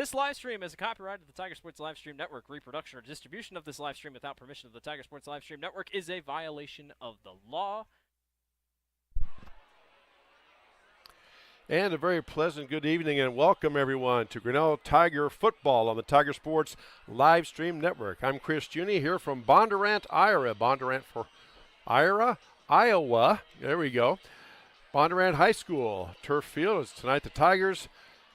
This live stream is a copyright of the Tiger Sports Live Stream Network. Reproduction or distribution of this live stream without permission of the Tiger Sports Live Stream Network is a violation of the law. And a very pleasant good evening and welcome everyone to Grinnell Tiger Football on the Tiger Sports Live Stream Network. I'm Chris Juni here from Bondurant-Farrar, Iowa. There we go. Bondurant High School turf field is tonight. The Tigers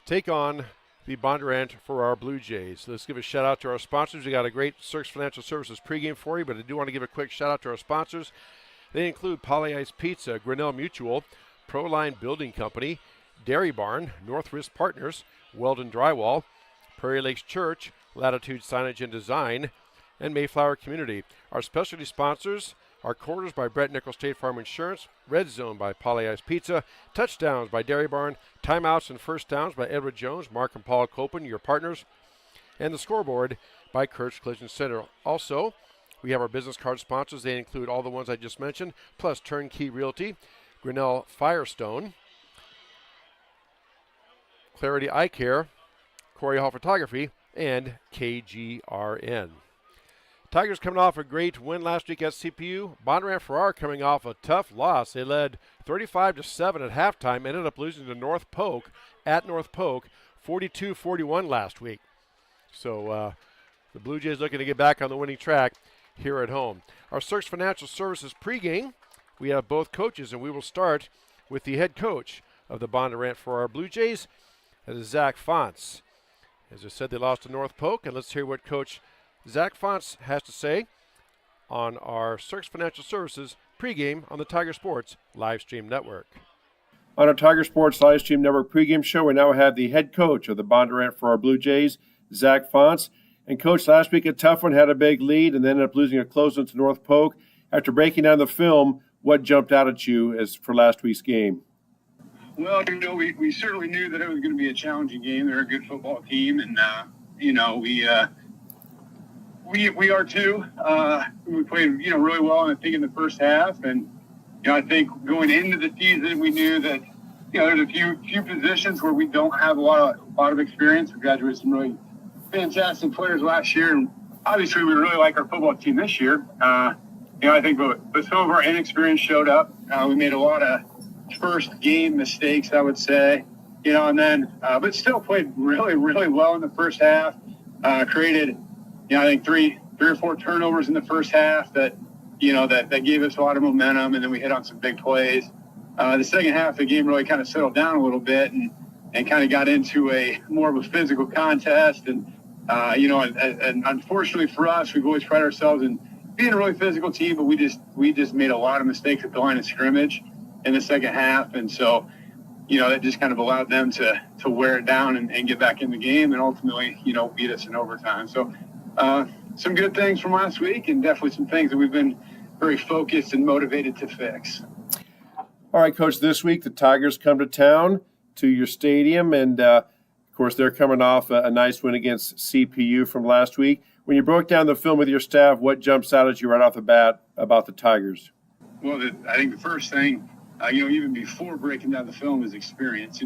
take on the Bondurant-Farrar Blue Jays. Let's give a shout out to our sponsors. We got a great Cirques Financial Services pregame for you, but I do want to give a quick shout out to our sponsors. They include Poly Ice Pizza, Grinnell Mutual, Proline Building Company, Dairy Barn, Northwest Partners, Weldon Drywall, Prairie Lakes Church, Latitude Signage and Design, and Mayflower Community. Our specialty sponsors are Quarters by Brett Nichols State Farm Insurance, Red Zone by Poly Ice Pizza, Touchdowns by Dairy Barn, Timeouts and First Downs by Edward Jones, Mark and Paul Copen, your partners, and the Scoreboard by Kurtz Collision Center. Also, we have our business card sponsors. They include all the ones I just mentioned, plus Turnkey Realty, Grinnell Firestone, Clarity Eye Care, Corey Hall Photography, and KGRN. Tigers coming off a great win last week at CPU. Bondurant-Farrar coming off a tough loss. They led 35-7 at halftime, ended up losing to North Polk at North Polk, 42-41 last week. So the Blue Jays looking to get back on the winning track here at home. Our Cirques Financial Services pregame, we have both coaches, and we will start with the head coach of the Bondurant-Farrar Blue Jays. That is Zach Fonts. As I said, they lost to North Polk, and let's hear what Coach Zach Fonts has to say on our Cirques Financial Services pregame on the Tiger Sports Live Stream Network. On our Tiger Sports Live Stream Network pregame show, we now have the head coach of the Bondurant-Farrar Blue Jays, Zach Fonts. And Coach, last week a tough one, had a big lead, and then ended up losing a close one to North Polk. After breaking down the film, what jumped out at you as for last week's game? Well, we certainly knew that it was going to be a challenging game. They're a good football team, and we are too. We played really well, I think, in the first half, and I think going into the season we knew that there's a few positions where we don't have a lot of experience. We graduated some really fantastic players last year, and obviously we really like our football team this year. I think but some of our inexperience showed up. We made a lot of first game mistakes, I would say, and then but still played really, really well in the first half. Created, I think three or four turnovers in the first half that gave us a lot of momentum, and then we hit on some big plays. The second half, the game really kind of settled down a little bit and kind of got into a more of a physical contest. And and unfortunately for us, we've always prided ourselves in being a really physical team, but we just made a lot of mistakes at the line of scrimmage in the second half, and so that just kind of allowed them to wear it down and get back in the game, and ultimately beat us in overtime. So some good things from last week, and definitely some things that we've been very focused and motivated to fix. All right, Coach, this week the Tigers come to town to your stadium, and of course they're coming off a nice win against CPU from last week. When you broke down the film with your staff, what jumps out at you right off the bat about the Tigers? Well, I think the first thing, even before breaking down the film, is experience.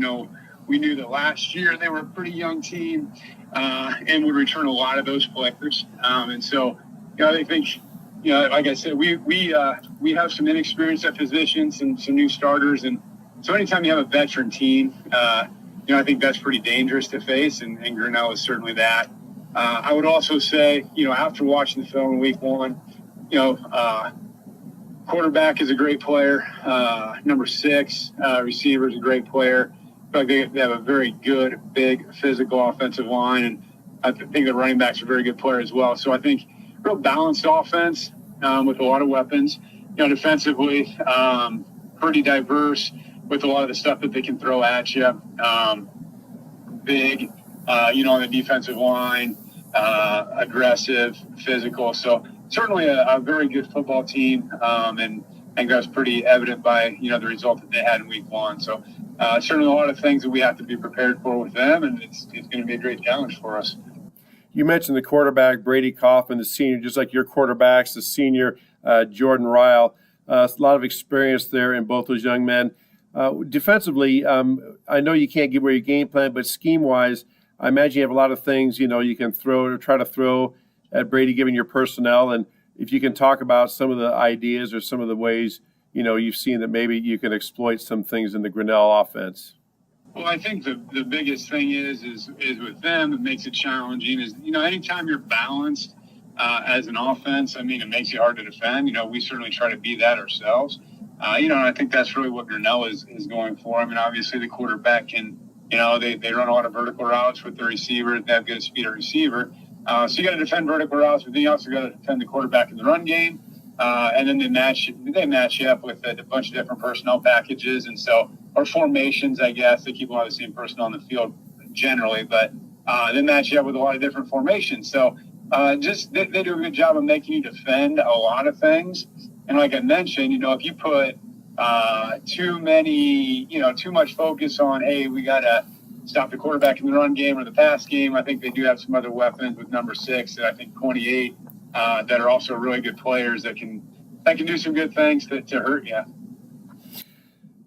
We knew that last year they were a pretty young team and would return a lot of those players. And so, I think, like I said, we have some inexperienced at positions and some new starters. And so anytime you have a veteran team, I think that's pretty dangerous to face, and Grinnell is certainly that. I would also say, after watching the film in week one, quarterback is a great player. Number 6 receiver is a great player. I think they have a very good, big, physical offensive line, and I think the running backs are a very good player as well. So I think real balanced offense with a lot of weapons. Defensively, pretty diverse with a lot of the stuff that they can throw at you. Big, on the defensive line, aggressive, physical. So certainly a very good football team, and I think that's pretty evident by, the result that they had in week one. So certainly a lot of things that we have to be prepared for with them, and it's going to be a great challenge for us. You mentioned the quarterback, Brady Kaufman, the senior, just like your quarterbacks, the senior, Jordan Ryle. A lot of experience there in both those young men. Defensively, I know you can't give away your game plan, but scheme-wise, I imagine you have a lot of things, you can throw or try to throw at Brady given your personnel. And if you can talk about some of the ideas or some of the ways, you've seen that maybe you can exploit some things in the Grinnell offense. Well, I think the biggest thing is with them, it makes it challenging is, anytime you're balanced as an offense, it makes it hard to defend. We certainly try to be that ourselves. And I think that's really what Grinnell is going for. Obviously the quarterback can, they run a lot of vertical routes with the receiver. They have good speed at receiver. So you got to defend vertical routes, but then you also got to defend the quarterback in the run game. And then they match you up with a bunch of different personnel packages. And so, or formations, I guess. They keep a lot of the same personnel on the field generally, but they match you up with a lot of different formations. So they do a good job of making you defend a lot of things. And like I mentioned, if you put too much focus on, hey, we got to stop the quarterback in the run game or the pass game, I think they do have some other weapons with number 6 and I think 28 that are also really good players that can do some good things to hurt you.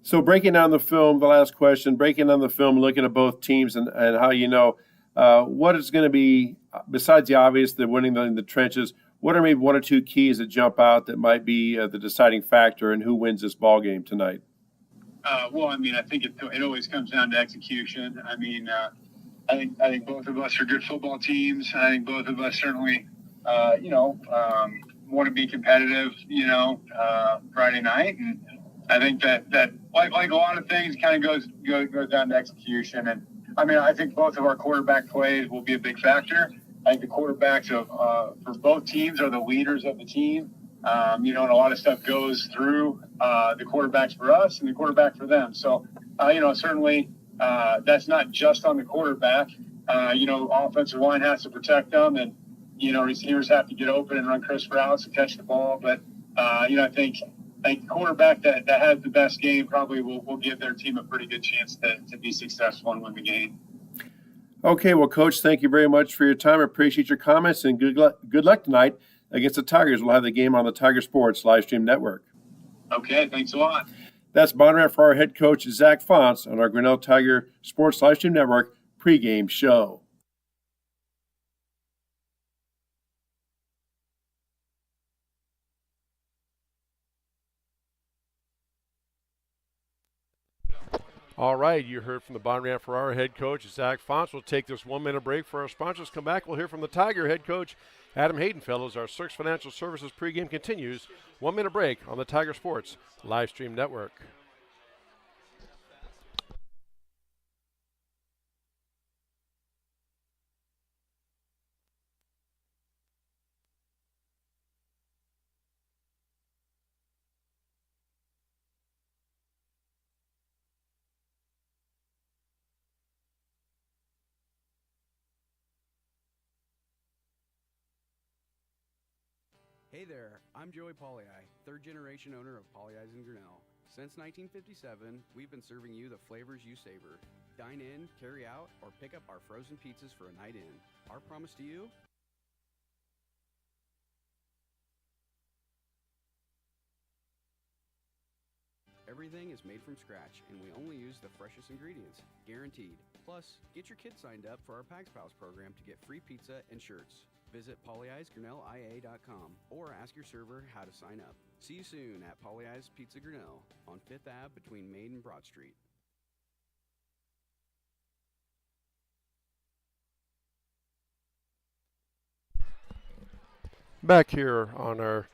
So breaking down the film, the last question, looking at both teams and how what is going to be, besides the obvious, the winning in the trenches, what are maybe one or two keys that jump out that might be the deciding factor in who wins this ball game tonight? I think it always comes down to execution. I think both of us are good football teams. I think both of us certainly, want to be competitive, Friday night. And I think that like a lot of things kind of goes down to execution. And I think both of our quarterback plays will be a big factor. I think the quarterbacks for both teams are the leaders of the team. And a lot of stuff goes through the quarterbacks for us and the quarterback for them. So, certainly that's not just on the quarterback. Offensive line has to protect them, and receivers have to get open and run crisp routes and catch the ball. But I think the quarterback that has the best game probably will give their team a pretty good chance to be successful and win the game. Okay, well, Coach, thank you very much for your time. I appreciate your comments, and good luck tonight against the Tigers. We'll have the game on the Tiger Sports Livestream Network. Okay, thanks a lot. That's Bondurant-Farrar head coach Zach Fonts on our Grinnell Tiger Sports Livestream Network pregame show. All right, you heard from the Bondurant-Farrar head coach Zach Fonts. We'll take this 1 minute break for our sponsors. Come back, we'll hear from the Tiger head coach Adam Hayden. Fellows, our Cirx Financial Services pregame continues. 1 minute break on the Tiger Sports Livestream Network. Hey there, I'm Joey Pollyi, third-generation owner of Pollyi's in Grinnell. Since 1957, we've been serving you the flavors you savor. Dine in, carry out, or pick up our frozen pizzas for a night in. Our promise to you? Everything is made from scratch, and we only use the freshest ingredients, guaranteed. Plus, get your kids signed up for our Pags Pals program to get free pizza and shirts. Visit pollyi'sgrinnellia.com or ask your server how to sign up. See you soon at Pollyi's Pizza Grinnell on 5th Ave between Main and Broad Street. Back here on our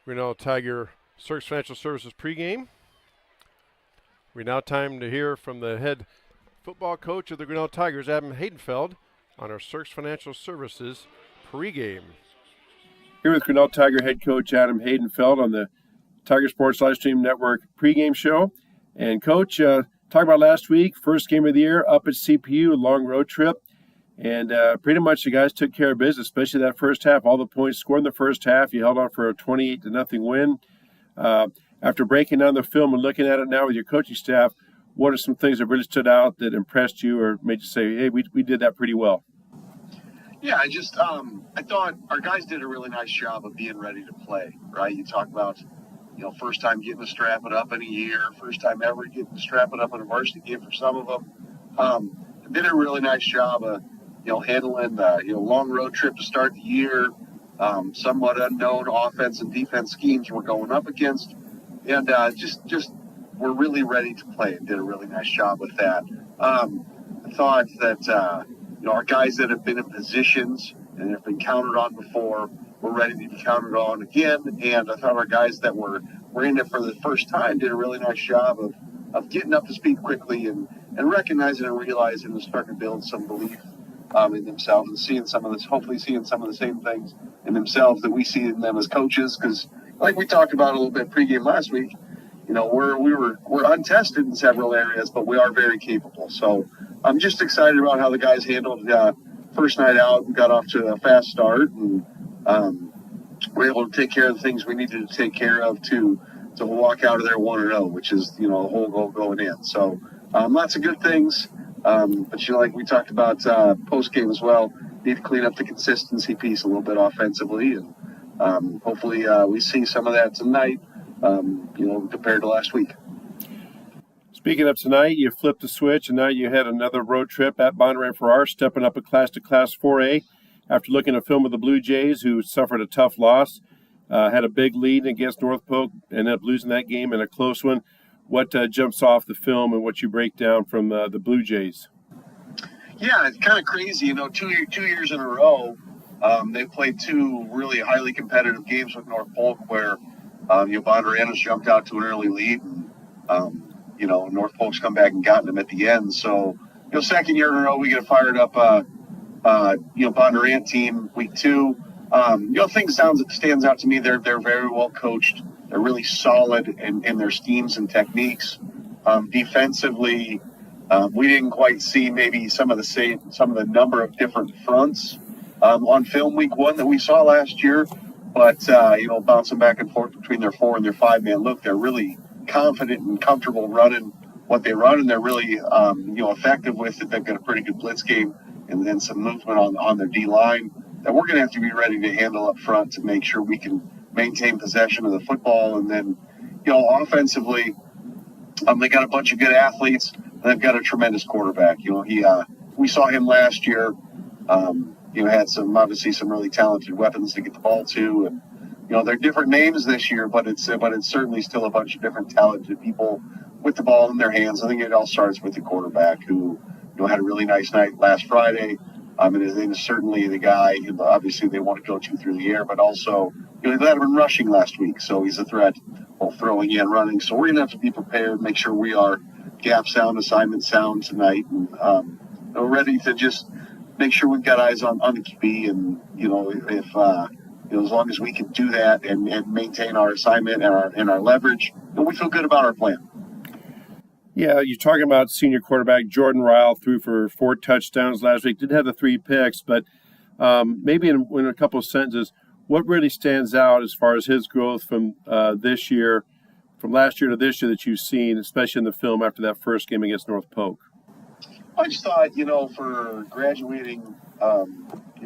Grinnell Tiger Cirx Financial Services pregame. We now time to hear from the head football coach of the Grinnell Tigers, Adam Hayden, on our Cirx Financial Services pregame. Here with Grinnell Tiger head coach Adam Hayden on the Tiger Sports Livestream Network pregame show. And Coach, talk about last week, first game of the year, up at CPU, a long road trip. And pretty much the guys took care of business, especially that first half. All the points scored in the first half. You held on for a 28-0 win. After breaking down the film and looking at it now with your coaching staff, what are some things that really stood out that impressed you or made you say, hey, we did that pretty well? Yeah, I thought our guys did a really nice job of being ready to play, right? You talk about, first time getting to strap it up in a year, first time ever getting to strap it up in a varsity game for some of them. Did a really nice job of handling the, long road trip to start the year, somewhat unknown offense and defense schemes we're going up against. And just we're really ready to play and did a really nice job with that. I thought that, our guys that have been in positions and have been counted on before were ready to be counted on again. And I thought our guys that were in it for the first time did a really nice job of getting up to speed quickly and recognizing and realizing and starting to build some belief in themselves and hopefully seeing some of the same things in themselves that we see in them as coaches. Because like we talked about a little bit pregame last week, we're untested in several areas, but we are very capable. So I'm just excited about how the guys handled first night out and got off to a fast start, and we're able to take care of the things we needed to take care of to walk out of there 1-0, which is the whole goal going in. So lots of good things, but like we talked about post game as well, need to clean up the consistency piece a little bit offensively, and hopefully we see some of that tonight. Compared to last week. Speaking of tonight, you flipped the switch, and now you had another road trip at Bondurant-Farrar, stepping up a class to Class 4A. After looking at film of the Blue Jays, who suffered a tough loss, had a big lead against North Polk, ended up losing that game in a close one. What jumps off the film and what you break down from the Blue Jays? Yeah, it's kind of crazy. 2 years in a row, they played two really highly competitive games with North Polk where Bondurant has jumped out to an early lead, and North Polk's come back and gotten them at the end. So, second year in a row, we get a fired up, Bondurant team week 2. Things stands out to me. They're very well coached. They're really solid in their schemes and techniques. Defensively, we didn't quite see maybe some of the number of different fronts on film week 1 that we saw last year. But, bouncing back and forth between their 4 and their 5-man look, they're really confident and comfortable running what they run, and they're really, effective with it. They've got a pretty good blitz game and then some movement on their D-line that we're going to have to be ready to handle up front to make sure we can maintain possession of the football. And then, offensively, they got a bunch of good athletes, and they've got a tremendous quarterback. We saw him last year. Had some really talented weapons to get the ball to, and they're different names this year, but it's certainly still a bunch of different talented people with the ball in their hands. I think it all starts with the quarterback who had a really nice night last Friday, and is certainly the guy obviously they want to go to through the air, but also he led him in rushing last week, so he's a threat both throwing and running. So we're gonna have to be prepared, make sure we are gap sound, assignment sound tonight, and we're ready to just make sure we've got eyes on the QB, and if as long as we can do that and maintain our assignment and our leverage, we feel good about our plan. Yeah, you're talking about senior quarterback Jordan Ryle, threw for 4 touchdowns last week. Did have the 3 picks, but maybe in a couple of sentences, what really stands out as far as his growth from last year to this year that you've seen, especially in the film after that first game against North Polk? I just thought, for graduating,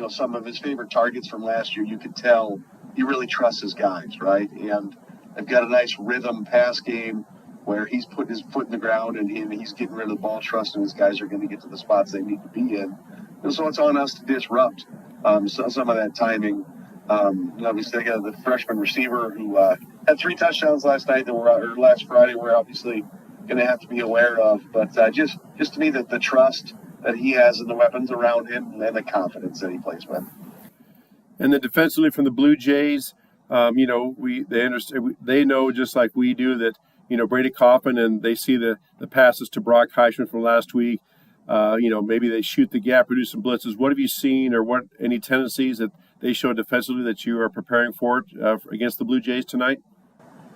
some of his favorite targets from last year, you could tell he really trusts his guys, right? And they've got a nice rhythm pass game where he's putting his foot in the ground and he's getting rid of the ball, trusting his guys are going to get to the spots they need to be in. And so it's on us to disrupt some of that timing. Obviously, they got the freshman receiver who had 3 touchdowns last Friday. We're obviously going to have to be aware of, but just to me, that the trust that he has in the weapons around him and the confidence that he plays with. And then defensively from the Blue Jays, they know just like we do that Brady Coffin, and they see the passes to Brock Heisman from last week. Maybe they shoot the gap, produce some blitzes. What have you seen, or any tendencies that they show defensively that you are preparing for against the Blue Jays tonight?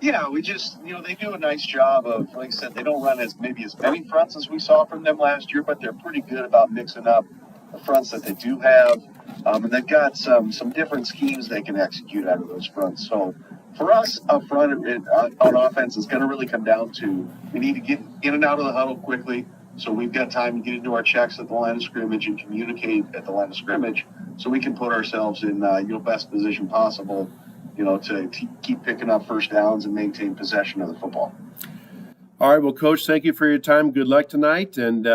Yeah, we just, they do a nice job of, like I said, they don't run as many fronts as we saw from them last year, but they're pretty good about mixing up the fronts that they do have. And they've got some different schemes they can execute out of those fronts. So for us up front on offense, it's going to really come down to we need to get in and out of the huddle quickly. So we've got time to get into our checks at the line of scrimmage and communicate at the line of scrimmage so we can put ourselves in best position possible, to keep picking up first downs and maintain possession of the football. All right, well, Coach, thank you for your time. Good luck tonight, and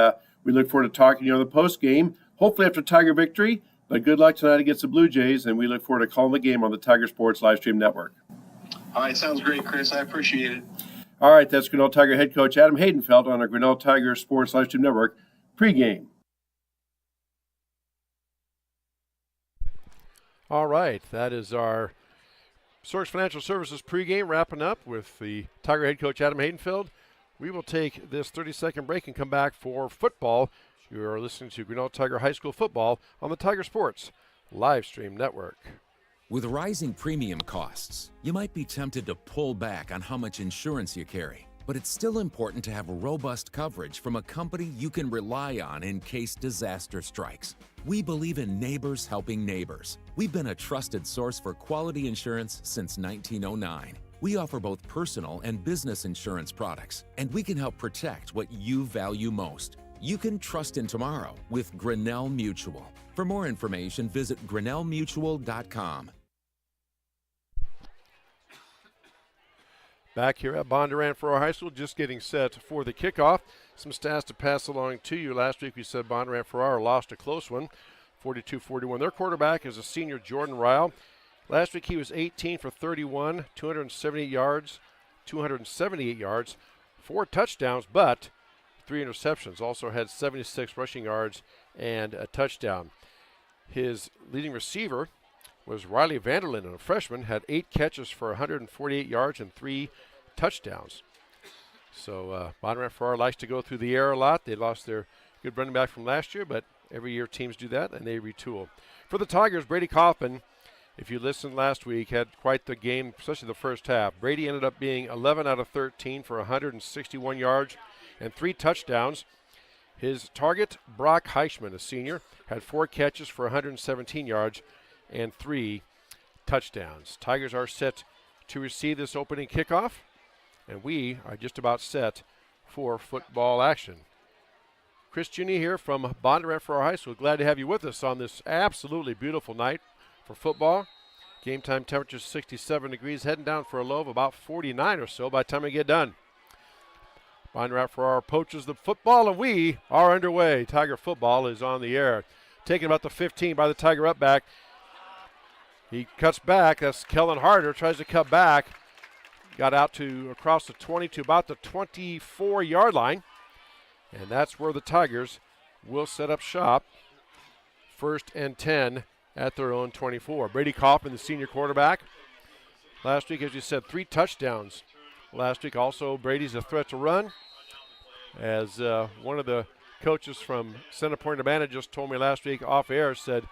we look forward to talking to you on the post game. hopefully after Tiger victory. But good luck tonight against the Blue Jays, and we look forward to calling the game on the Tiger Sports Livestream Network. All right, sounds great, Chris. I appreciate it. All right, that's Grinnell Tiger head coach Adam Hayden Feld on our Grinnell Tiger Sports Livestream Network pregame. All right, that is our Source Financial Services pregame, wrapping up with the Tiger head coach Adam Haydenfeld. We will take this 30-second break and come back for football. You are listening to Grinnell Tiger High School football on the Tiger Sports Livestream Network. With rising premium costs, you might be tempted to pull back on how much insurance you carry. But it's still important to have robust coverage from a company you can rely on in case disaster strikes. We believe in neighbors helping neighbors. We've been a trusted source for quality insurance since 1909. We offer both personal and business insurance products, and we can help protect what you value most. You can trust in tomorrow with Grinnell Mutual. For more information, visit grinnellmutual.com. Back here at Bondurant-Farrar High School, just getting set for the kickoff. Some stats to pass along to you. Last week we said Bondurant-Farrar lost a close one, 42-41. Their quarterback is a senior, Jordan Ryle. Last week he was 18 for 31, 278 yards, 4 touchdowns, but 3 interceptions. Also had 76 rushing yards and a touchdown. His leading receiver was Riley Vanderlyn, a freshman, had 8 catches for 148 yards and 3 touchdowns. So Bondurant-Farrar likes to go through the air a lot. They lost their good running back from last year, but every year teams do that, and they retool. For the Tigers, Brady Kaufman, if you listened last week, had quite the game, especially the first half. Brady ended up being 11 out of 13 for 161 yards and 3 touchdowns. His target, Brock Heichman, a senior, had 4 catches for 117 yards and 3 touchdowns. Tigers are set to receive this opening kickoff, and we are just about set for football action. Chris Juni here from Bondurant-Farrar High School. Glad to have you with us on this absolutely beautiful night for football. Game time temperature is 67 degrees, heading down for a low of about 49 or so by the time we get done. Bondurant-Farrar poaches the football, and we are underway. Tiger football is on the air. Taken about the 15 by the Tiger up back. He cuts back. That's Kellen Harder. Tries to cut back. Got out to across the 20 to about the 24-yard line. And that's where the Tigers will set up shop. 1st and 10 at their own 24. Brady Kaufman, the senior quarterback. Last week, as you said, 3 touchdowns. Last week also, Brady's a threat to run. As one of the coaches from Center Point, Urbana just told me last week off air, said,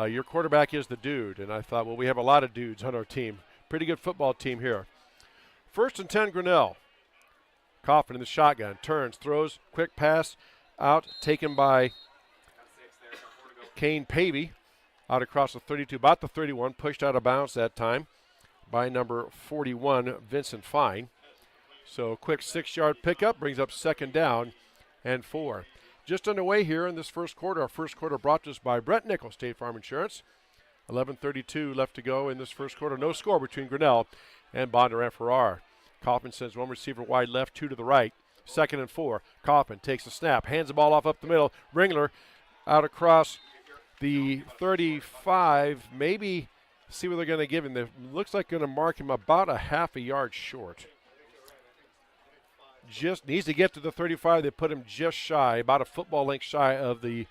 your quarterback is the dude. And I thought, well, we have a lot of dudes on our team. Pretty good football team here. 1st and 10, Grinnell. Kaufman in the shotgun. Turns, throws, quick pass out, taken by Kane Pavey. Out across the 32, about the 31, pushed out of bounds that time by number 41, Vincent Fine. So quick 6-yard pickup brings up 2nd down and 4. Just underway here in this first quarter. Our first quarter brought to us by Brent Nichols, State Farm Insurance. 11:32 left to go in this first quarter. No score between Grinnell and Bondurant-Farrar. Kaufman sends one receiver wide left, 2 to the right. 2nd and 4. Kaufman takes a snap, hands the ball off up the middle. Ringler out across the 35, maybe see what they're going to give him. It looks like going to mark him about a half a yard short. Just needs to get to the 35. They put him just shy, about a football length shy of the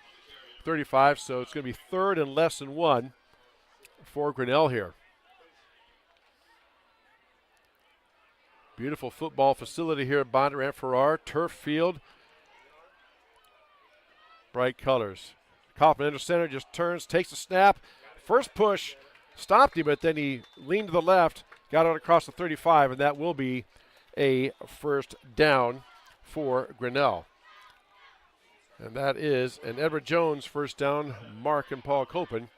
35, so it's going to be 3rd and less than 1 for Grinnell here. Beautiful football facility here at Bondurant-Farrar. Turf field. Bright colors. Kaufman into center, just turns, takes a snap. First push stopped him, but then he leaned to the left, got out across the 35, and that will be a 1st down for Grinnell. And that is an Edward Jones 1st down. Mark and Paul Copen,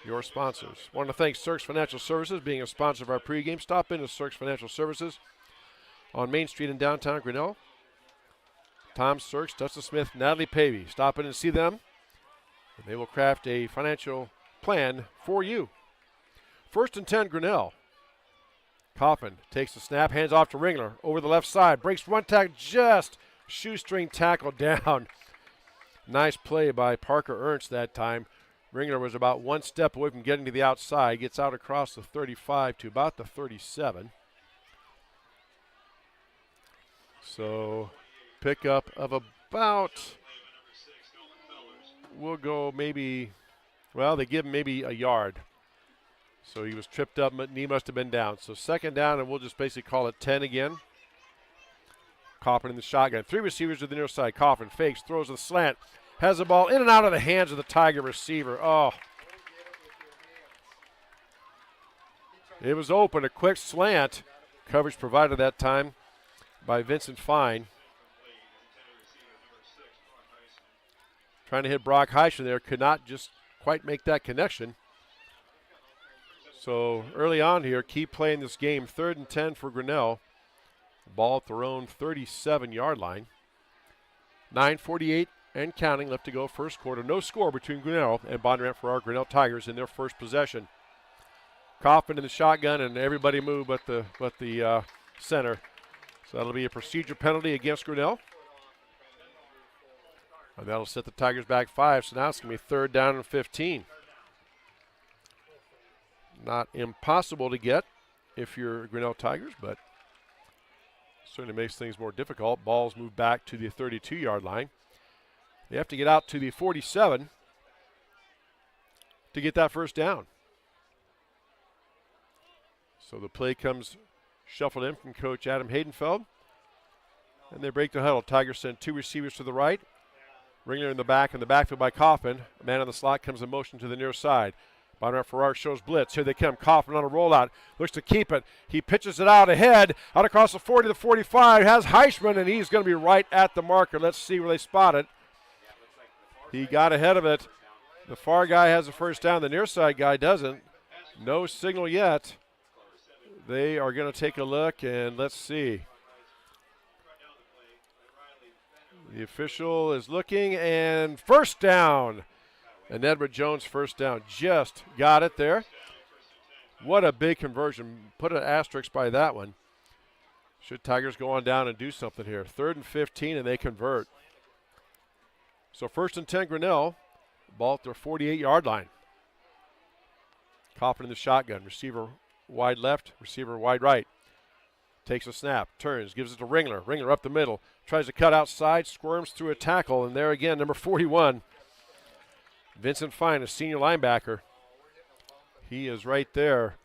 your sponsors. Want to thank Cirques Financial Services being a sponsor of our pregame. Stop into Cirques Financial Services on Main Street in downtown Grinnell. Tom Cirques, Dustin Smith, Natalie Pavey. Stop in and see them. And they will craft a financial plan for you. 1st and 10, Grinnell. Kaufman takes the snap, hands off to Ringler over the left side. Breaks one tackle, just shoestring tackle down. Nice play by Parker Ernst that time. Ringler was about one step away from getting to the outside. Gets out across the 35 to about the 37. So pickup of about, we'll go maybe, well, they give him maybe a yard. So he was tripped up, knee must have been down. So second down, and we'll just basically call it 10 again. Coffin in the shotgun. 3 receivers to the near side. Coffin fakes, throws the slant, has the ball in and out of the hands of the Tiger receiver. Oh. It was open, a quick slant. Coverage provided that time by Vincent Fine. Trying to hit Brock Heischen there, could not just quite make that connection. So early on here, keep playing this game. 3rd and 10 for Grinnell. Ball at their own 37-yard line. 9:48 and counting left to go first quarter. No score between Grinnell and Bondurant-Farrar. Grinnell Tigers in their first possession. Coffin in the shotgun, and everybody moved but the center. So that'll be a procedure penalty against Grinnell. And that'll set the Tigers back 5. So now it's going to be 3rd down and 15. Not impossible to get if you're Grinnell Tigers, but certainly makes things more difficult. Balls move back to the 32-yard line. They have to get out to the 47 to get that first down. So the play comes shuffled in from Coach Adam Hayden Feld. And they break the huddle. Tigers send 2 receivers to the right. Ringler in the backfield by Coffin. A man on the slot comes in motion to the near side. Bondurant-Farrar shows blitz. Here they come. Coffin on a rollout. Looks to keep it. He pitches it out ahead. Out across the 40 to the 45. Has Heischen, and he's going to be right at the marker. Let's see where they spot it. He got ahead of it. The far guy has the first down. The near side guy doesn't. No signal yet. They are going to take a look, and let's see. The official is looking, and first down. And Edward Jones first down. Just got it there. What a big conversion. Put an asterisk by that one. Should Tigers go on down and do something here. 3rd and 15, and they convert. So 1st and 10 Grinnell. Ball at their 48-yard line. Coffin in the shotgun. Receiver wide left, receiver wide right. Takes a snap, turns, gives it to Ringler. Ringler up the middle. Tries to cut outside, squirms through a tackle, and there again, number 41. Vincent Fine, a senior linebacker. He is right there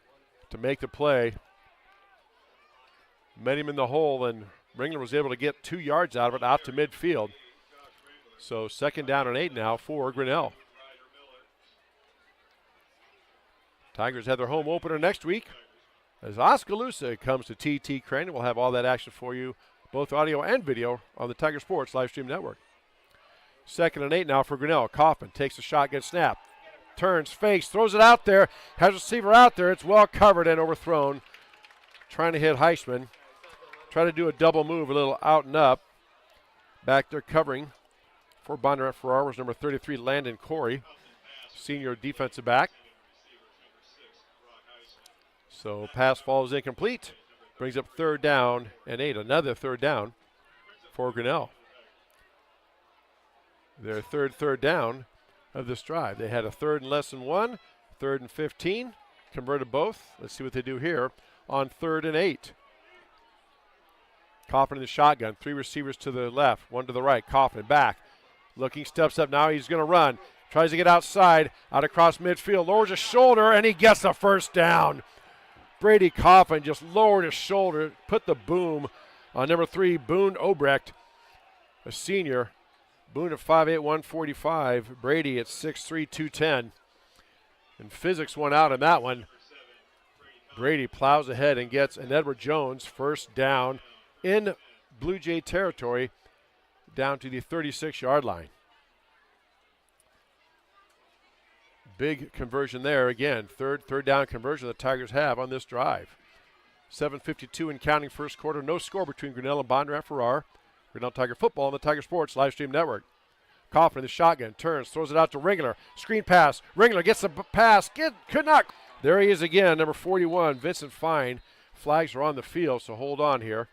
to make the play. Met him in the hole, and Ringler was able to get 2 yards out of it, out to midfield. So 2nd down and 8 now for Grinnell. Tigers have their home opener next week as Oskaloosa comes to TT Crane. We'll have all that action for you, both audio and video, on the Tiger Sports live stream network. 2nd and 8 now for Grinnell. Coffin takes a shotgun snap. Turns, fakes, throws it out there. Has a receiver out there. It's well covered and overthrown. Trying to hit Heischen. Try to do a double move, a little out and up. Back there covering for Bondurant-Farrar was number 33, Landon Corey, senior defensive back. So pass falls incomplete. Brings up 3rd down and 8. Another 3rd down for Grinnell. Their third down of this drive. They had a 3rd and less than 1, 3rd and 15. Converted both. Let's see what they do here on 3rd and 8. Coffin in the shotgun. 3 receivers to the left, 1 to the right. Coffin back. Looking, steps up now. He's going to run. Tries to get outside, out across midfield. Lowers his shoulder, and he gets the first down. Brady Coffin just lowered his shoulder, put the boom on number 3, Boone Obrecht, a senior. Boone at 5'8", 145. Brady at 6'3", 210. And physics won out in that one. Brady plows ahead and gets an Edward Jones first down in Blue Jay territory down to the 36-yard line. Big conversion there again. Third down conversion the Tigers have on this drive. 7:52 and counting first quarter. No score between Grinnell and Bondurant-Farrar. Grinnell Tiger football on the Tiger Sports live stream network. Coffin in the shotgun, turns, throws it out to Ringler. Screen pass. Ringler gets the pass. Could not. There he is again, number 41, Vincent Fine. Flags are on the field, so hold on here.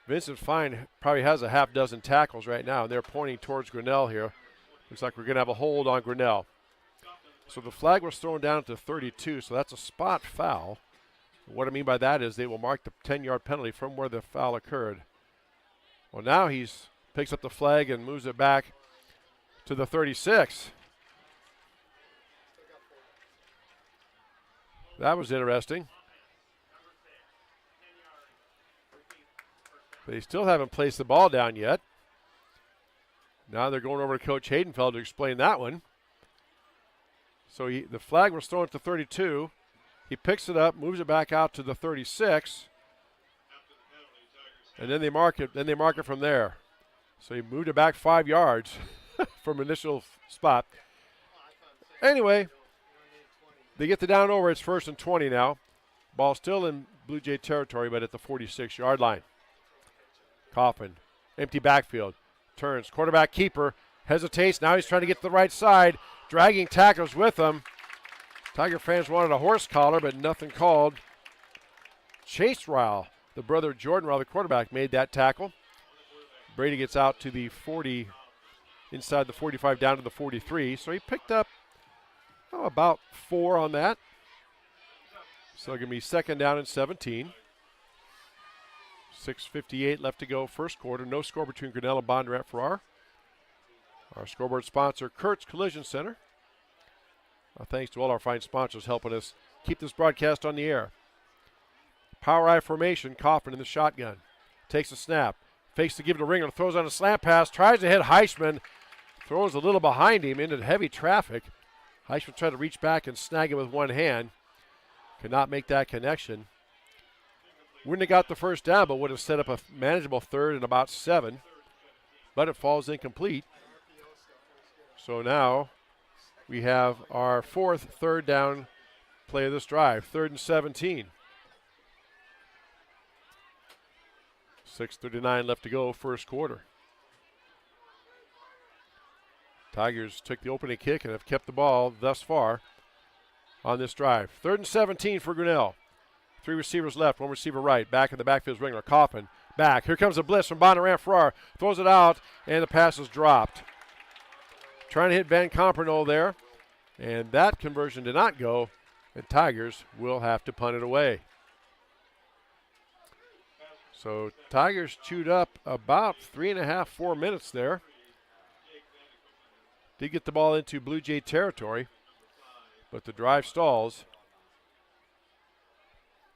Vincent Fine probably has a half dozen tackles right now, and they're pointing towards Grinnell here. Looks like we're going to have a hold on Grinnell. So the flag was thrown down to 32, so that's a spot foul. What I mean by that is they will mark the 10-yard penalty from where the foul occurred. Well, now he picks up the flag and moves it back to the 36. That was interesting. They still haven't placed the ball down yet. Now they're going over to Coach Hayden Feld to explain that one. So the flag was thrown to 32. He picks it up, moves it back out to the 36. And then they mark it. Then they mark it from there. So he moved it back 5 yards from initial spot. Anyway, they get the down over. It's 1st and 20 now. Ball still in Blue Jay territory, but at the 46-yard line. Coffin, empty backfield, turns, quarterback keeper, hesitates. Now he's trying to get to the right side, dragging tackles with him. Tiger fans wanted a horse collar, but nothing called. Chase Ryle, the brother of Jordan Ryle, the quarterback, made that tackle. Brady gets out to the 40, inside the 45 down to the 43. So he picked up about 4 on that. So going to be 2nd down and 17. 6:58 left to go, first quarter. No score between Grinnell and Bondurant-Farrar. Our scoreboard sponsor, Kurt's Collision Center. Thanks to all our fine sponsors helping us keep this broadcast on the air. Power I formation, Coffin in the shotgun. Takes a snap, fakes to give it to Ringer, throws on a slant pass, tries to hit Heisman, throws a little behind him into heavy traffic. Heisman tried to reach back and snag it with one hand. Could not make that connection. Wouldn't have got the first down, but would have set up a manageable 3rd and about 7. But it falls incomplete. So now we have our 4th 3rd down play of this drive, 3rd and 17. 6:39 left to go, first quarter. Tigers took the opening kick and have kept the ball thus far on this drive. 3rd and 17 for Grinnell. 3 receivers left, 1 receiver right. Back in the backfield is Ringler. Coffin back. Here comes a blitz from Bondurant-Farrar. Throws it out, and the pass is dropped. Trying to hit Van Compernoll there, and that conversion did not go, and Tigers will have to punt it away. So Tigers chewed up about 3.5, 4 minutes there. Did get the ball into Blue Jay territory, but the drive stalls.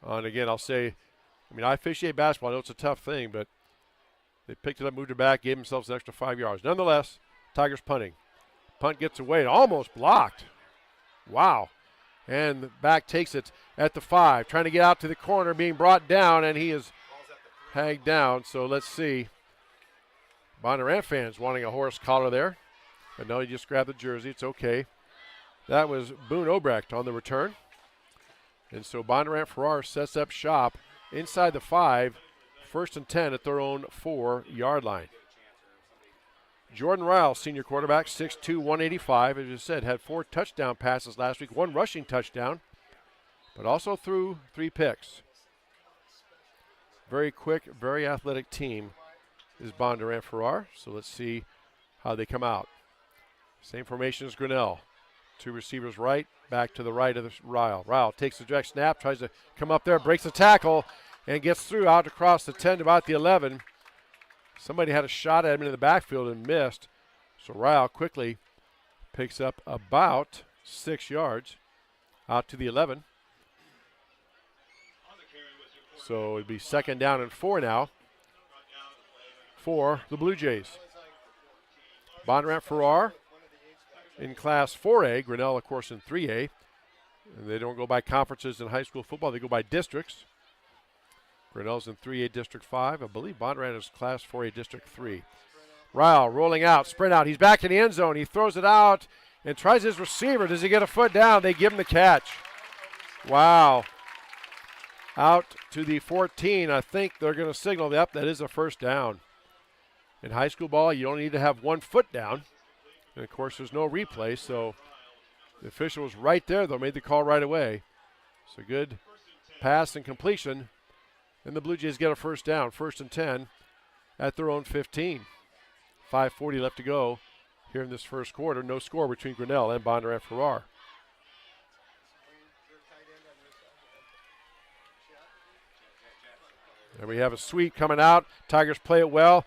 And again, I'll say, I officiate basketball. I know it's a tough thing, but they picked it up, moved it back, gave themselves an extra 5 yards. Nonetheless, Tigers punting. Punt gets away, almost blocked. Wow. And the back takes it at the 5, trying to get out to the corner, being brought down, and he is hagged down. So let's see. Bondurant fans wanting a horse collar there. But no, he just grabbed the jersey. It's okay. That was Boone Obrecht on the return. And so Bondurant-Farrar sets up shop inside the 5, 1st and 10 at their own 4-yard line. Jordan Ryle, senior quarterback, 6'2", 185. As I said, had 4 touchdown passes last week, 1 rushing touchdown, but also threw 3 picks. Very quick, very athletic team is Bondurant-Farrar. So let's see how they come out. Same formation as Grinnell. 2 receivers right, back to the right of Ryle. Ryle takes the direct snap, tries to come up there, breaks the tackle, and gets through out across the 10 to about the 11. Somebody had a shot at him in the backfield and missed. So Ryle quickly picks up about 6 yards out to the 11. So it'd be 2nd down and 4 now for the Blue Jays. Bondurant-Farrar in Class 4A, Grinnell, of course, in 3A. And they don't go by conferences in high school football, they go by districts. Grinnell's in 3A District 5. I believe Bondurant is Class 4A District 3. Ryle rolling out, sprint out. He's back in the end zone. He throws it out and tries his receiver. Does he get a foot down? They give him the catch. Wow. Out to the 14. I think they're going to signal, yep, that is a 1st down. In high school ball, you don't need to have 1 foot down. And, of course, there's no replay, so the official was right there, though, made the call right away. So good pass and completion. And the Blue Jays get a 1st down, 1st and 10 at their own 15. 5:40 left to go here in this first quarter. No score between Grinnell and Bondurant-Farrar. And we have a sweep coming out. Tigers play it well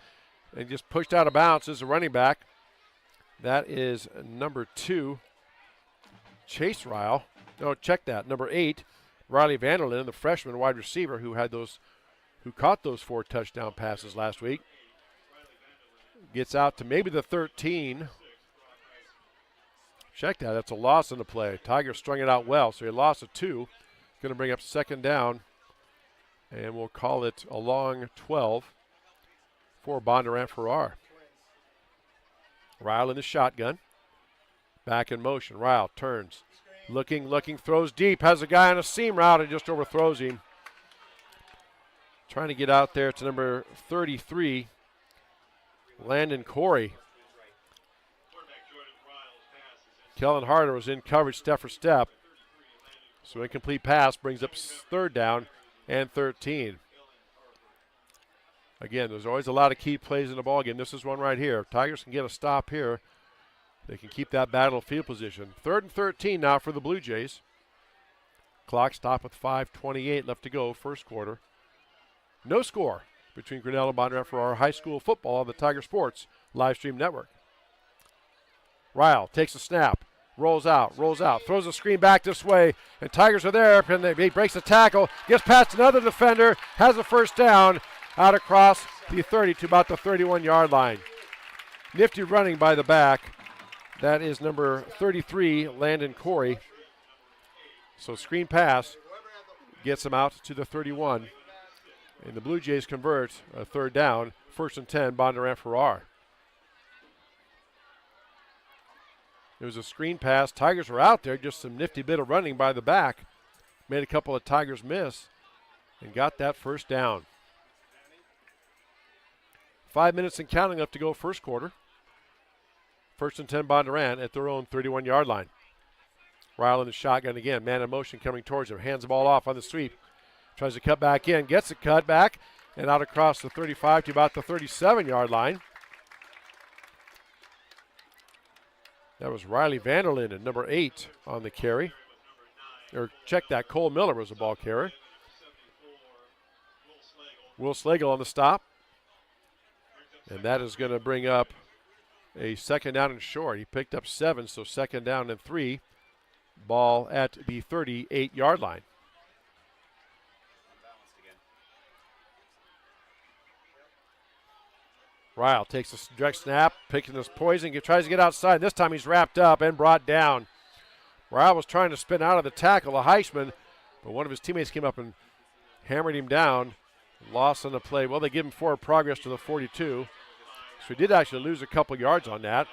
and just pushed out of bounds as a running back. That is number 2, Chase Ryle. No, check that. Number 8, Riley Vanderlyn, the freshman wide receiver who caught those 4 touchdown passes last week. Gets out to maybe the 13. Check that. That's a loss in the play. Tigers strung it out well, so he lost a 2. Going to bring up second down, and we'll call it a long 12 for Bondurant-Farrar. Ryle in the shotgun. Back in motion. Ryle turns. Looking, throws deep. Has a guy on a seam route and just overthrows him. Trying to get out there to number 33, Landon Corey. Kellen Harder was in coverage step for step. So incomplete pass brings up third down and 13. Again, there's always a lot of key plays in the ballgame. This is one right here. Tigers can get a stop here. They can keep that battlefield position. 3rd and 13 now for the Blue Jays. Clock stop with 5:28 left to go, first quarter. No score between Grinnell and Bondurant-Farrar high school football on the Tiger Sports live stream network. Ryle takes a snap, rolls out, throws a screen back this way, and Tigers are there, and he breaks a tackle, gets past another defender, has a first down, out across the 30 to about the 31-yard line. Nifty running by the back. That is number 33, Landon Corey. So screen pass gets him out to the 31. And the Blue Jays convert a third down, 1st and 10, Bondurant-Farrar. It was a screen pass. Tigers were out there, just some nifty bit of running by the back. Made a couple of Tigers miss and got that first down. 5 minutes and counting left to go, first quarter. 1st and 10, Bondurant at their own 31-yard line. Ryle in the shotgun again. Man in motion coming towards him. Hands the ball off on the sweep. Tries to cut back in. Gets it cut back. And out across the 35 to about the 37-yard line. That was Riley Vanderlyn and number 8 on the carry. Or check that. Cole Miller was the ball carrier. Will Slagle on the stop. And that is going to bring up a second down and short. He picked up 7, so second down and 3. Ball at the 38-yard line. Ryle takes a direct snap, picking his poison, tries to get outside. This time he's wrapped up and brought down. Ryle was trying to spin out of the tackle, a Heisman, but one of his teammates came up and hammered him down. Loss on the play. Well, they give him forward progress to the 42. So he did actually lose a couple yards on that.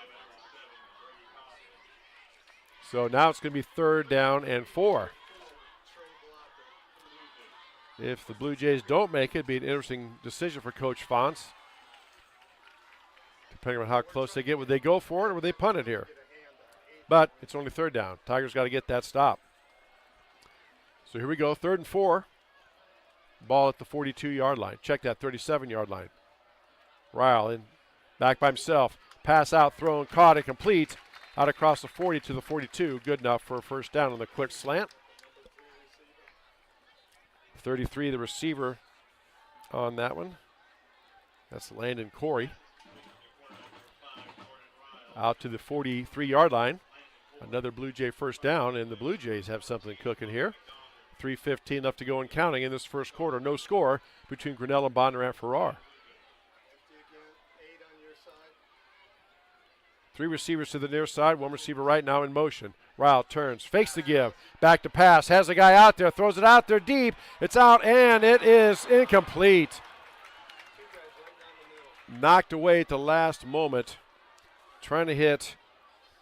So now it's going to be 3rd down and 4. If the Blue Jays don't make it, it'd be an interesting decision for Coach Fonts. Depending on how close they get. Would they go for it or would they punt it here? But it's only 3rd down. Tigers got to get that stop. So here we go, 3rd and 4. Ball at the 42-yard line. Check that 37-yard line. Ryle in back by himself. Pass out, thrown, caught, and complete. Out across the 40 to the 42. Good enough for a first down on the quick slant. 33, the receiver on that one. That's Landon Corey. Out to the 43-yard line. Another Blue Jay first down, and the Blue Jays have something cooking here. 3:15 left to go and counting in this first quarter. No score between Grinnell and Bondurant-Farrar. 3 receivers to the near side, 1 receiver right now in motion. Ryle turns, fakes the give, back to pass, has a guy out there, throws it out there deep. It's out, and it is incomplete. Knocked away at the last moment. Trying to hit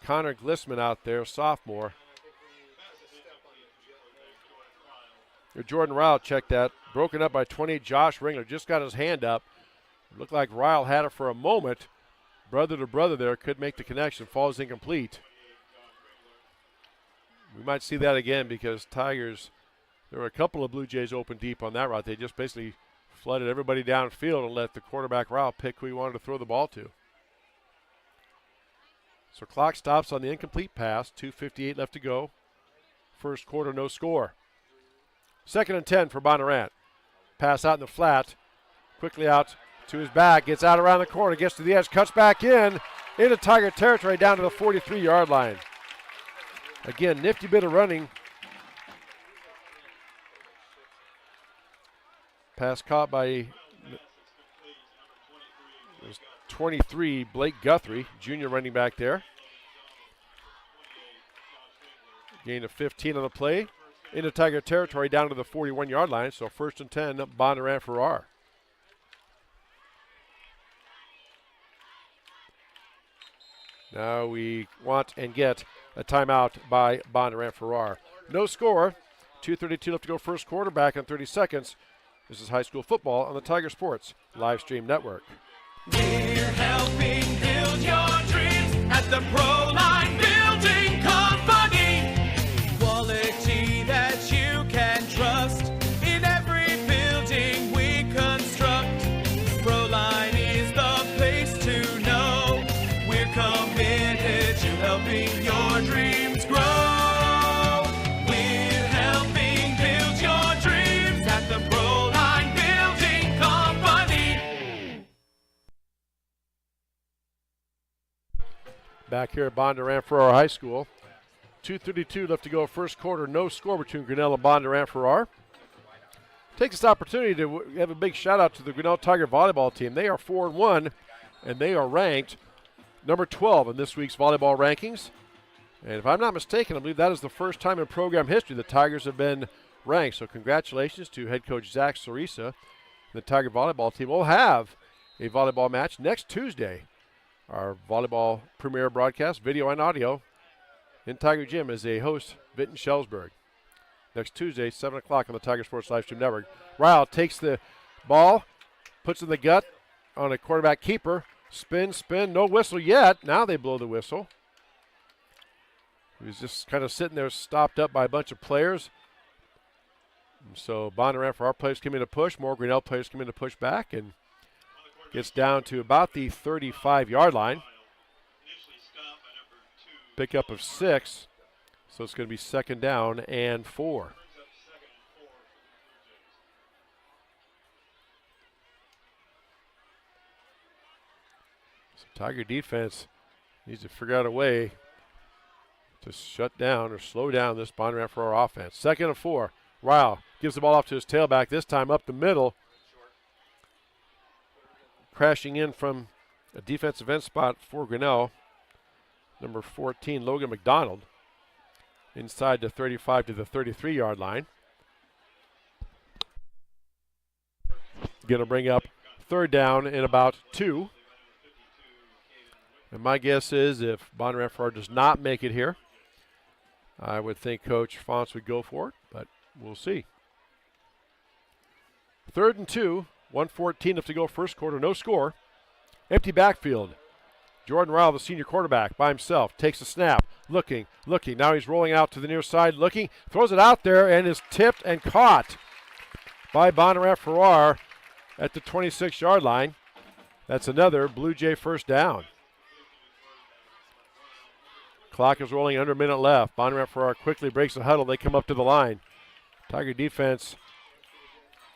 Connor Glissman out there, sophomore. Jordan Ryle, check that. Broken up by 28, Josh Ringler. Just got his hand up. Looked like Ryle had it for a moment. Brother to brother there, could make the connection. Falls incomplete. We might see that again because Tigers, there were a couple of Blue Jays open deep on that route. They just basically flooded everybody downfield and let the quarterback Ryle pick who he wanted to throw the ball to. So clock stops on the incomplete pass. 2:58 left to go. First quarter, no score. 2nd and 10 for Bondurant. Pass out in the flat. Quickly out to his back. Gets out around the corner. Gets to the edge. Cuts back in. Into Tiger territory down to the 43-yard line. Again, nifty bit of running. Pass caught by 23, Blake Guthrie, junior running back there. Gain of 15 on the play. Into Tiger territory down to the 41-yard line. So 1st and 10, Bondurant-Farrar. Now we want and get a timeout by Bondurant-Farrar. No score. 2:32 left to go first quarter. Back in 30 seconds. This is high school football on the Tiger Sports live stream network. We're helping build your dreams at the ProLine Building Company. Quality that you can trust in every building we construct. ProLine is the place to know. We're committed to helping your dreams grow. We're helping build your dreams at the ProLine Building Company. Back here at Bondurant-Farrar High School. 2:32 left to go first quarter. No score between Grinnell and Bondurant-Farrar. Take this opportunity to have a big shout out to the Grinnell Tiger volleyball team. They are 4-1 and they are ranked number 12 in this week's volleyball rankings. And if I'm not mistaken, I believe that is the first time in program history the Tigers have been ranked. So congratulations to head coach Zach Sarisa. The Tiger volleyball team will have a volleyball match next Tuesday. Our volleyball premiere broadcast, video and audio, in Tiger Gym is a host, Vinton Shellsburg. Next Tuesday, 7 o'clock on the Tiger Sports Livestream Network. Ryle takes the ball, puts it in the gut on a quarterback keeper. Spin, no whistle yet. Now they blow the whistle. He was just kind of sitting there stopped up by a bunch of players. And so Bondurant-Farrar players come in to push. More Grinnell players come in to push back and gets down to about the 35-yard line. Pickup of 6. So it's going to be 2nd down and 4. So Tiger defense needs to figure out a way to shut down or slow down this Bondurant-Farrar offense. 2nd and 4. Ryle gives the ball off to his tailback, this time up the middle. Crashing in from a defensive end spot for Grinnell, number 14, Logan McDonald. Inside the 35 to the 33-yard line. Going to bring up 3rd down in about 2. And my guess is if Bondurant-Farrar does not make it here, I would think Coach Fonts would go for it, but we'll see. 3rd and 2, 1:14 left to go first quarter, no score. Empty backfield. Jordan Ryle, the senior quarterback, by himself, takes a snap, looking. Now he's rolling out to the near side, looking, throws it out there, and is tipped and caught by Bondurant-Farrar at the 26-yard line. That's another Blue Jay first down. Clock is rolling, under a minute left. Bondurant-Farrar quickly breaks the huddle. They come up to the line. Tiger defense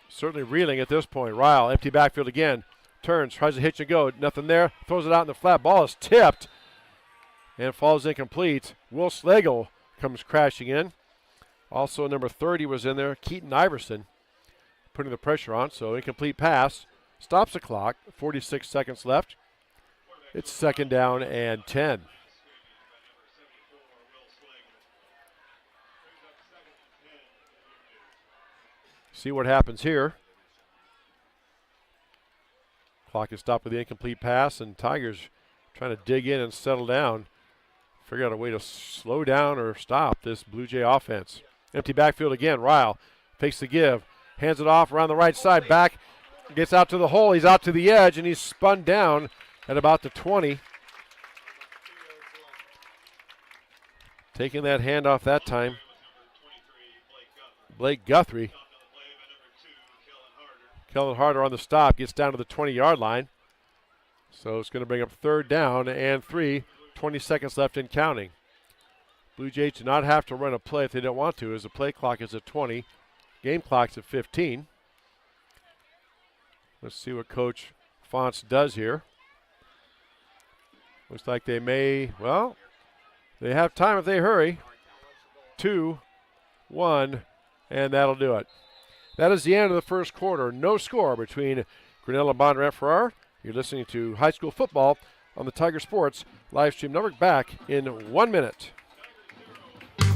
certainly reeling at this point. Ryle, empty backfield again. Turns, tries to hitch and go. Nothing there. Throws it out in the flat. Ball is tipped and falls incomplete. Will Slagle comes crashing in. Also, number 30 was in there. Keaton Iverson putting the pressure on. So, incomplete pass. Stops the clock. 46 seconds left. It's 2nd down and 10. See what happens here. Clock is stopped with the incomplete pass, and Tigers trying to dig in and settle down. Figure out a way to slow down or stop this Blue Jay offense. Empty backfield again. Ryle fakes the give, hands it off around the right side, back, gets out to the hole. He's out to the edge, and he's spun down at about the 20. Taking that handoff that time, Blake Guthrie. Kellen Harder on the stop, gets down to the 20-yard line. So it's going to bring up 3rd down and 3, 20 seconds left in counting. Blue Jays do not have to run a play if they don't want to, as the play clock is at 20. Game clock's at 15. Let's see what Coach Fonts does here. Looks like they may, well, they have time if they hurry. 2, 1, and that'll do it. That is the end of the first quarter. No score between Grinnell and Bondurant-Farrar. You're listening to high school football on the Tiger Sports live stream network. Back in 1 minute.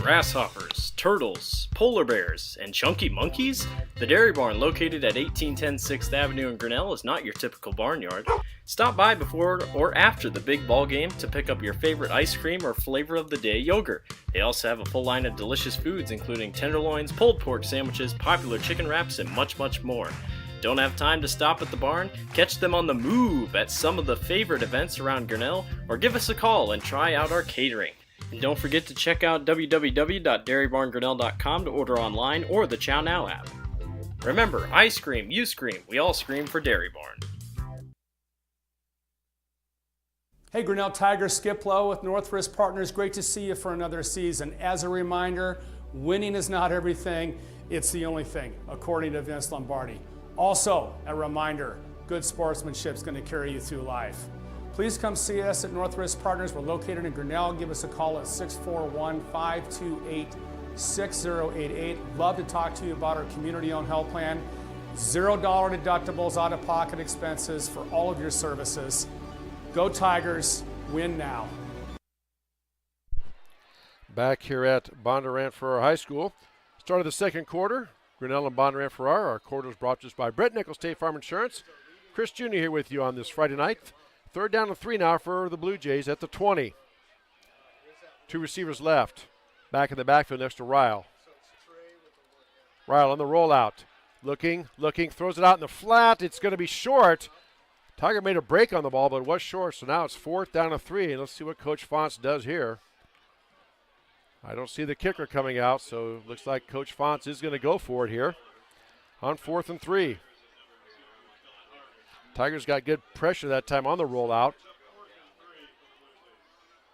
Grasshoppers, turtles, polar bears, and chunky monkeys? The Dairy Barn, located at 1810 6th Avenue in Grinnell, is not your typical barnyard. Stop by before or after the big ball game to pick up your favorite ice cream or flavor of the day yogurt. They also have a full line of delicious foods, including tenderloins, pulled pork sandwiches, popular chicken wraps, and much, much more. Don't have time to stop at the barn? Catch them on the move at some of the favorite events around Grinnell, or give us a call and try out our catering. And don't forget to check out www.dairybarngrinnell.com to order online or the Chow Now app. Remember, I scream, you scream, we all scream for Dairy Barn. Hey, Grinnell Tigers, Skip Lowe with Northwest Partners. Great to see you for another season. As a reminder, winning is not everything, it's the only thing, according to Vince Lombardi. Also, a reminder, good sportsmanship is going to carry you through life. Please come see us at Northwest Partners. We're located in Grinnell. Give us a call at 641-528-6088. Love to talk to you about our community-owned health plan. $0 deductibles, out-of-pocket expenses for all of your services. Go Tigers, win now. Back here at Bondurant-Farrar High School. Start of the second quarter. Grinnell and Bondurant-Farrar. Our quarter is brought to us by Brett Nichols State Farm Insurance. Chris Jr. here with you on this Friday night. 3rd down and 3 now for the Blue Jays at the 20. 2 receivers left. Back in the backfield next to Ryle. Ryle on the rollout. Looking, throws it out in the flat. It's going to be short. Tiger made a break on the ball, but it was short, so now it's 4th down and 3. And let's see what Coach Fonts does here. I don't see the kicker coming out, so it looks like Coach Fonts is going to go for it here on 4th and 3. Tigers got good pressure that time on the rollout.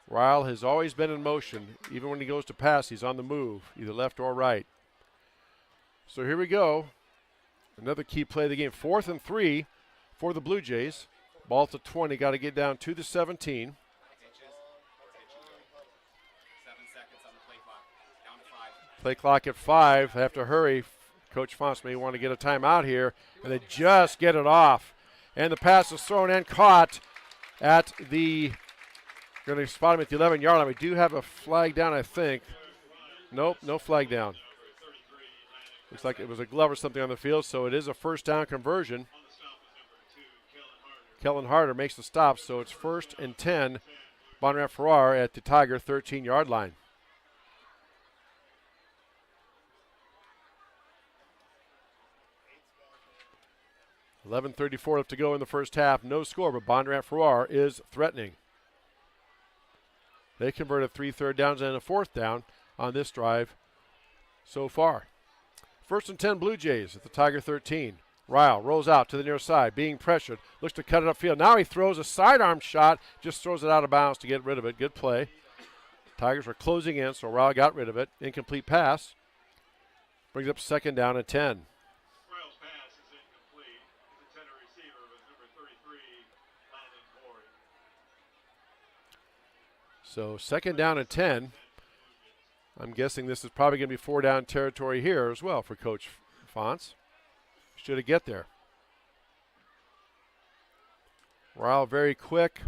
Ryle has always been in motion. Even when he goes to pass, he's on the move, either left or right. So here we go. Another key play of the game. 4th and 3 for the Blue Jays. Ball to 20. Got to get down to the 17. Play clock at 5. They have to hurry. Coach Fonts may want to get a timeout here, and they just get it off. And the pass is thrown and caught at the, going to spot him at the 11-yard line. We do have a flag down, I think. Nope, no flag down. Looks like it was a glove or something on the field, so it is a 1st down conversion. Kellen Harder makes the stop, so it's 1st and 10. Bondurant-Farrar at the Tiger 13-yard line. $11:34 left to go in the first half. No score, but Bondurant-Farrar is threatening. They converted 3 third downs and a 4th down on this drive so far. 1st and 10 Blue Jays at the Tiger 13. Ryle rolls out to the near side, being pressured. Looks to cut it upfield. Now he throws a sidearm shot, just throws it out of bounds to get rid of it. Good play. Tigers were closing in, so Ryle got rid of it. Incomplete pass. Brings up 2nd down and 10. So 2nd down and 10. I'm guessing this is probably going to be 4 down territory here as well for Coach Fonts. Should it get there. Ryle very quick,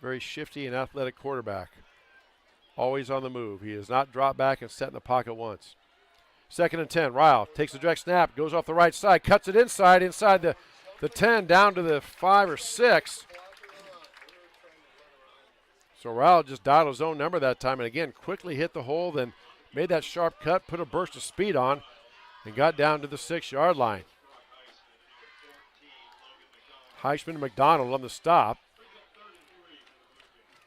very shifty and athletic quarterback. Always on the move. He has not dropped back and sat in the pocket once. 2nd and 10. Ryle takes a direct snap, goes off the right side, cuts it inside the 10 down to the 5 or 6. So Ryle just dialed his own number that time, and again, quickly hit the hole, then made that sharp cut, put a burst of speed on, and got down to the 6-yard line. Heisman and McDonald on the stop.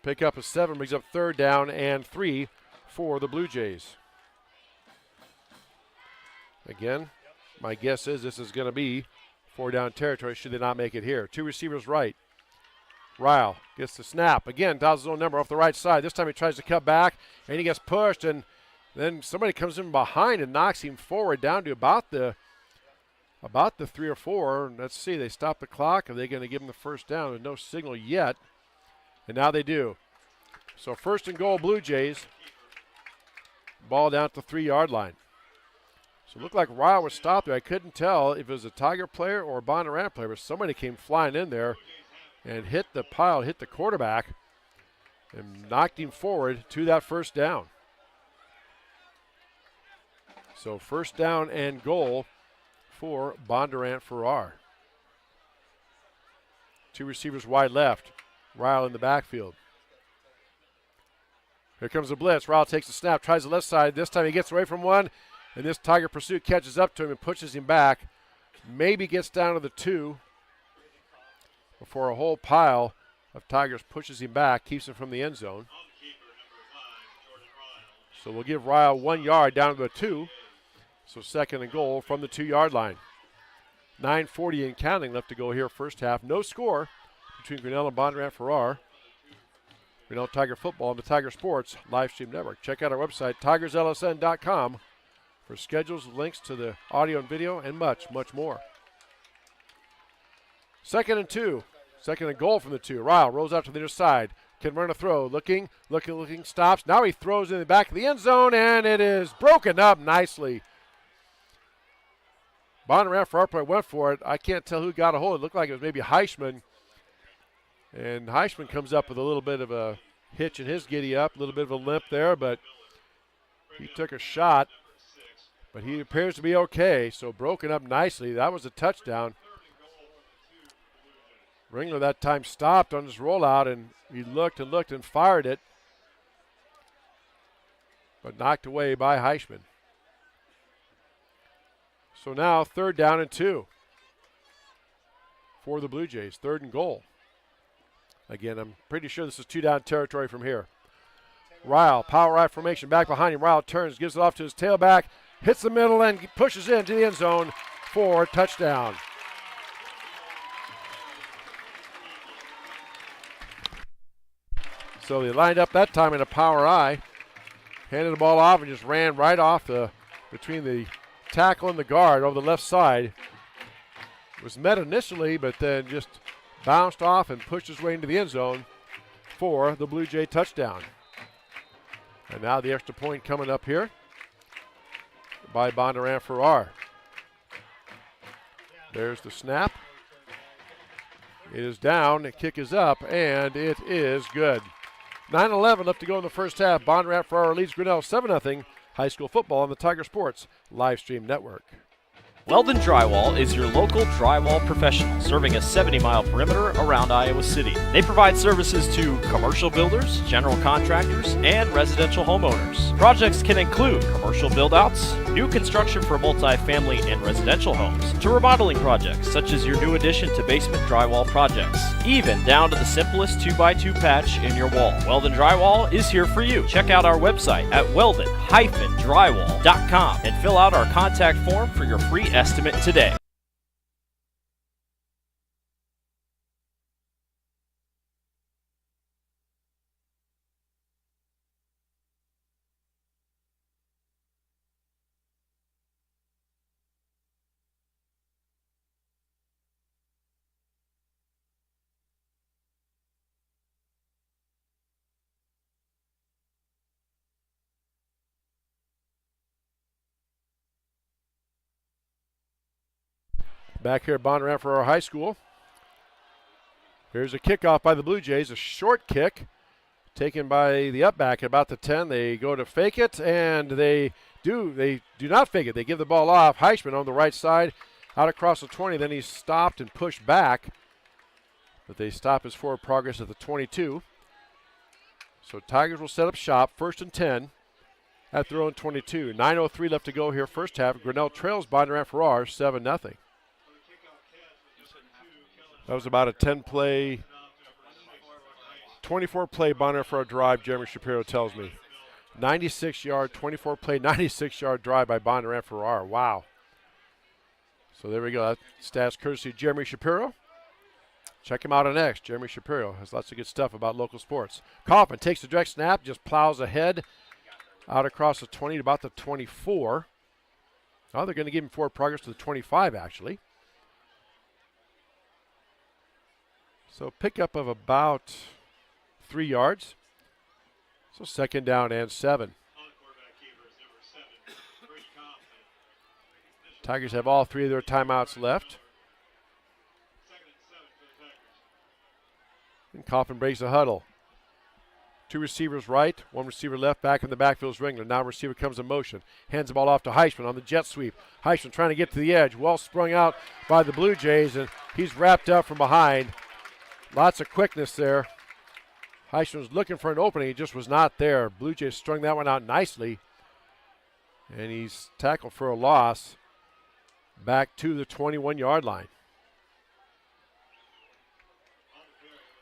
Pick up a 7, brings up 3rd down and 3 for the Blue Jays. Again, my guess is this is going to be 4 down territory should they not make it here. 2 receivers right. Ryle gets the snap. Again, dials his own number off the right side. This time he tries to cut back, and he gets pushed, and then somebody comes in behind and knocks him forward down to about the 3 or 4. Let's see, they stop the clock. Are they going to give him the first down? There's no signal yet, and now they do. So 1st and goal, Blue Jays. Ball down at the 3-yard line. So it looked like Ryle was stopped there. I couldn't tell if it was a Tiger player or a Bondurant player, but somebody came flying in there and hit the pile, hit the quarterback, and knocked him forward to that first down. So 1st down and goal for Bondurant-Farrar. 2 receivers wide left. Ryle in the backfield. Here comes the blitz. Ryle takes the snap, tries the left side. This time he gets away from one, and this Tiger pursuit catches up to him and pushes him back. Maybe gets down to the 2 before a whole pile of Tigers pushes him back, keeps him from the end zone. So we'll give Ryle 1 yard down to the 2. So 2nd and goal from the 2-yard line. 9:40 and counting left to go here first half. No score between Grinnell and Bondurant-Farrar. Grinnell Tiger Football and the Tiger Sports live stream network. Check out our website, tigerslsn.com, for schedules, links to the audio and video, and much, much more. 2nd and 2. 2nd and goal from the 2. Ryle rolls out to the near side. Can run a throw. Looking, stops. Now he throws in the back of the end zone, and it is broken up nicely. Bondurant-Farrar went for it. I can't tell who got a hold. It looked like it was maybe Heishman. And Heishman comes up with a little bit of a hitch in his giddy up, a little bit of a limp there, but he took a shot. But he appears to be okay, so broken up nicely. That was a touchdown. Ringler that time stopped on his rollout, and he looked and fired it, but knocked away by Heishman. So now 3rd down and 2 for the Blue Jays. 3rd and goal. Again, I'm pretty sure this is 2-down territory from here. Ryle, power I formation, back behind him. Ryle turns, gives it off to his tailback, hits the middle, and pushes into the end zone for a touchdown. So they lined up that time in a power I, handed the ball off, and just ran right off between the tackle and the guard over the left side. Was met initially, but then just bounced off and pushed his way into the end zone for the Blue Jay touchdown. And now the extra point coming up here by Bondurant-Farrar. There's the snap. It is down, the kick is up, and it is good. 9:11 left to go in the first half. Bondurant-Farrar leads Grinnell 7-0. High school football on the Tiger Sports live stream network. Weldon Drywall is your local drywall professional, serving a 70-mile perimeter around Iowa City. They provide services to commercial builders, general contractors, and residential homeowners. Projects can include commercial build-outs, new construction for multi-family and residential homes, to remodeling projects such as your new addition to basement drywall projects, even down to the simplest 2x2 patch in your wall. Weldon Drywall is here for you. Check out our website at weldon-drywall.com and fill out our contact form for your free estimate today. Back here at Bondurant-Farrar High School. Here's a kickoff by the Blue Jays, a short kick taken by the upback at about the 10. They go to fake it, and they do not fake it. They give the ball off. Heishman on the right side, out across the 20. Then he's stopped and pushed back, but they stop his forward progress at the 22. So Tigers will set up shop, 1st and 10 at their own 22. 9:03 left to go here first half. Grinnell trails Bondurant-Farrar 7-0. That was about a 10-play, 24-play Bondurant-Farrar drive, Jeremy Shapiro tells me. 96-yard, 24-play, 96-yard drive by Bondurant-Farrar. Wow. So there we go. That stats courtesy of Jeremy Shapiro. Check him out on X. Jeremy Shapiro has lots of good stuff about local sports. Kaufman takes the direct snap, just plows ahead out across the 20 to about the 24. Oh, they're going to give him forward progress to the 25, actually. So pickup of about 3 yards. So second down and 7. Tigers have all 3 of their timeouts left. And Kaufman breaks the huddle. 2 receivers right, 1 receiver left, back in the backfield is Ringler. Now receiver comes in motion. Hands the ball off to Heisman on the jet sweep. Heisman trying to get to the edge. Well sprung out by the Blue Jays, and he's wrapped up from behind. Lots of quickness there. Heisman was looking for an opening. He just was not there. Blue Jays strung that one out nicely. And he's tackled for a loss back to the 21-yard line.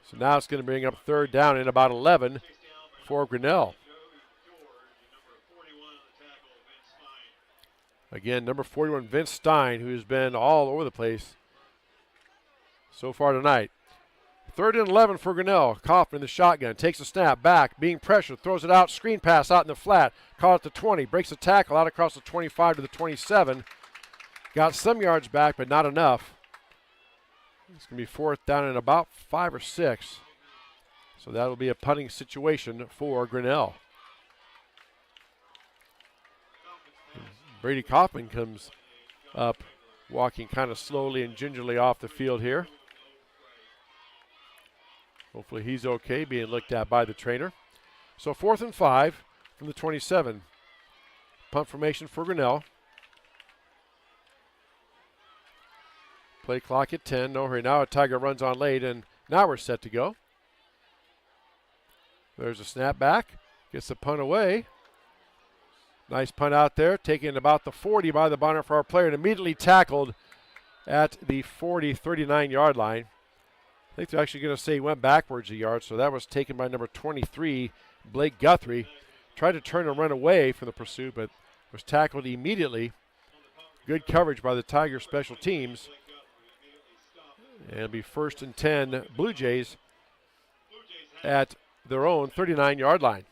So now it's going to bring up third down and about 11 for Grinnell. Again, number 41, Vince Stein, who's been all over the place so far tonight. Third and 11 for Grinnell. Kaufman in the shotgun, takes a snap, back, being pressured, throws it out, screen pass out in the flat, caught at the 20, breaks the tackle out across the 25 to the 27. Got some yards back, but not enough. It's going to be fourth down and about 5 or 6. So that'll be a punting situation for Grinnell. Brady Kaufman comes up, walking kind of slowly and gingerly off the field here. Hopefully he's okay, being looked at by the trainer. So 4th and 5 from the 27. Punt formation for Grinnell. Play clock at 10. No hurry. Now a Tiger runs on late, and now we're set to go. There's a snap back. Gets the punt away. Nice punt out there. Taken about the 40 by the Bondurant-Farrar player and immediately tackled at the 40, 39-yard line. I think they're actually going to say he went backwards a yard, so that was taken by number 23, Blake Guthrie. Tried to turn and run away from the pursuit, but was tackled immediately. Good coverage by the Tiger special teams. And it'll be 1st and 10 Blue Jays at their own 39-yard line.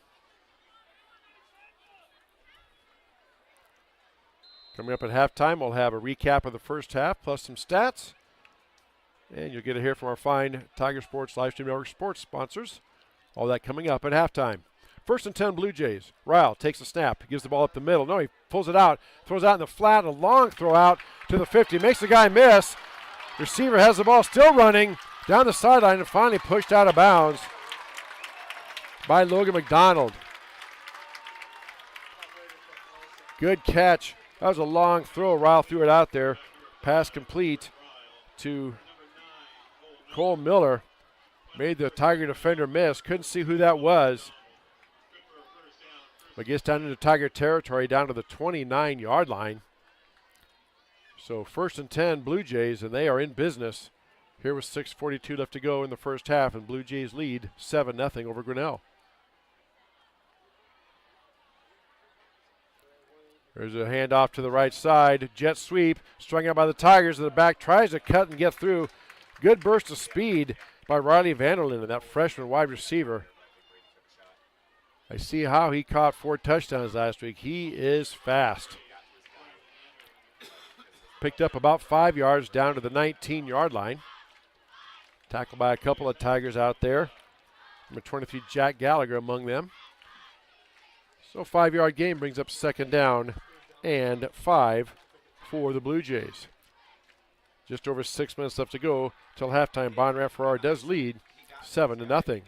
Coming up at halftime, we'll have a recap of the first half plus some stats. And you'll get to hear from our fine Tiger Sports Livestream Network sports sponsors. All that coming up at halftime. 1st and 10 Blue Jays. Ryle takes the snap, gives the ball up the middle. No, he pulls it out, throws out in the flat, a long throw out to the 50. Makes the guy miss. Receiver has the ball still running down the sideline and finally pushed out of bounds by Logan McDonald. Good catch. That was a long throw. Ryle threw it out there. Pass complete to Cole Miller. Made the Tiger defender miss. Couldn't see who that was. But gets down into Tiger territory down to the 29-yard line. So 1st and 10 Blue Jays, and they are in business. Here with 6:42 left to go in the first half, and Blue Jays lead 7-0 over Grinnell. There's a handoff to the right side. Jet sweep, strung out by the Tigers, and the back tries to cut and get through. Good burst of speed by Riley Vanderlinden, that freshman wide receiver. I see how he caught 4 touchdowns last week. He is fast. Picked up about 5 yards down to the 19-yard line. Tackled by a couple of Tigers out there. Number 23, Jack Gallagher among them. So 5-yard gain brings up 2nd down and 5 for the Blue Jays. Just over 6 minutes left to go till halftime. Bondurant-Farrar does lead 7-0.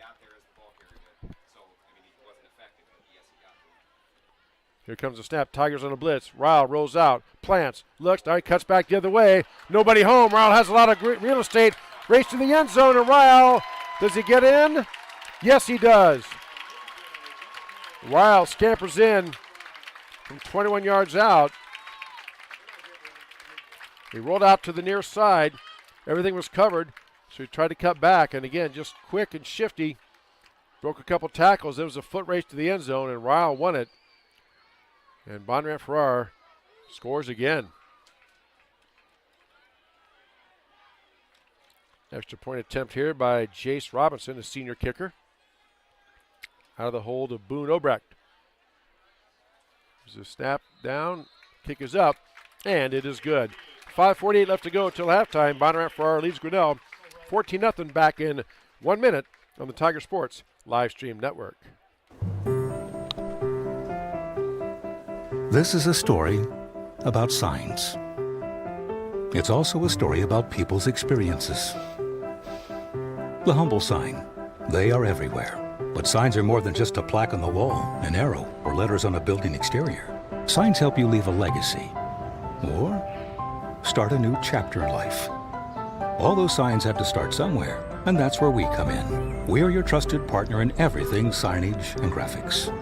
Here comes the snap. Tigers on a blitz. Ryle rolls out, plants, looks, now he cuts back the other way. Nobody home. Ryle has a lot of real estate. Race to the end zone, and Ryle, does he get in? Yes, he does. Ryle scampers in from 21 yards out. He rolled out to the near side. Everything was covered, so he tried to cut back, and again, just quick and shifty. Broke a couple tackles. It was a foot race to the end zone, and Ryle won it. And Bondurant-Farrar scores again. Extra point attempt here by Jace Robinson, a senior kicker. Out of the hold of Boone Obrecht. There's a snap down, kick is up, and it is good. 5:48 left to go until halftime. Bondurant-Farrar leads Grinnell 14-0 back in 1 minute on the Tiger Sports live stream network. This is a story about signs. It's also a story about people's experiences. The humble sign. They are everywhere. But signs are more than just a plaque on the wall, an arrow, or letters on a building exterior. Signs help you leave a legacy or start a new chapter in life. All those signs have to start somewhere, and that's where we come in. We are your trusted partner in everything signage and graphics.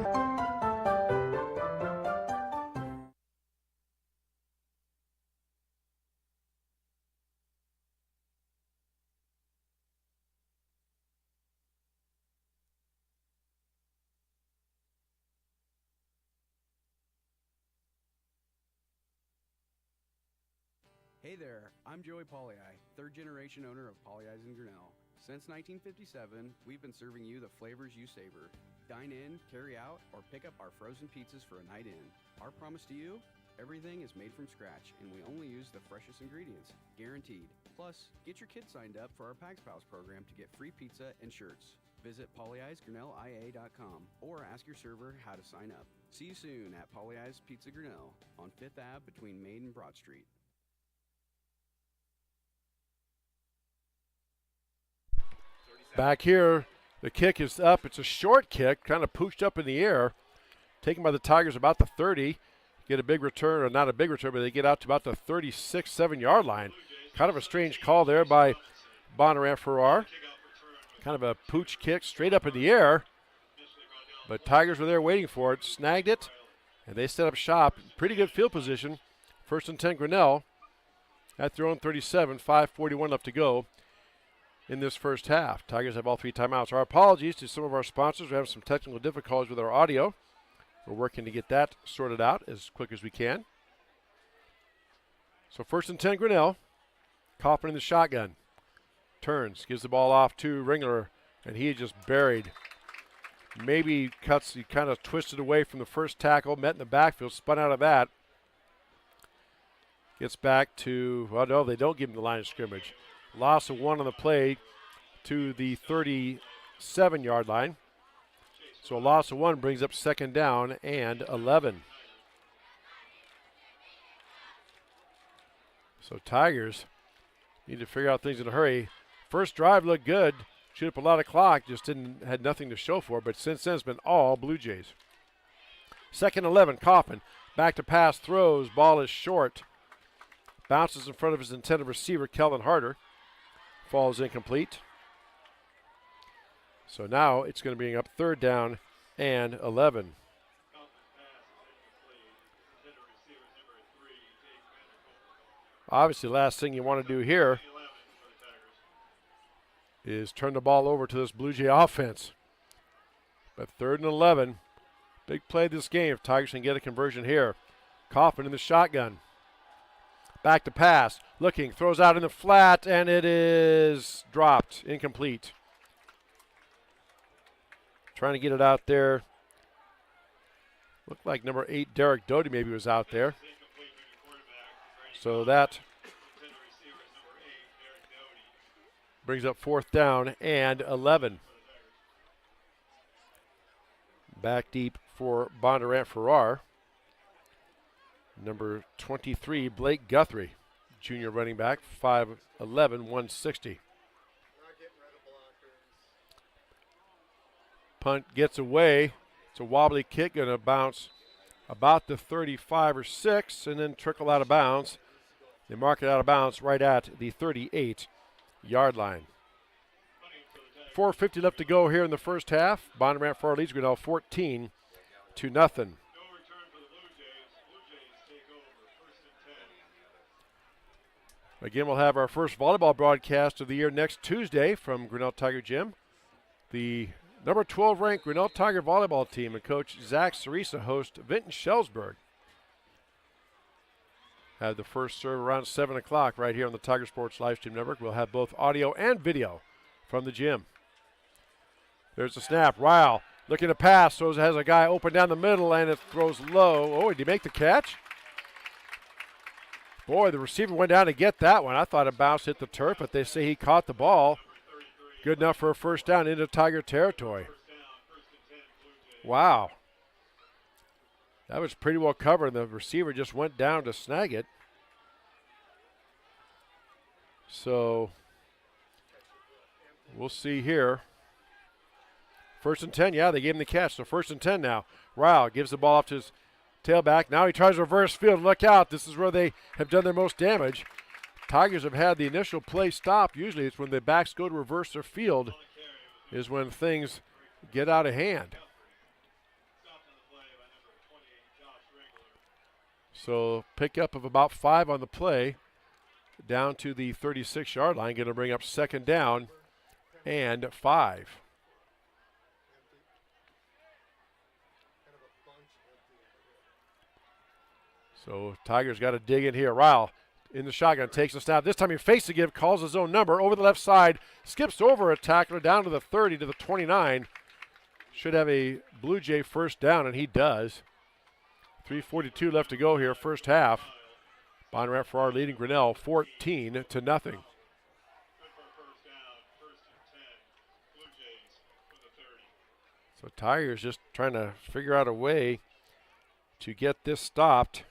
Hey there, I'm Joey Pollyi, third-generation owner of Pollyi's in Grinnell. Since 1957, we've been serving you the flavors you savor. Dine in, carry out, or pick up our frozen pizzas for a night in. Our promise to you? Everything is made from scratch, and we only use the freshest ingredients, guaranteed. Plus, get your kids signed up for our Pags Pals program to get free pizza and shirts. Visit pollyi'sgrinnellia.com or ask your server how to sign up. See you soon at Pollyi's Pizza Grinnell on 5th Ave between Main and Broad Street. Back here, the kick is up. It's a short kick, kind of pooched up in the air. Taken by the Tigers about the 30. Get a big return, or not a big return, but they get out to about the 36, 7-yard line. Kind of a strange call there by Bondurant-Farrar. Kind of a pooch kick straight up in the air. But Tigers were there waiting for it, snagged it, and they set up shop. Pretty good field position. 1st and 10 Grinnell at their own 37, 5:41 left to go in this first half. Tigers have all 3 timeouts. Our apologies to some of our sponsors. We're having some technical difficulties with our audio. We're working to get that sorted out as quick as we can. So 1st and 10 Grinnell. Kaufman in the shotgun. Turns, gives the ball off to Ringler, and he just buried. Maybe cuts, he kind of twisted away from the first tackle, met in the backfield, spun out of that. Gets back to, well, no, they don't give him the line of scrimmage. Loss of 1 on the play to the 37-yard line. So a loss of 1 brings up 2nd down and 11. So Tigers need to figure out things in a hurry. First drive looked good. Chewed up a lot of clock, just had nothing to show for. But since then, it's been all Blue Jays. 2nd 11, Kaufman. Back to pass, throws. Ball is short. Bounces in front of his intended receiver, Kelvin Harder. Falls incomplete. So now it's going to bring up 3rd down and 11. Obviously, the last thing you want to do here is turn the ball over to this Blue Jay offense. But 3rd and 11, big play this game if Tigers can get a conversion here. Kaufman in the shotgun. Back to pass, looking, throws out in the flat, and it is dropped, incomplete. Trying to get it out there. Looked like number 8, Derek Doty, maybe was out there. So that brings up 4th down and 11. Back deep for Bondurant-Farrar. Number 23, Blake Guthrie, junior running back, 5'11", 160. Punt gets away. It's a wobbly kick, going to bounce about the 35 or 6, and then trickle out of bounds. They mark it out of bounds right at the 38-yard line. 4:50 left to go here in the first half. Bondurant-Farrar leads Grinnell 14-0. Again, we'll have our first volleyball broadcast of the year next Tuesday from Grinnell Tiger Gym. The number 12 ranked Grinnell Tiger volleyball team and coach Zach Cerisa host Vinton Shellsburg. have the first serve around 7 o'clock right here on the Tiger Sports Livestream Network. We'll have both audio and video from the gym. There's the snap. Ryle looking to pass. So it has a guy open down the middle, and it throws low. Oh, did he make the catch? Boy, the receiver went down to get that one. I thought it bounced, hit the turf, but they say he caught the ball. Good enough for a first down into Tiger territory. Wow. That was pretty well covered, and the receiver just went down to snag it. So we'll see here. First and 10, yeah, they gave him the catch. So first and 10 now. Ryle gives the ball off to his tailback. Now he tries reverse field. Look out. This is where they have done their most damage. Tigers have had the initial play stop. Usually it's when the backs go to reverse their field is when things get out of hand. So pickup of about 5 on the play down to the 36-yard line. Going to bring up second down and 5. So Tigers got to dig in here. Ryle in the shotgun, takes a snap. This time he fakes the give, calls his own number over the left side, skips over a tackler down to the 30 to the 29. Should have a Blue Jay first down, and he does. 3:42 left to go here, first half. Bondurant-Farrar leading Grinnell 14-0. So Tigers just trying to figure out a way to get this stopped.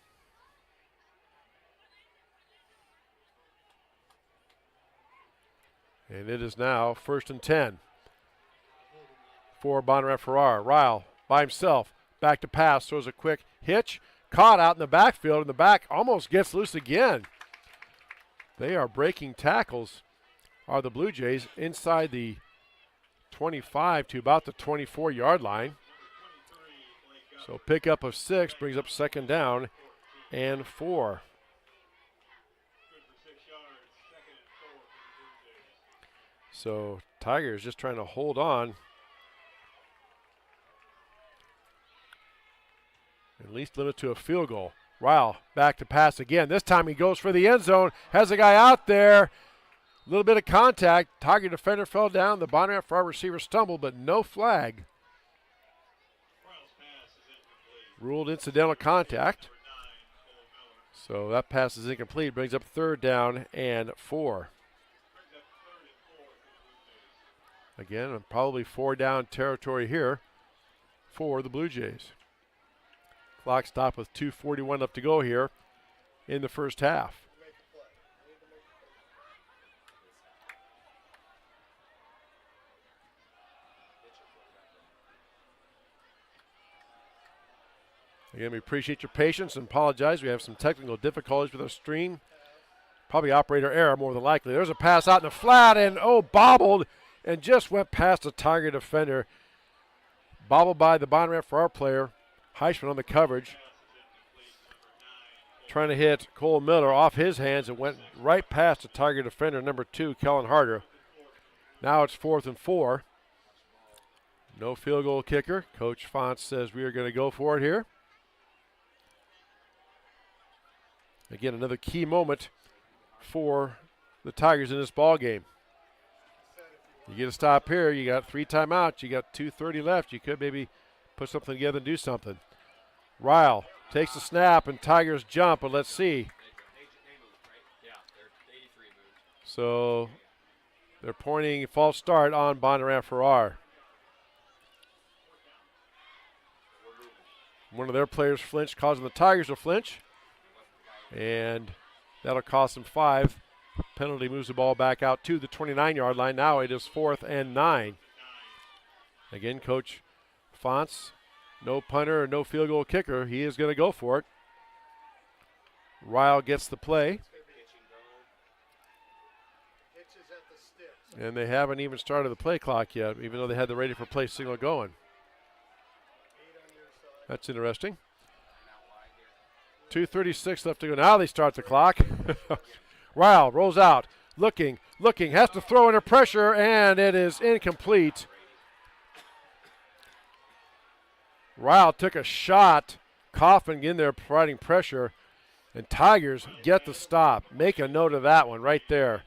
And it is now first and 10 for Bondurant-Farrar. Ryle by himself, back to pass, throws a quick hitch, caught out in the backfield, and the back almost gets loose again. They are breaking tackles, are the Blue Jays, inside the 25 to about the 24-yard line. So pickup of 6 brings up second down and 4. So Tigers just trying to hold on. At least limit to a field goal. Ryle back to pass again. This time he goes for the end zone. Has a guy out there. A little bit of contact. Tiger defender fell down. The Bondurant-Farrar receiver stumbled, but no flag. Ruled incidental contact. So that pass is incomplete. Brings up third down and 4. Again, probably 4 down territory here for the Blue Jays. Clock stopped with 2:41 left to go here in the first half. Again, we appreciate your patience and apologize. We have some technical difficulties with our stream. Probably operator error more than likely. There's a pass out in the flat and bobbled and just went past the Tiger defender. Bobbled by the Bondurant-Farrar player. Heisman on the coverage. Trying to hit Cole Miller off his hands and went right past the Tiger defender, number 2, Kellen Harder. Now it's 4th and 4. No field goal kicker. Coach Fonts says we are going to go for it here. Again, another key moment for the Tigers in this ball game. You get a stop here. You got 3 timeouts. You got 2:30 left. You could maybe put something together and do something. Ryle takes the snap and Tigers jump, but let's see. So they're pointing false start on Bondurant-Farrar. One of their players flinched, causing the Tigers to flinch. And that'll cost them 5. Penalty moves the ball back out to the 29-yard line. Now it is 4th and 9. Again, Coach Fonts, no punter or no field goal kicker. He is going to go for it. Ryle gets the play. And they haven't even started the play clock yet, even though they had the ready for play signal going. That's interesting. 2:36 left to go. Now they start the clock. Ryle rolls out, looking, has to throw under pressure, and it is incomplete. Ryle took a shot, Coffin in there providing pressure, And Tigers get the stop. Make a note of that one right there.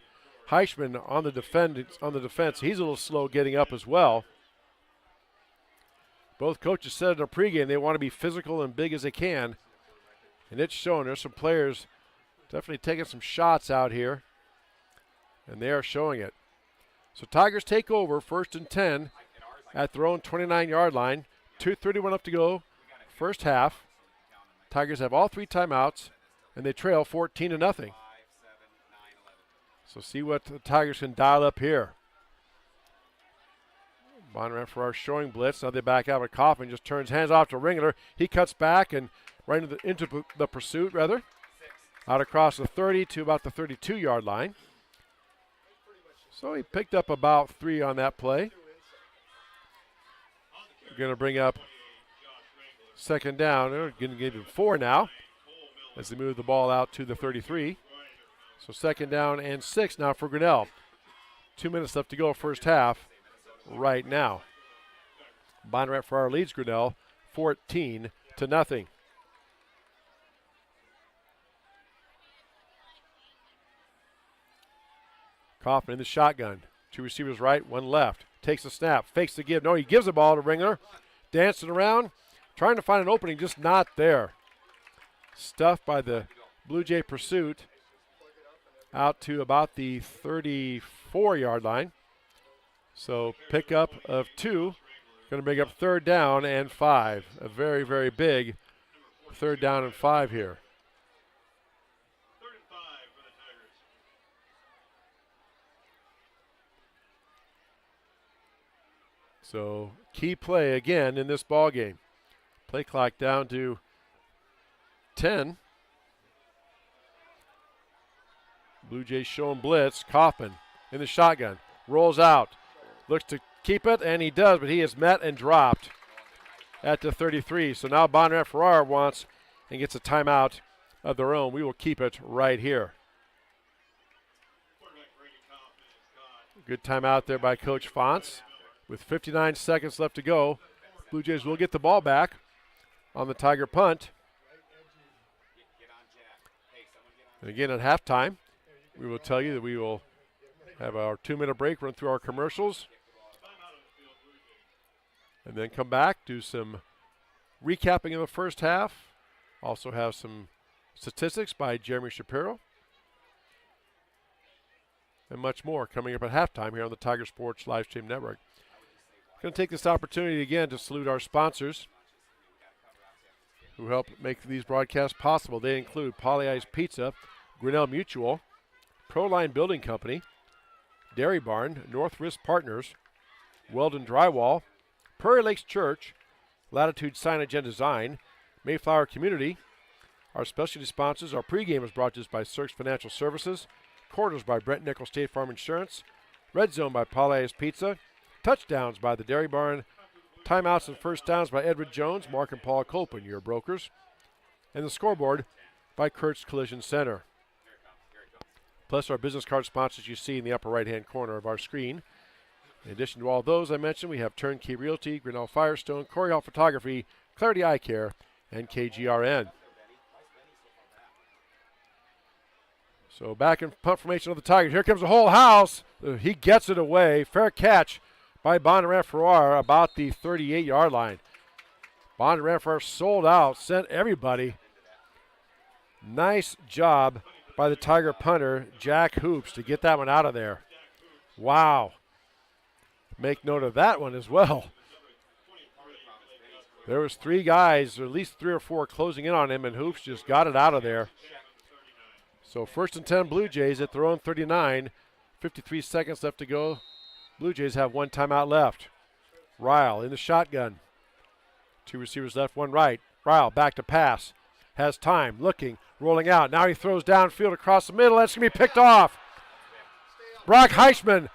Heichman on the defense. He's a little slow getting up as well. Both coaches said in a pregame they want to be physical and big as they can. And it's showing. There's some players definitely taking some shots out here. And they are showing it. So Tigers take over 1st and 10 at their own 29-yard line. 2:31 left to go, first half. Tigers have all 3 timeouts, and they trail 14-0. So see what the Tigers can dial up here. Bondurant-Farrar showing blitz. Now they back out with Kaufman. Just turns hands off to Ringler. He cuts back and right into the pursuit, rather. Out across the 30 to about the 32-yard line. So he picked up about 3 on that play. We're going to bring up second down. They're going to give him 4 now as they move the ball out to the 33. So second down and 6 now for Grinnell. 2 minutes left to go first half right now. Bondurant-Farrar leads Grinnell 14-0. Kaufman in the shotgun. 2 receivers right, 1 left. Takes the snap, fakes the give. No, he gives the ball to Ringler. Dancing around, trying to find an opening, just not there. Stuffed by the Blue Jay pursuit out to about the 34-yard line. So pickup of 2. Going to bring up 3rd down and 5. A very, very big 3rd down and 5 here. So key play again in this ball game. Play clock down to 10. Blue Jays showing blitz. Kaufman in the shotgun. Rolls out. Looks to keep it, and he does, but he is met and dropped at the 33. So now Bondurant-Farrar wants and gets a timeout of their own. We will keep it right here. Good timeout there by Coach Fonts. With 59 seconds left to go, Blue Jays will get the ball back on the Tiger punt. And again, at halftime, we will tell you that we will have our 2-minute break, run through our commercials, and then come back, do some recapping of the first half. Also have some statistics by Jeremy Shapiro. And much more coming up at halftime here on the Tiger Sports Livestream Network. Going to take this opportunity again to salute our sponsors who help make these broadcasts possible. They include Polly Ice Pizza, Grinnell Mutual, Proline Building Company, Dairy Barn, North Risk Partners, Weldon Drywall, Prairie Lakes Church, Latitude Signage and Design, Mayflower Community. Our specialty sponsors, our pregame is brought to us by Cirques Financial Services, Quarters by Brent Nickel State Farm Insurance, Red Zone by Polly Ice Pizza, Touchdowns by the Dairy Barn, Timeouts and First Downs by Edward Jones, Mark and Paul Copen, your brokers, and the Scoreboard by Kurtz Collision Center. Plus our business card sponsors you see in the upper right-hand corner of our screen. In addition to all those I mentioned, we have Turnkey Realty, Grinnell Firestone, Corey Hall Photography, Clarity Eye Care, and KGRN. So back in punt formation of the Tigers. Here comes the whole house. He gets it away. Fair catch by Bondurant-Farrar about the 38-yard line. Bondurant-Farrar sold out, sent everybody. Nice job by the Tiger punter, Jack Hoops, to get that one out of there. Wow. Make note of that one as well. There was 3 guys, or at least 3 or 4, closing in on him, and Hoops just got it out of there. So 1st and 10 Blue Jays at their own 39. 53 seconds left to go. Blue Jays have 1 timeout left. Ryle in the shotgun. 2 receivers left, 1 right. Ryle back to pass. Has time, looking, rolling out. Now he throws downfield across the middle. That's going to be picked off. Brock Heichman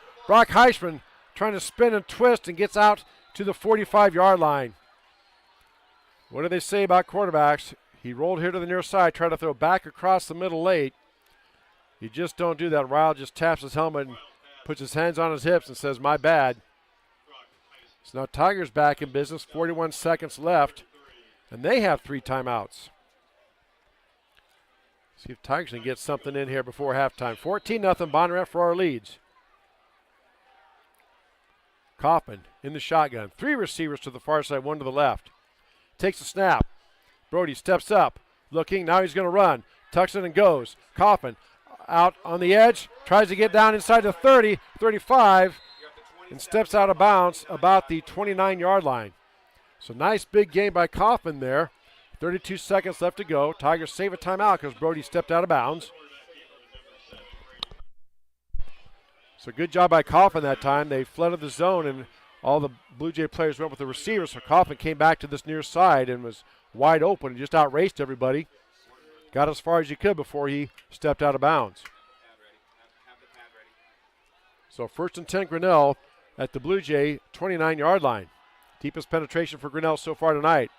trying to spin and twist and gets out to the 45-yard line. What do they say about quarterbacks? He rolled here to the near side, tried to throw back across the middle late. You just don't do that. Ryle just taps his helmet and puts his hands on his hips and says, my bad. So now Tigers back in business, 41 seconds left, and they have 3 timeouts. See if Tigers can get something in here before halftime. 14-0, Bondurant-Farrar leads. Kaufman in the shotgun. 3 receivers to the far side, 1 to the left. Takes a snap. Brody steps up, looking. Now he's going to run. Tucks it and goes. Kaufman out on the edge. Tries to get down inside the 30, 35, and steps out of bounds about the 29-yard line. So nice big gain by Kaufman there. 32 seconds left to go. Tigers save a timeout because Brody stepped out of bounds. So good job by Kaufman that time. They flooded the zone, and all the Blue Jay players went with the receivers. So Kaufman came back to this near side and was wide open and just outraced everybody. Got as far as he could before he stepped out of bounds. So 1st and 10 Grinnell at the Blue Jay 29-yard line. Deepest penetration for Grinnell so far tonight.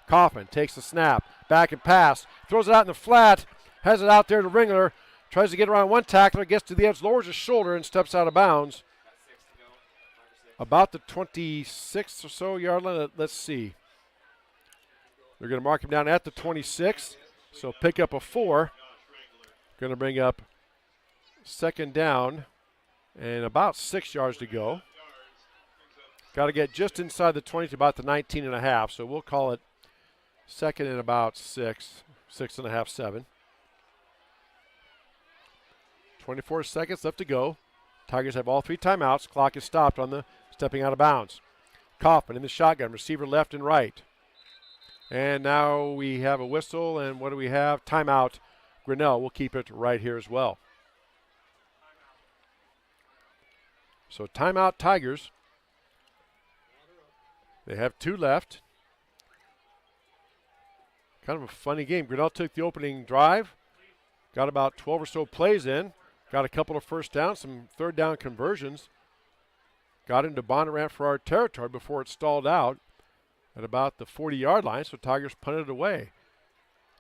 Kaufman takes the snap, back and pass, throws it out in the flat, has it out there to Ringler, tries to get around one tackler, gets to the edge, lowers his shoulder, and steps out of bounds. About the 26 or so yard line. Let's see. They're going to mark him down at the 26, so pick up a 4. Going to bring up 2nd down and about 6 yards to go. Got to get just inside the 20 to about the 19.5, so we'll call it 2nd and about 6.5, 7. 24 seconds left to go. Tigers have all 3 timeouts. Clock is stopped on the stepping out of bounds. Kaufman in the shotgun, receiver left and right. And now we have a whistle, and what do we have? Timeout. Grinnell will keep it right here as well. So timeout Tigers. They have 2 left. Kind of a funny game. Grinnell took the opening drive, got about 12 or so plays in, got a couple of first downs, some 3rd down conversions, got into Bondurant-Farrar territory before it stalled out at about the 40-yard line, so Tigers punted it away.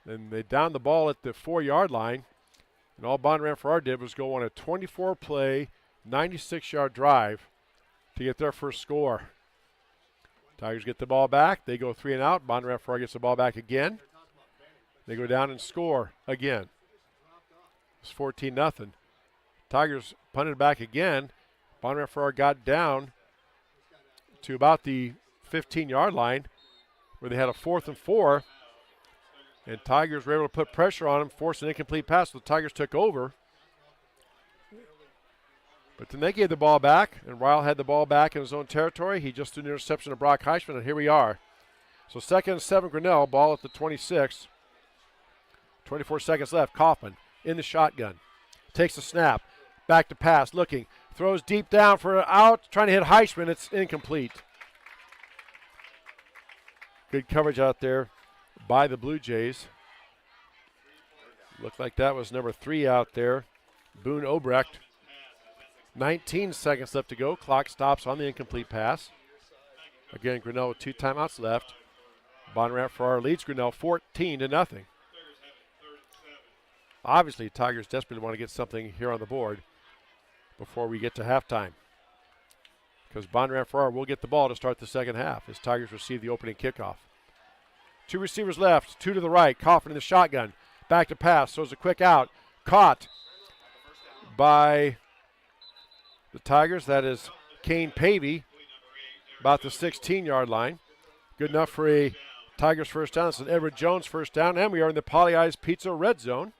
Then they downed the ball at the 4-yard line, and all Bondurant-Farrar did was go on a 24-play, 96-yard drive to get their first score. Tigers get the ball back. They go 3 and out. Bondurant-Farrar gets the ball back again. They go down and score again. It's 14-0. Tigers punted back again. Bondurant-Farrar got down to about the 15-yard line where they had a 4th and 4. And Tigers were able to put pressure on them, force an incomplete pass, so the Tigers took over. But then they gave the ball back, and Ryle had the ball back in his own territory. He just threw an interception to Brock Heisman, and here we are. So 2nd and 7 Grinnell, ball at the 26. 24 seconds left. Kaufman in the shotgun. Takes the snap. Back to pass, looking. Throws deep down for an out, trying to hit Heisman. It's incomplete. Good coverage out there by the Blue Jays. Looked like that was number 3 out there, Boone Obrecht. 19 seconds left to go. Clock stops on the incomplete pass. Again, Grinnell with 2 timeouts left. Bondurant-Farrar leads Grinnell 14-0. Obviously, Tigers desperately want to get something here on the board before we get to halftime, because Bondurant-Farrar will get the ball to start the second half as Tigers receive the opening kickoff. 2 receivers left, 2 to the right. Kaufman in the shotgun. Back to pass. Throws a quick out. Caught by the Tigers. That is Kane Pavey, about the 16-yard line. Good enough for a Tigers first down. It's an Edward Jones first down, and we are in the Poly Eyes Pizza red zone.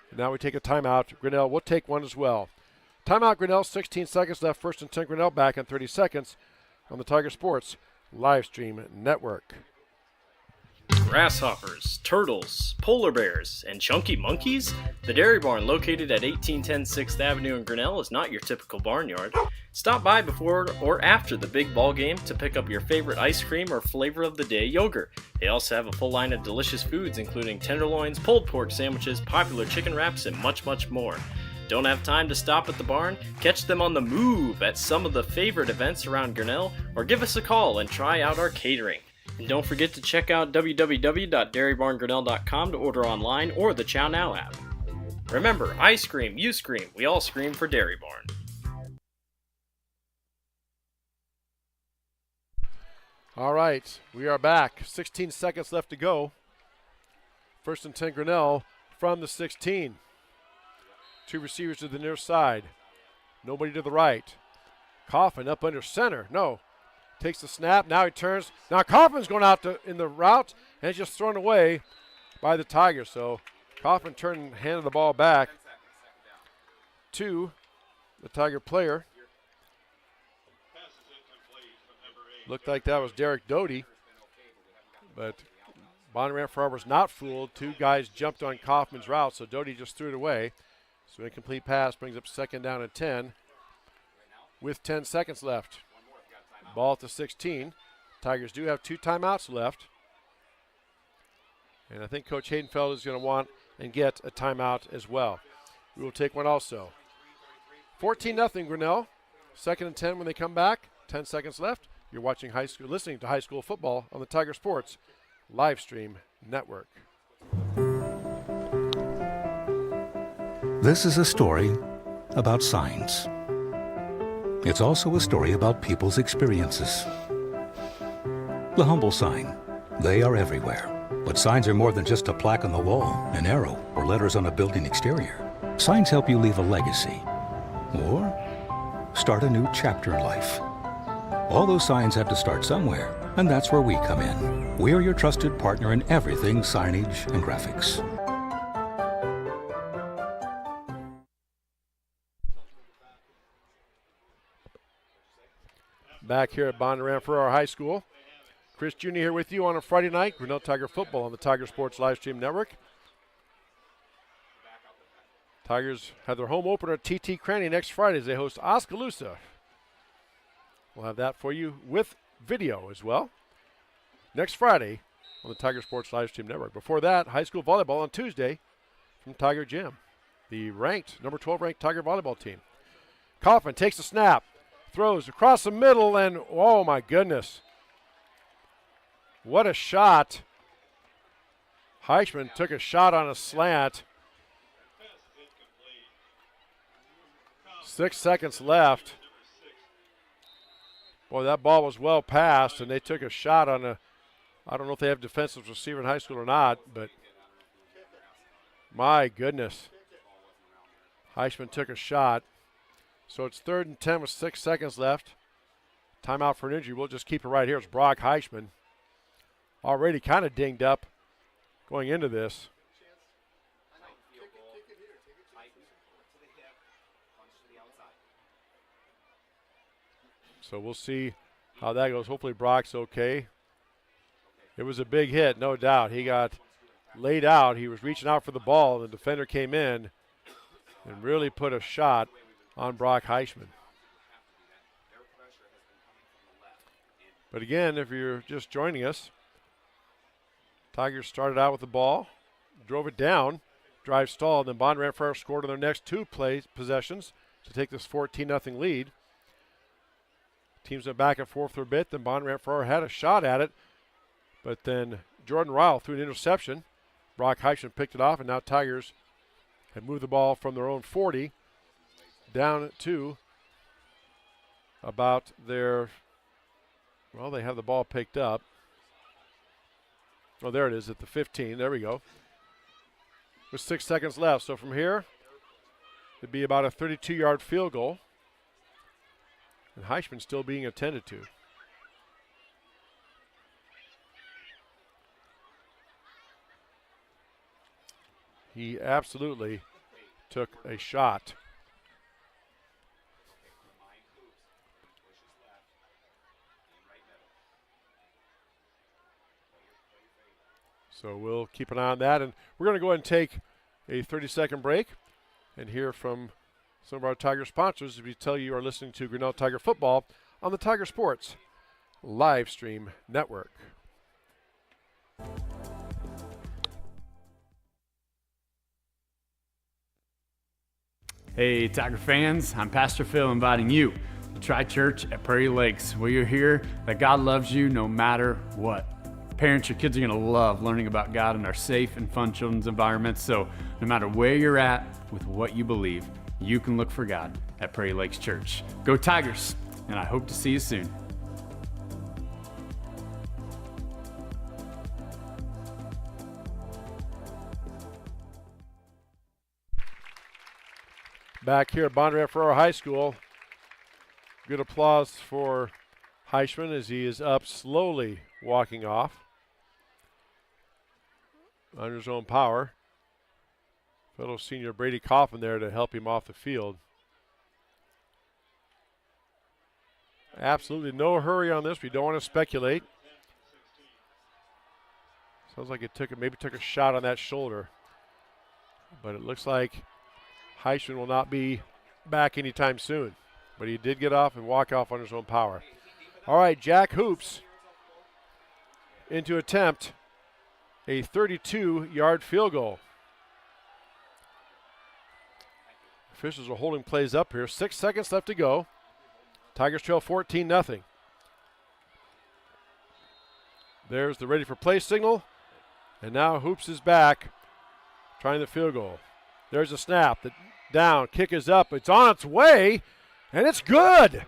And now we take a timeout. Grinnell will take one as well. Timeout Grinnell, 16 seconds left. 1st and 10 Grinnell, back in 30 seconds on the Tiger Sports live stream network. Grasshoppers, turtles, polar bears, and chunky monkeys? The Dairy Barn, located at 1810 6th Avenue in Grinnell, is not your typical barnyard. Stop by before or after the big ball game to pick up your favorite ice cream or flavor of the day yogurt. They also have a full line of delicious foods, including tenderloins, pulled pork sandwiches, popular chicken wraps, and much, much more. Don't have time to stop at the barn? Catch them on the move at some of the favorite events around Grinnell, or give us a call and try out our catering. And don't forget to check out www.dairybarngrinnell.com to order online or the Chow Now app. Remember, I scream, you scream, we all scream for Dairy Barn. All right, we are back. 16 seconds left to go. 1st and 10 Grinnell, from the 16. 2 receivers to the near side. Nobody to the right. Coffin up under center. No. Takes the snap. Now he turns. Now Coffin's going out in the route, and it's just thrown away by the Tigers. So Coffin turned and handed the ball back to the Tiger player. Looked like that was Derek Doty, but Bondurant-Farrar was not fooled. 2 guys jumped on Kaufman's route, so Doty just threw it away. So incomplete pass brings up 2nd down and 10 with 10 seconds left. Ball at the 16. Tigers do have 2 timeouts left. And I think Coach Hayden Feld is going to want and get a timeout as well. We will take one also. 14-0 Grinnell. 2nd and 10 when they come back. 10 seconds left. You're watching listening to high school football on the Tiger Sports live stream network. This is a story about signs. It's also a story about people's experiences. The humble sign. They are everywhere. But signs are more than just a plaque on the wall, an arrow, or letters on a building exterior. Signs help you leave a legacy or start a new chapter in life. All those signs have to start somewhere, and that's where we come in. We're your trusted partner in everything signage and graphics. Back here at Bondurant-Farrar High School. Chris Jr. here with you on a Friday night. Grinnell Tiger football on the Tiger Sports live stream network. Tigers have their home opener at TT Cranny next Friday as they host Oskaloosa. We'll have that for you with video as well next Friday on the Tiger Sports live stream network. Before that, high school volleyball on Tuesday from Tiger Gym. The number 12 ranked Tiger volleyball team. Coffin takes the snap, throws across the middle, and oh my goodness. What a shot. Heichman took a shot on a slant. 6 seconds left. Boy, that ball was well passed, and they took a shot on I don't know if they have defensive receiver in high school or not, but my goodness. Heichman took a shot. So it's 3rd and 10 with 6 seconds left. Timeout for an injury. We'll just keep it right here. It's Brock Heichman. Already kind of dinged up going into this. So we'll see how that goes. Hopefully Brock's okay. It was a big hit, no doubt. He got laid out. He was reaching out for the ball. The defender came in and really put a shot on Brock Heichman. But again, if you're just joining us, Tigers started out with the ball, drove it down, drive stalled, then Bondurant-Farrar scored on their next 2 possessions to take this 14-0 lead. Teams went back and forth for a bit, then Bondurant-Farrar had a shot at it, but then Jordan Ryle threw an interception. Brock Heichman picked it off, and now Tigers have moved the ball from their own 40 down to about their, well, they have the ball picked up. Oh, there it is at the 15. There we go. With 6 seconds left. So from here, it'd be about a 32-yard field goal. And Heichman still being attended to. He absolutely took a shot. So we'll keep an eye on that. And we're going to go ahead and take a 30-second break and hear from some of our Tiger sponsors as we tell you are listening to Grinnell Tiger football on the Tiger Sports live stream network. Hey, Tiger fans, I'm Pastor Phil inviting you to try church at Prairie Lakes, where you'll hear that God loves you no matter what. Parents, your kids are going to love learning about God in our safe and fun children's environments, so no matter where you're at with what you believe, you can look for God at Prairie Lakes Church. Go Tigers, and I hope to see you soon. back here at Bondurant-Farrar High School. Good applause for Heishman as he is up slowly walking off. Under his own power. Fellow senior Brady Coffin there to help him off the field. Absolutely no hurry on this. We don't want to speculate. Sounds like maybe took a shot on that shoulder. But it looks like Heishman will not be back anytime soon. But he did get off and walk off on his own power. All right, Jack Hoops into attempt a 32-yard field goal. Officials are holding plays up here. 6 seconds left to go. Tigers trail 14-0. There's the ready for play signal. And now Hoops is back trying the field goal. There's a snap. The down. Kick is up. It's on its way. And it's good.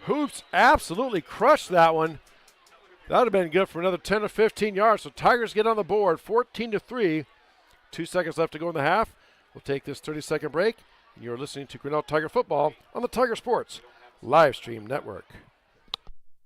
Hoops absolutely crushed that one. That would have been good for another 10 or 15 yards. So Tigers get on the board, 14-3. 2 seconds left to go in the half. We'll take this 30-second break. You're listening to Grinnell Tiger Football on the Tiger Sports Live Stream Network.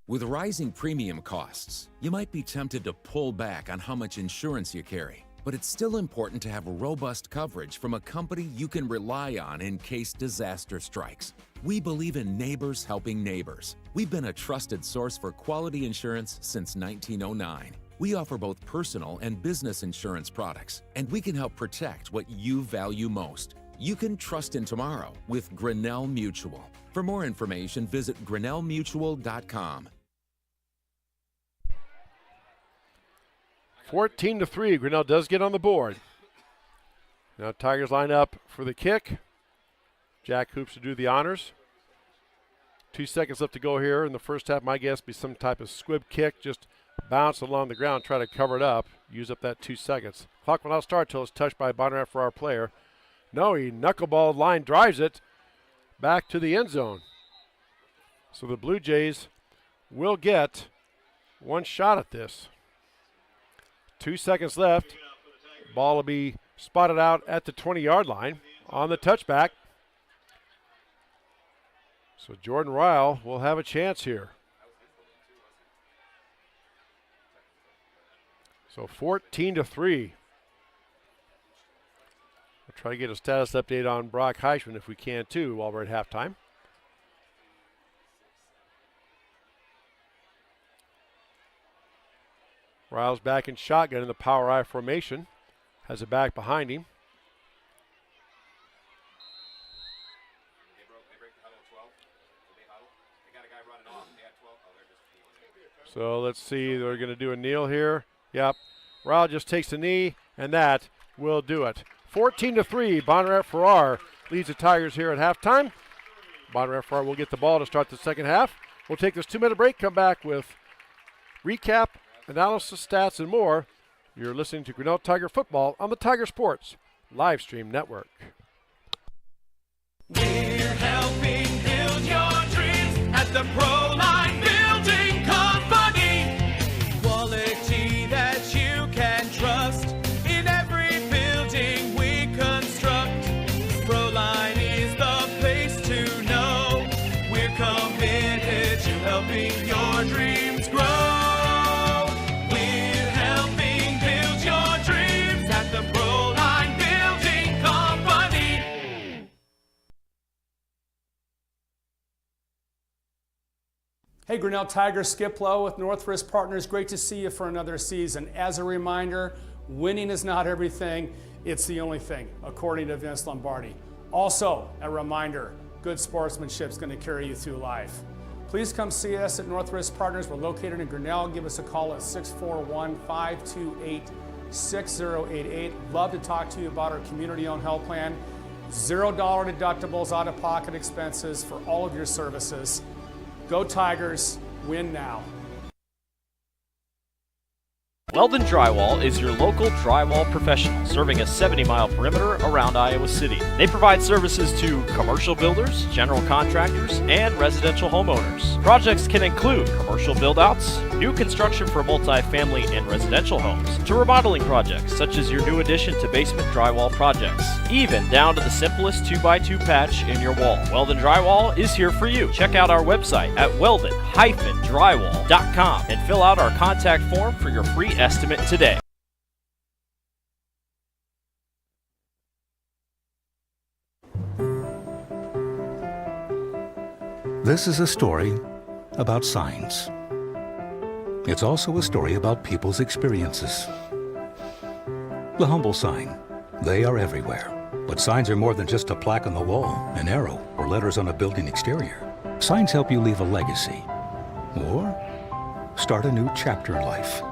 With rising premium costs, you might be tempted to pull back on how much insurance you carry. But it's still important to have robust coverage from a company you can rely on in case disaster strikes. We believe in neighbors helping neighbors. We've been a trusted source for quality insurance since 1909. We offer both personal and business insurance products, and we can help protect what you value most. You can trust in tomorrow with Grinnell Mutual. For more information, visit grinnellmutual.com. 14-3, Grinnell does get on the board. Now Tigers line up for the kick. Jack Hoops to do the honors. 2 seconds left to go here in the first half. My guess be some type of squib kick, just bounce along the ground, try to cover it up, use up that 2 seconds. Clock will not start till it's touched by a Bondurant-Farrar player. No, he knuckleball line drives it back to the end zone. So the Blue Jays will get one shot at this. 2 seconds left. Ball will be spotted out at the 20-yard line on the touchback. So Jordan Ryle will have a chance here. So 14-3. We'll try to get a status update on Brock Heishman if we can too while we're at halftime. Ryle's back in shotgun in the power I formation. Has it back behind him. So let's see, they're going to do a kneel here. Yep. Ryle just takes a knee, and that will do it. 14-3, Bondurant-Farrar leads the Tigers here at halftime. Bondurant-Farrar will get the ball to start the second half. We'll take this 2-minute break, come back with recap, analysis, stats, and more. You're listening to Grinnell Tiger Football on the Tiger Sports Live Stream Network. We're helping build your dreams at the Proline Building Company. Quality that you can trust in every building we construct. Proline is the place to know. We're committed to helping your dreams grow. We're helping build your dreams at the Proline Building Company. Hey, Grinnell Tiger, Skip Lowe with Northwest Partners. Great to see you for another season. As a reminder, winning is not everything, it's the only thing, according to Vince Lombardi. Also, a reminder, good sportsmanship is going to carry you through life. Please come see us at Northwest Partners. We're located in Grinnell. Give us a call at 641-528-6088. Love to talk to you about our community-owned health plan. $0 deductibles, out-of-pocket expenses for all of your services. Go Tigers, win now. Weldon Drywall is your local drywall professional, serving a 70-mile perimeter around Iowa City. They provide services to commercial builders, general contractors, and residential homeowners. Projects can include commercial build-outs, new construction for multi-family and residential homes, to remodeling projects such as your new addition to basement drywall projects, even down to the simplest 2x2 patch in your wall. Weldon Drywall is here for you. Check out our website at weldon-drywall.com and fill out our contact form for your free estimate today. This is a story about signs. It's also a story about people's experiences. The humble sign. They are everywhere. But signs are more than just a plaque on the wall, an arrow, or letters on a building exterior. Signs help you leave a legacy or start a new chapter in life.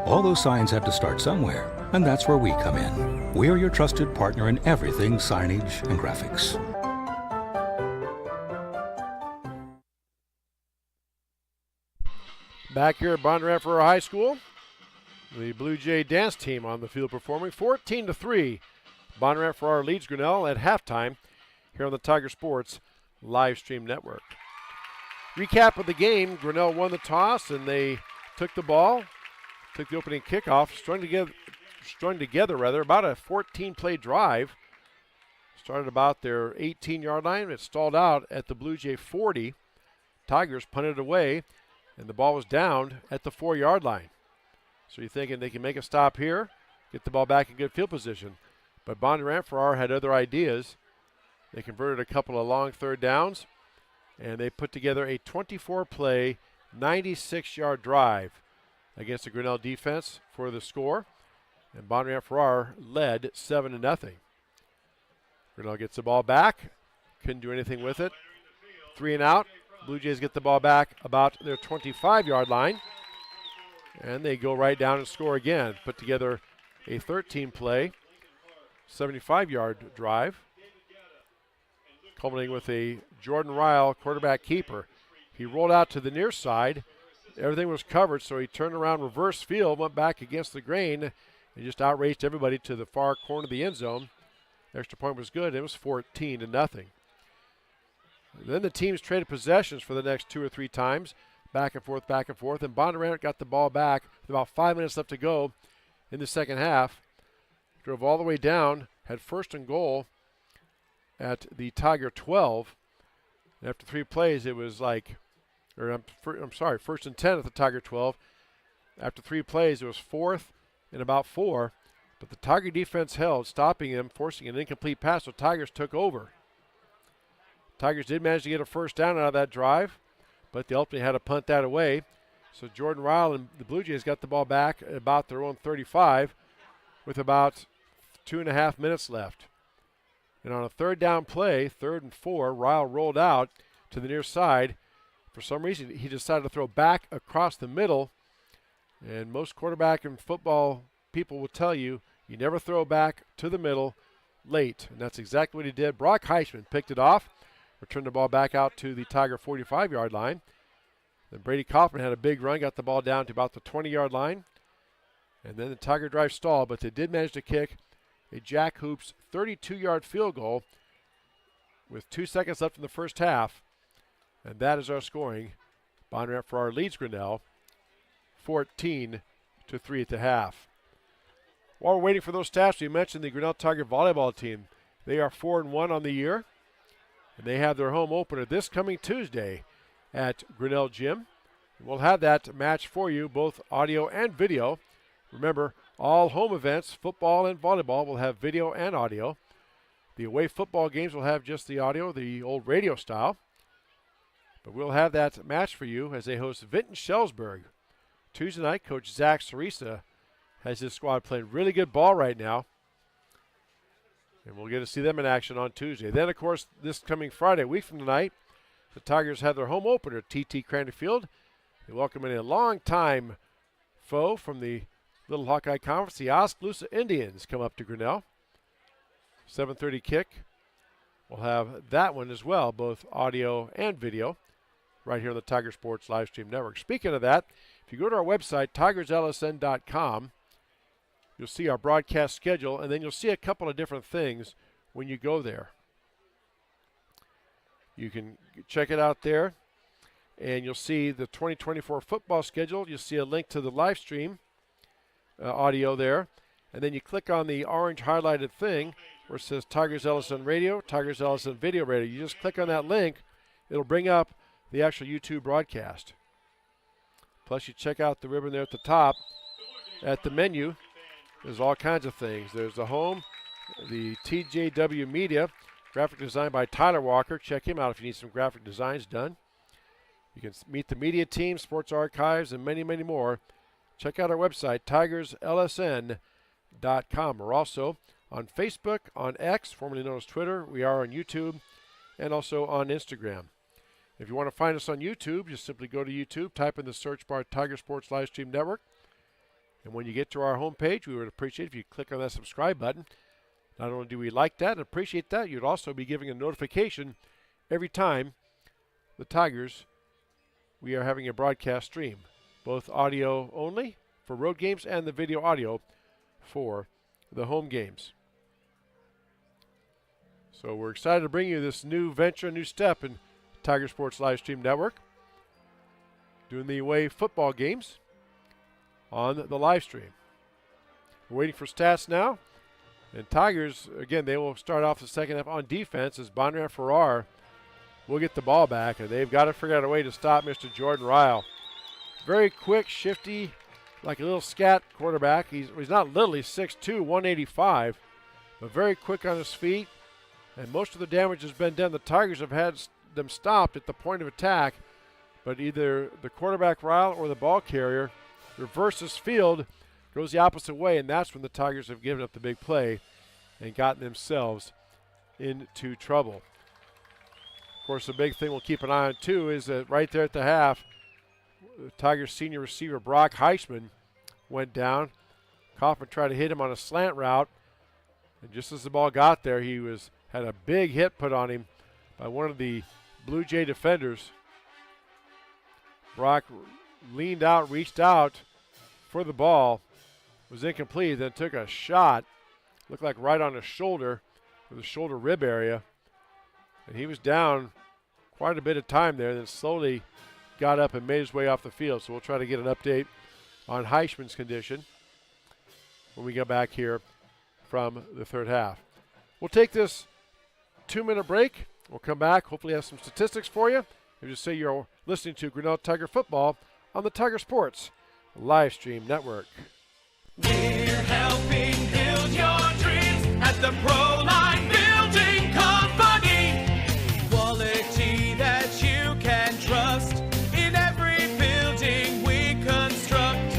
All those signs have to start somewhere, and that's where we come in. We are your trusted partner in everything signage and graphics. Back here at Bondurant-Farrar High School, the Blue Jay dance team on the field performing 14-3. Bondurant-Farrar leads Grinnell at halftime here on the Tiger Sports live stream network. Recap of the game, Grinnell won the toss and they took the ball, took the opening kickoff, strung together about a 14-play drive. Started about their 18-yard line. It stalled out at the Blue Jay 40. Tigers punted away, and the ball was down at the 4-yard line. So you're thinking they can make a stop here, get the ball back in good field position. But Bondurant-Farrar had other ideas. They converted a couple of long third downs, and they put together a 24-play, 96-yard drive against the Grinnell defense for the score. And Bondurant-Farrar led 7-0. Grinnell gets the ball back. Couldn't do anything with it. 3 and out. Blue Jays get the ball back about their 25-yard line. And they go right down and score again. Put together a 13-play, 75-yard drive, culminating with a Jordan Ryle quarterback keeper. He rolled out to the near side. Everything was covered, so he turned around reverse field, went back against the grain, and just outraced everybody to the far corner of the end zone. The extra point was good. It was 14-0. Then the teams traded possessions for the next 2 or 3 times, back and forth, and Bondurant got the ball back with about 5 minutes left to go in the second half. Drove all the way down, had first and goal at the Tiger 12. And after 3 plays, it was first and 10 at the Tiger 12. After 3 plays, it was 4th and about 4. But the Tiger defense held, stopping them, forcing an incomplete pass, so Tigers took over. Tigers did manage to get a first down out of that drive, but they ultimately had to punt that away. So Jordan Ryle and the Blue Jays got the ball back at about their own 35 with about 2.5 minutes left. And on a third down play, 3rd and 4, Ryle rolled out to the near side. For some reason, he decided to throw back across the middle. And most quarterback and football people will tell you, you never throw back to the middle late. And that's exactly what he did. Brock Heisman picked it off, returned the ball back out to the Tiger 45-yard line. Then Brady Kaufman had a big run, got the ball down to about the 20-yard line. And then the Tiger drive stalled, but they did manage to kick a Jack Hoops 32-yard field goal with 2 seconds left in the first half. And that is our scoring. Bondurant-Farrar leads Grinnell 14-3 at the half. While we're waiting for those stats, we mentioned the Grinnell Tiger volleyball team. They are 4-1 on the year, and they have their home opener this coming Tuesday at Grinnell Gym. We'll have that match for you, both audio and video. Remember, all home events, football and volleyball, will have video and audio. The away football games will have just the audio, the old radio style. But we'll have that match for you as they host Vinton Shellsburg. Tuesday night, Coach Zach Cerisa has his squad playing really good ball right now. And we'll get to see them in action on Tuesday. Then, of course, this coming Friday, a week from tonight, the Tigers have their home opener at TT Crandall Field. They welcome in a long-time foe from the Little Hawkeye Conference. The Oskaloosa Indians come up to Grinnell. 7:30 kick. We'll have that one as well, both audio and video, right here on the Tiger Sports live stream network. Speaking of that, if you go to our website, tigerslsn.com, you'll see our broadcast schedule, and then you'll see a couple of different things when you go there. You can check it out there. and you'll see the 2024 football schedule. You'll see a link to the live stream audio there, and then you click on the orange highlighted thing where it says Tigers Ellison Radio, Tigers Ellison Video Radio. You just click on that link. It'll bring up the actual YouTube broadcast. Plus, you check out the ribbon there at the top. At the menu, there's all kinds of things. There's the home, the TJW Media, graphic design by Tyler Walker. Check him out if you need some graphic designs done. You can meet the media team, sports archives, and many, many more. Check out our website, tigerslsn.com. We're also on Facebook, on X, formerly known as Twitter. We are on YouTube and also on Instagram. If you want to find us on YouTube, just simply go to YouTube, type in the search bar Tiger Sports Livestream Network. And when you get to our homepage, we would appreciate if you click on that subscribe button. Not only do we like that and appreciate that, you'd also be giving a notification every time the Tigers, we are having a broadcast stream, both audio only for road games and the video audio for the home games. So we're excited to bring you this new venture, new step in Tiger Sports Livestream Network, doing the away football games on the live stream. We're waiting for stats now. And Tigers, again, they will start off the second half on defense as Bondurant-Farrar will get the ball back, and they've got to figure out a way to stop Mr. Jordan Ryle. Very quick, shifty, like a little scat quarterback. He's not little, he's 6'2", 185, but very quick on his feet. And most of the damage has been done. The Tigers have had them stopped at the point of attack, but either the quarterback Ryle or the ball carrier reverses field, goes the opposite way, and that's when the Tigers have given up the big play and gotten themselves into trouble. Of course, the big thing we'll keep an eye on, too, is that right there at the half, the Tigers senior receiver Brock Heisman went down. Kaufman tried to hit him on a slant route, and just as the ball got there, he had a big hit put on him by one of the Blue Jay defenders. Brock leaned out, reached out for the ball, was incomplete, then took a shot, looked like right on his shoulder, or the shoulder rib area, and he was down quite a bit of time there, then slowly got up and made his way off the field. So we'll try to get an update on Heisman's condition when we get back here from the third half. We'll take this 2-minute break. We'll come back, hopefully have some statistics for you. And just say you're listening to Grinnell Tiger Football on the Tiger Sports Livestream Network. We're helping build your dreams at the Proline Building Company. Quality that you can trust in every building we construct.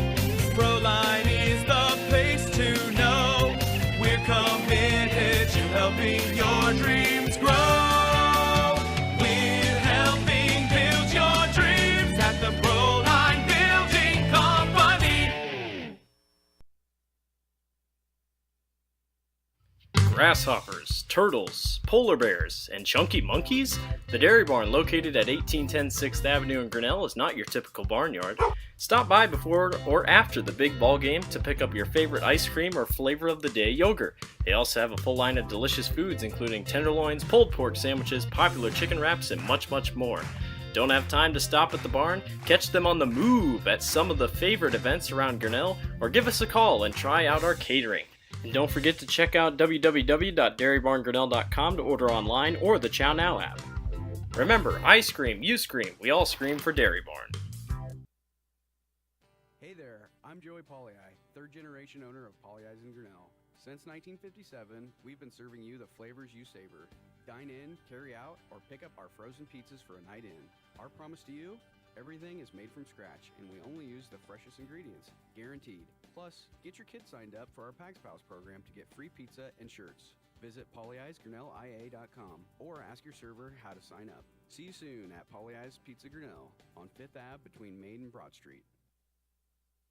Proline is the place to know. We're committed to helping your dreams grow. We're helping build your dreams at the Proline Building Company. Grasshoppers, turtles, polar bears, and chunky monkeys? The Dairy Barn, located at 1810 6th Avenue in Grinnell, is not your typical barnyard. Stop by before or after the big ball game to pick up your favorite ice cream or flavor of the day yogurt. They also have a full line of delicious foods, including tenderloins, pulled pork sandwiches, popular chicken wraps, and much, much more. Don't have time to stop at the barn? Catch them on the move at some of the favorite events around Grinnell, or give us a call and try out our catering. And don't forget to check out www.dairybarngrinnell.com to order online or the Chow Now app. Remember, I scream, you scream, we all scream for Dairy Barn. Hey there, I'm Joey Pollyi, third-generation owner of Pollyi's in Grinnell. Since 1957, we've been serving you the flavors you savor. Dine in, carry out, or pick up our frozen pizzas for a night in. Our promise to you? Everything is made from scratch, and we only use the freshest ingredients, guaranteed. Plus, get your kids signed up for our Pags Pals program to get free pizza and shirts. Visit pollyi'sgrinnellia.com or ask your server how to sign up. See you soon at Pollyi's Pizza Grinnell on 5th Ave between Main and Broad Street.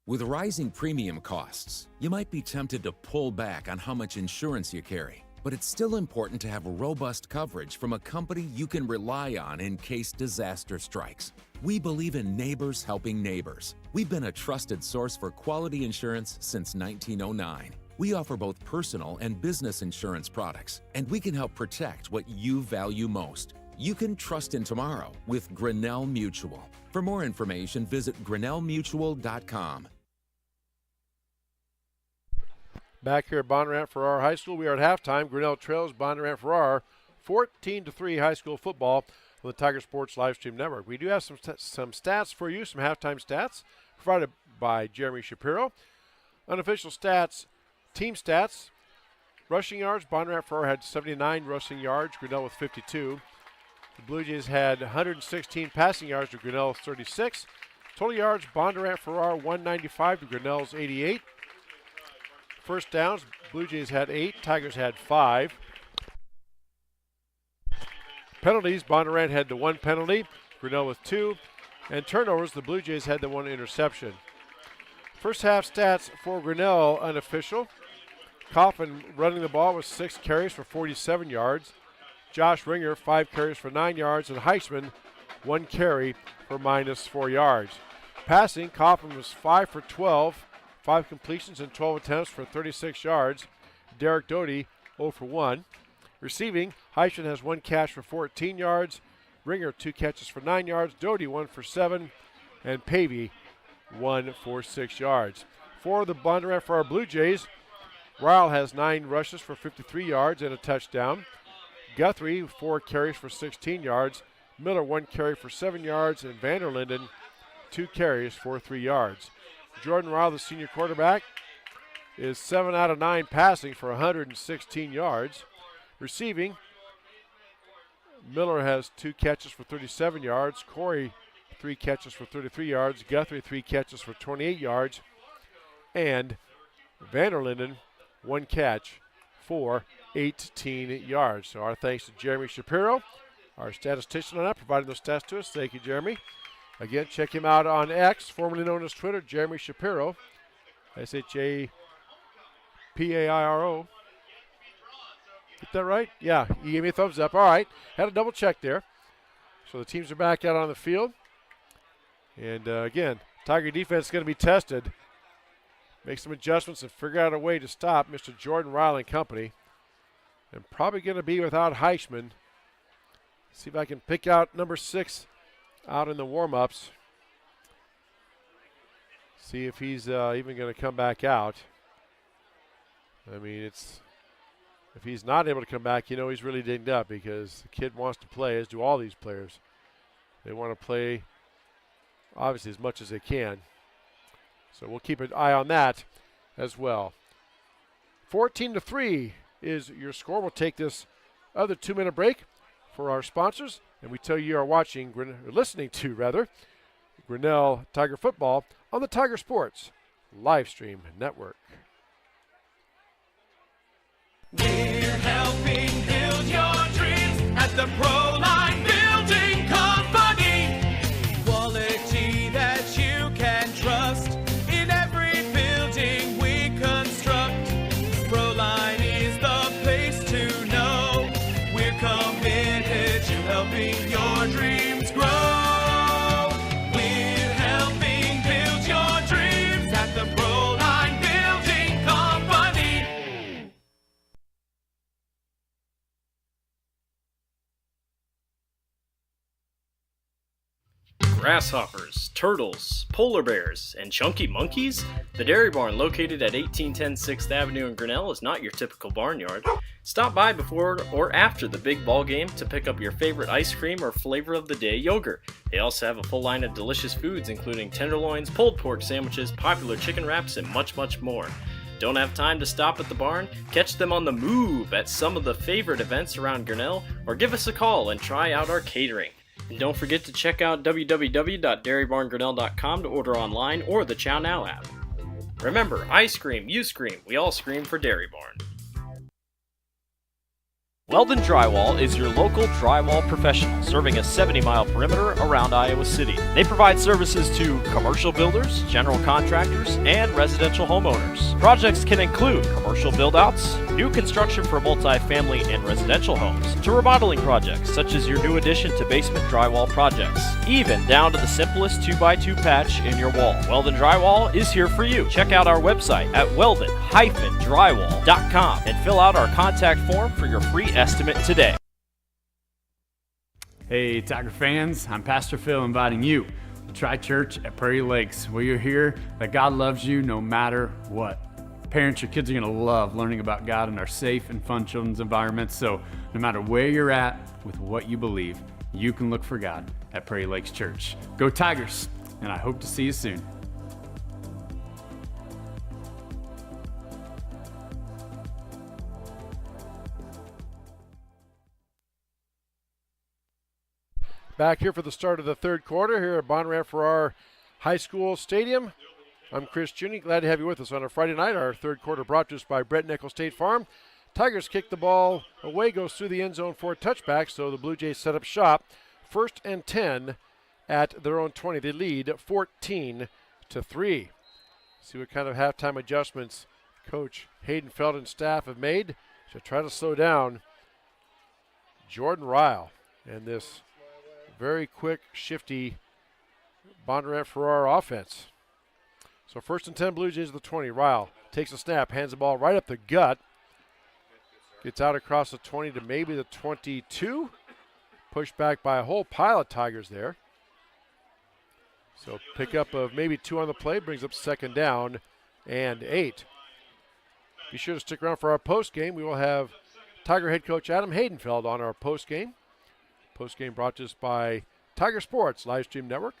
With rising premium costs, you might be tempted to pull back on how much insurance you carry. But it's still important to have robust coverage from a company you can rely on in case disaster strikes. We believe in neighbors helping neighbors. We've been a trusted source for quality insurance since 1909. We offer both personal and business insurance products, and we can help protect what you value most. you can trust in tomorrow with Grinnell Mutual. For more information, visit grinnellmutual.com. Back here at Bondurant-Farrar High School, we are at halftime. Grinnell trails Bondurant-Farrar 14-3 high school football on the Tiger Sports Livestream Network. We do have some stats for you, some halftime stats provided by Jeremy Shapiro. Unofficial stats, team stats, rushing yards. Bondurant-Farrar had 79 rushing yards, Grinnell with 52. The Blue Jays had 116 passing yards to Grinnell's 36. Total yards, Bondurant-Farrar 195 to Grinnell's 88. First downs, Blue Jays had 8, Tigers had 5. Penalties, Bondurant had the 1 penalty, Grinnell with 2. And turnovers, the Blue Jays had the 1 interception. First half stats for Grinnell, unofficial. Coffin running the ball with 6 carries for 47 yards. Josh Ringer, 5 carries for 9 yards. And Heisman, 1 carry for -4 yards. Passing, Coffin was 5 for 12. 5 completions and 12 attempts for 36 yards. Derek Doty, 0 for 1. Receiving, Heisman has 1 catch for 14 yards. Ringer, 2 catches for 9 yards. Doty, 1 for 7. And Pavey, 1 for 6 yards. For the Bondurant-Farrar Blue Jays, Ryle has 9 rushes for 53 yards and a touchdown. Guthrie, 4 carries for 16 yards. Miller, 1 carry for 7 yards. And Vanderlinden, 2 carries for 3 yards. Jordan Ryle, the senior quarterback, is 7 out of 9 passing for 116 yards. Receiving, Miller has 2 catches for 37 yards. Corey, 3 catches for 33 yards. Guthrie, 3 catches for 28 yards. And Vanderlinden, 1 catch for 18 yards. So our thanks to Jeremy Shapiro, our statistician on that, providing those stats to us. Thank you, Jeremy. Again, check him out on X, formerly known as Twitter, Jeremy Shapiro, SHAPAIRO. Get that right? Yeah, he gave me a thumbs up. All right, had a double check there. So the teams are back out on the field. And again, Tiger defense is going to be tested. Make some adjustments and figure out a way to stop Mr. Jordan Ryle and company. And probably going to be without Heisman. See if I can pick out number 6 out in the warm-ups. See if he's even going to come back out. I mean, if he's not able to come back, you know he's really dinged up because the kid wants to play, as do all these players. They want to play, obviously, as much as they can. So we'll keep an eye on that as well. 14-3 is your score. We'll take this other 2-minute break for our sponsors, and we tell you are watching, or listening to rather, Grinnell Tiger football on the Tiger Sports Livestream Network. We're helping build your dreams at the Proline Building Company. Quality that you can trust in every building we construct. Proline is the place to know. We're committed to helping your dreams grow. We're helping build your dreams at the Proline Building Company. Grasshoppers, turtles, polar bears, and chunky monkeys? The Dairy Barn, located at 1810 6th Avenue in Grinnell, is not your typical barnyard. Stop by before or after the big ball game to pick up your favorite ice cream or flavor of the day yogurt. They also have a full line of delicious foods, including tenderloins, pulled pork sandwiches, popular chicken wraps, and much, much more. Don't have time to stop at the barn? Catch them on the move at some of the favorite events around Grinnell, or give us a call and try out our catering. And don't forget to check out www.dairybarngrinnell.com to order online or the Chow Now app. Remember, I scream, you scream, we all scream for Dairy Barn. Weldon Drywall is your local drywall professional, serving a 70-mile perimeter around Iowa City. They provide services to commercial builders, general contractors, and residential homeowners. Projects can include commercial build-outs, new construction for multi-family and residential homes, to remodeling projects such as your new addition to basement drywall projects, even down to the simplest 2x2 patch in your wall. Weldon Drywall is here for you. Check out our website at weldon-drywall.com and fill out our contact form for your free estimate today. Hey, Tiger fans, I'm Pastor Phil inviting you to try church at Prairie Lakes, where you'll hear that God loves you no matter what. Parents, your kids are going to love learning about God in our safe and fun children's environments, so no matter where you're at with what you believe, you can look for God at Prairie Lakes Church. Go Tigers, and I hope to see you soon. Back here for the start of the third quarter here at Bondurant-Farrar High School Stadium. I'm Chris Juni. Glad to have you with us on a Friday night. Our third quarter brought to us by Brett Nickel State Farm. Tigers kick the ball away, goes through the end zone for a touchback, so the Blue Jays set up shop. 1st and 10 at their own 20. They lead 14-3. See what kind of halftime adjustments Coach Hayden, Feld, and staff have made to try to slow down Jordan Ryle and this very quick, shifty Bondurant-Farrar offense. So 1st and 10, Blue Jays at the 20. Ryle takes a snap, hands the ball right up the gut. Gets out across the 20 to maybe the 22. Pushed back by a whole pile of Tigers there. So pickup of maybe 2 on the play brings up 2nd down and 8. Be sure to stick around for our post game. We will have Tiger head coach Adam Haydenfeld on our post game. Postgame brought to us by Tiger Sports Livestream Network,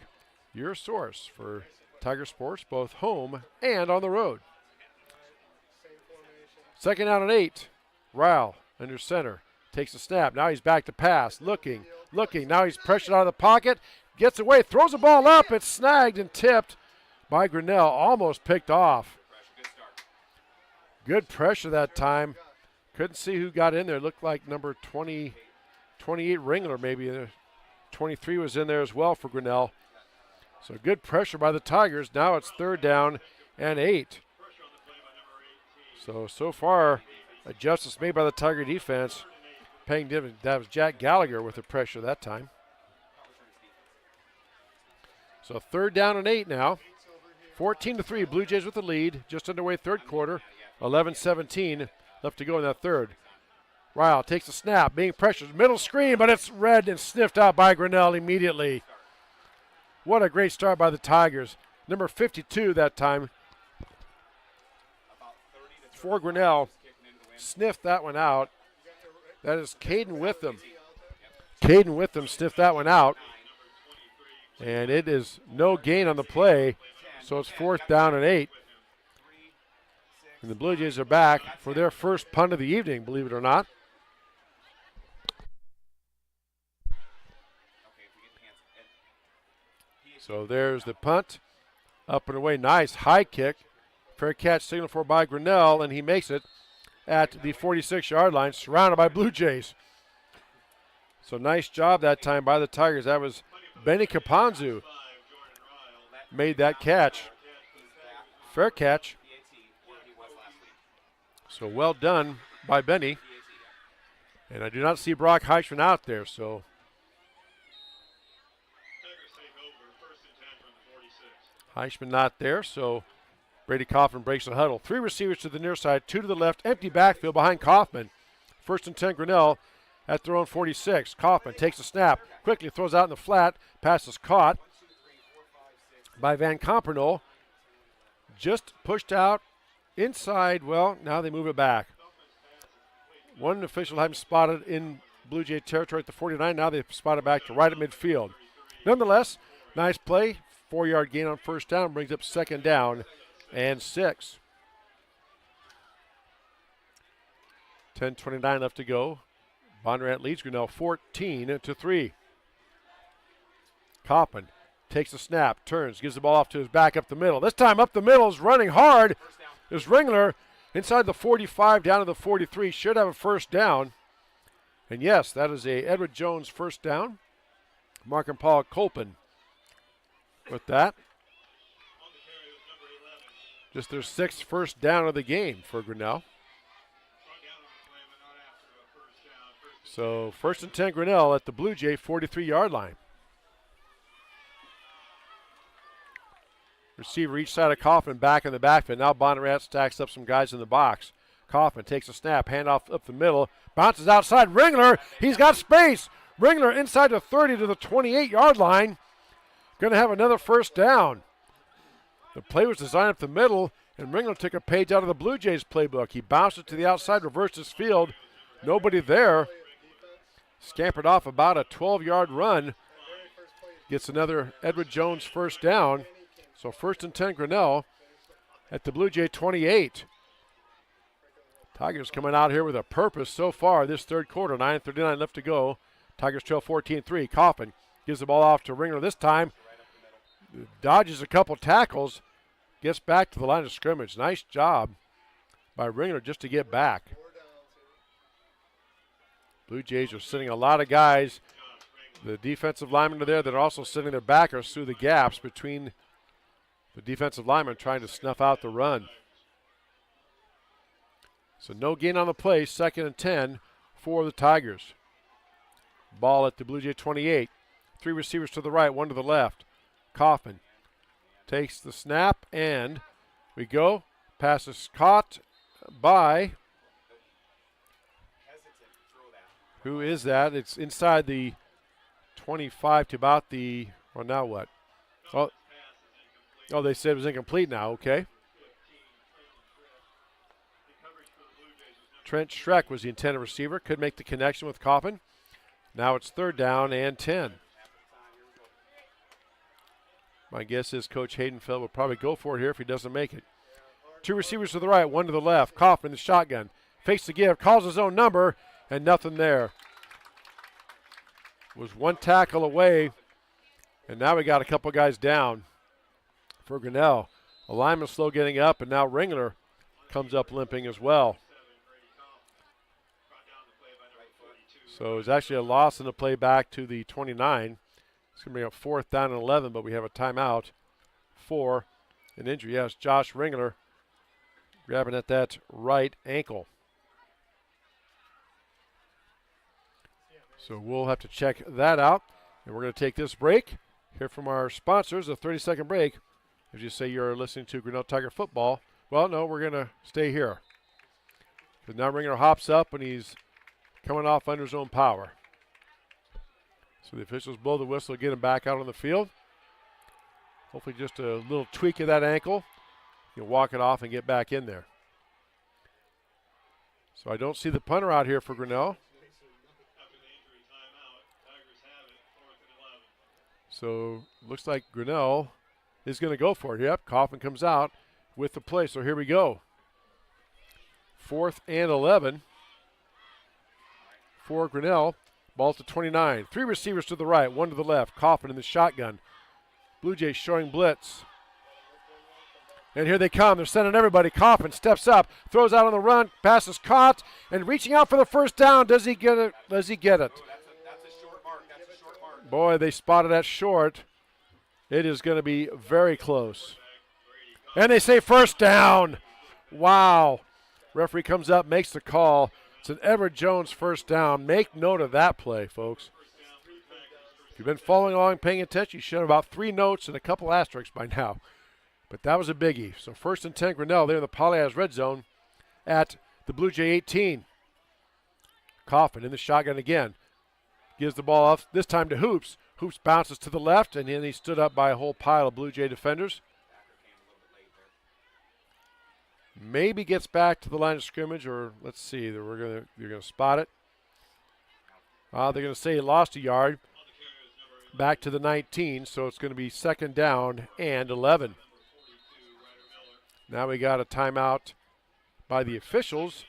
your source for Tiger Sports, both home and on the road. 2nd down and 8. Ryle under center. Takes a snap. Now he's back to pass. Looking. Now he's pressured out of the pocket. Gets away. Throws the ball up. It's snagged and tipped by Grinnell. Almost picked off. Good pressure that time. Couldn't see who got in there. Looked like number 28 Ringler maybe. 23 was in there as well for Grinnell. So good pressure by the Tigers. Now it's 3rd down and 8. So far, adjustments made by the Tiger defense paying dividends. That was Jack Gallagher with the pressure that time. So 3rd down and 8 now. 14-3, Blue Jays with the lead. Just underway third quarter. 11-17 left to go in that third. Ryle takes a snap, being pressured. Middle screen, but it's read and sniffed out by Grinnell immediately. What a great start by the Tigers. Number 52 that time for Grinnell. Sniffed that one out. That is Caden Witham. Caden Witham sniffed that one out. And it is no gain on the play, so it's 4th down and 8. And the Blue Jays are back for their first punt of the evening, believe it or not. So there's the punt. Up and away, nice high kick. Fair catch signal for by Grinnell, and he makes it at the 46-yard line, surrounded by Blue Jays. So nice job that time by the Tigers. That was Benny Caponzu made that catch. Fair catch. So well done by Benny. And I do not see Brock Heishman out there, so Heishman not there, so Brady Kaufman breaks the huddle. 3 receivers to the near side, 2 to the left, empty backfield behind Kaufman. 1st and 10, Grinnell at their own 46. Kaufman takes a snap, quickly throws out in the flat. Pass is caught by Van Compernol. Just pushed out inside. Well, now they move it back. One official had him spotted in Blue Jay territory at the 49. Now they've spotted back to right at midfield. Nonetheless, nice play. 4-yard gain on 1st down brings up 2nd down and 6. 10:29 left to go. Bondurant leads Grinnell 14-3. Kaufman takes a snap, turns, gives the ball off to his back up the middle. This time up the middle is running hard. Is Ringler inside the 45 down to the 43. Should have a 1st down. And yes, that is a Edward Jones 1st down. Mark and Paul Colpin with that. Just their 6th 1st down of the game for Grinnell. So 1st and 10 Grinnell at the Blue Jay 43-yard line. Receiver each side of Kaufman back in the backfield. Now Bondurant stacks up some guys in the box. Kaufman takes a snap, handoff up the middle, bounces outside. Ringler, he's got space. Ringler inside the 30 to the 28-yard line. Going to have another first down. The play was designed up the middle, and Ringler took a page out of the Blue Jays playbook. He bounced it to the outside, reversed his field. Nobody there. Scampered off about a 12-yard run. Gets another Edward Jones first down. So 1st and 10 Grinnell at the Blue Jay 28. Tigers coming out here with a purpose so far this third quarter. 9:39 left to go. Tigers trail 14-3. Coffin gives the ball off to Ringler this time. Dodges a couple tackles. Gets back to the line of scrimmage. Nice job by Ringler just to get back. Blue Jays are sitting a lot of guys. The defensive linemen are there that are also sitting their backers through the gaps between the defensive linemen trying to snuff out the run. So no gain on the play, 2nd and 10 for the Tigers. Ball at the Blue Jay 28. 3 receivers to the right, 1 to the left. Coffin takes the snap, and we go. Pass is caught by, who is that? It's inside the 25 to about the, well, now what? Oh, they said it was incomplete now, okay. Trent Schreck was the intended receiver, could make the connection with Coffin. Now it's 3rd down and 10. My guess is Coach Hayden Feld will probably go for it here if he doesn't make it. 2 receivers to the right, 1 to the left. Coffin in the shotgun. Fakes the give, calls his own number, and nothing there. Was 1 tackle away, and now we got a couple guys down for Grinnell. A lineman slow getting up, and now Ringler comes up limping as well. So it's actually a loss in the play back to the 29. It's going to be a 4th down and 11, but we have a timeout for an injury. Yes, Josh Ringler grabbing at that right ankle. So we'll have to check that out. And we're going to take this break. Hear from our sponsors, a 30-second break. As you say, you're listening to Grinnell Tiger football. Well, no, we're going to stay here. Because now Ringler hops up, and he's coming off under his own power. So the officials blow the whistle, get him back out on the field. Hopefully just a little tweak of that ankle. You'll walk it off and get back in there. So I don't see the punter out here for Grinnell. So looks like Grinnell is going to go for it. Yep, Coffin comes out with the play. So here we go. 4th and 11 for Grinnell. Ball to 29. 3 receivers to the right, 1 to the left. Coffin in the shotgun. Blue Jays showing blitz. And here they come. They're sending everybody. Coffin steps up, throws out on the run. Pass is caught, and reaching out for the first down. Does he get it? Does he get it? That's a short mark. That's a short mark. Boy, they spotted that short. It is going to be very close. And they say first down. Wow. Referee comes up, makes the call. It's an Everett Jones first down. Make note of that play, folks. If you've been following along, paying attention, you should have about 3 notes and a couple asterisks by now. But that was a biggie. So 1st and 10 Grinnell there in the Polyaz red zone at the Blue Jay 18. Coffin in the shotgun again. Gives the ball off, this time to Hoops. Hoops bounces to the left, and then he stood up by a whole pile of Blue Jay defenders. Maybe gets back to the line of scrimmage, or let's see, you're gonna spot it. They're gonna say he lost a yard. Back to the 19, so it's gonna be 2nd down and 11. Now we got a timeout by the officials.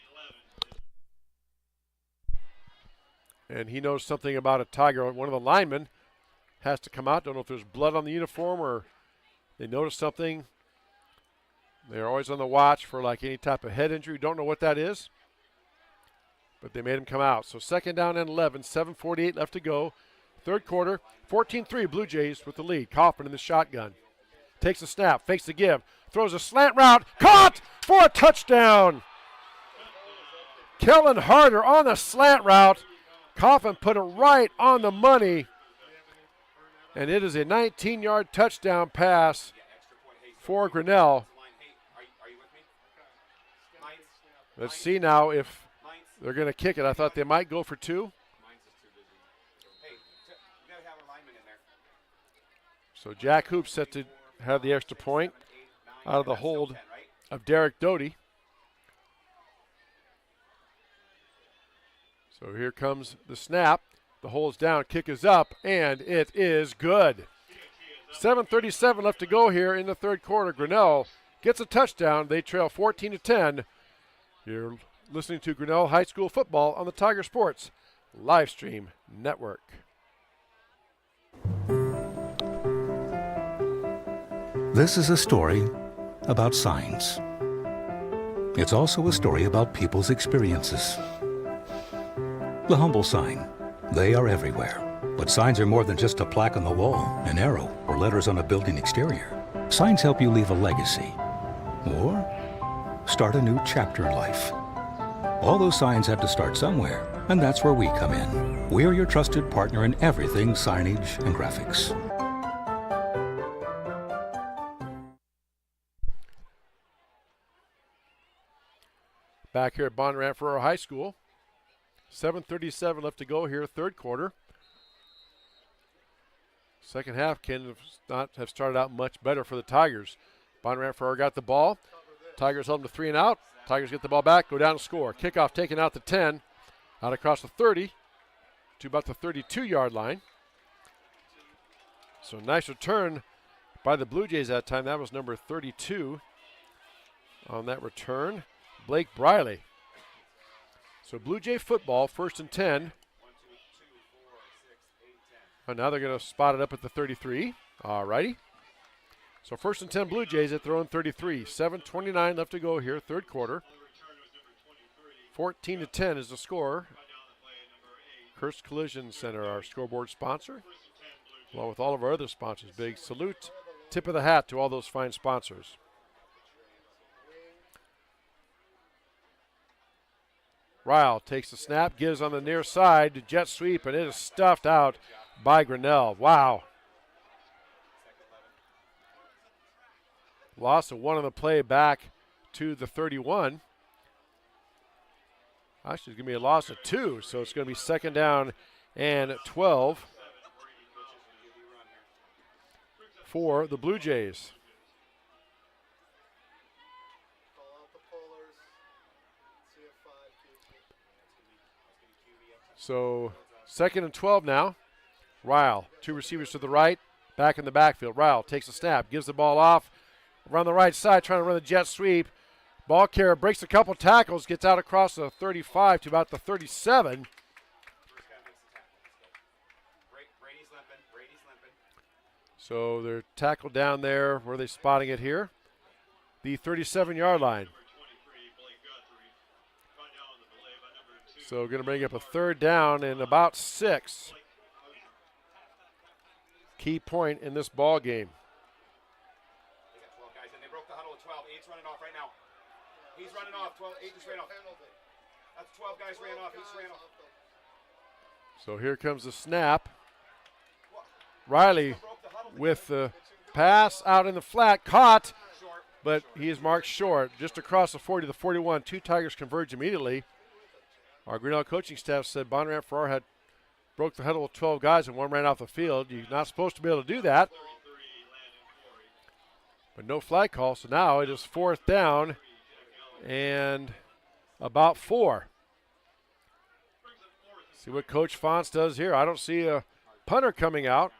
And he knows something about a Tiger. One of the linemen has to come out. Don't know if there's blood on the uniform or they noticed something. They're always on the watch for like any type of head injury. Don't know what that is, but they made him come out. So 2nd down and 11, 7:48 left to go. 3rd quarter, 14-3 Blue Jays with the lead. Coffin in the shotgun. Takes a snap, fakes the give, throws a slant route, caught for a touchdown. Kellen Harder on the slant route. Coffin put it right on the money. And it is a 19-yard touchdown pass for Grinnell. Let's see now if they're going to kick it. I thought they might go for 2. So Jack Hoops set to have the extra point out of the hold of Derek Doty. So here comes the snap. The hole's down, kick is up, and it is good. 7:37 left to go here in the third quarter. Grinnell gets a touchdown. They trail 14-10. You're listening to Grinnell High School football on the Tiger Sports live stream network. This is a story about signs. It's also a story about people's experiences. The humble sign. They are everywhere. But signs are more than just a plaque on the wall, an arrow, or letters on a building exterior. Signs help you leave a legacy or start a new chapter in life. All those signs have to start somewhere, and that's where we come in. We're your trusted partner in everything signage and graphics. Back here at Bondurant-Farrar High School. 7:37 left to go here, third quarter. Second half can not have started out much better for the Tigers. Bondurant-Farrar got the ball. Tigers held them to 3 and out. Tigers get the ball back, go down and score. Kickoff taken out to 10, out across the 30 to about the 32-yard line. So nice return by the Blue Jays that time. That was number 32 on that return, Blake Briley. So Blue Jay football, 1st and 10. And now they're going to spot it up at the 33. All righty. So 1st and 10 Blue Jays at their own 33. 7:29 left to go here, third quarter. 14-10 is the score. Kurtz Collision Center, our scoreboard sponsor, along with all of our other sponsors. Big salute, tip of the hat to all those fine sponsors. Ryle takes the snap, gives on the near side to jet sweep, and it is stuffed out by Grinnell. Wow. Loss of 1 on the play back to the 31. Actually, it's going to be a loss of 2, so it's going to be 2nd down and 12 for the Blue Jays. So 2nd and 12 now. Ryle, 2 receivers to the right, back in the backfield. Ryle takes a snap, gives the ball off around the right side, trying to run the jet sweep. Ball carrier breaks a couple tackles, gets out across the 35 to about the 37. So they're tackled down there. Where are they spotting it here? The 37-yard line. So going to bring up a 3rd down and about 6. Key point in this ball game. They got 12 guys, and they broke the huddle with 12. 8's running off right now. He's running off. 8 just ran off. That's 12 guys ran off. He's ran off. So here comes the snap. Riley with the pass out in the flat, caught, but he is marked short, just across the 40 to the 41. 2 Tigers converge immediately. Our Grinnell coaching staff said Bondurant-Farrar had broke the huddle with 12 guys and 1 ran off the field. You're not supposed to be able to do that. But no flag call, so now it is 4th down and about 4. See what Coach Fonts does here. I don't see a punter coming out.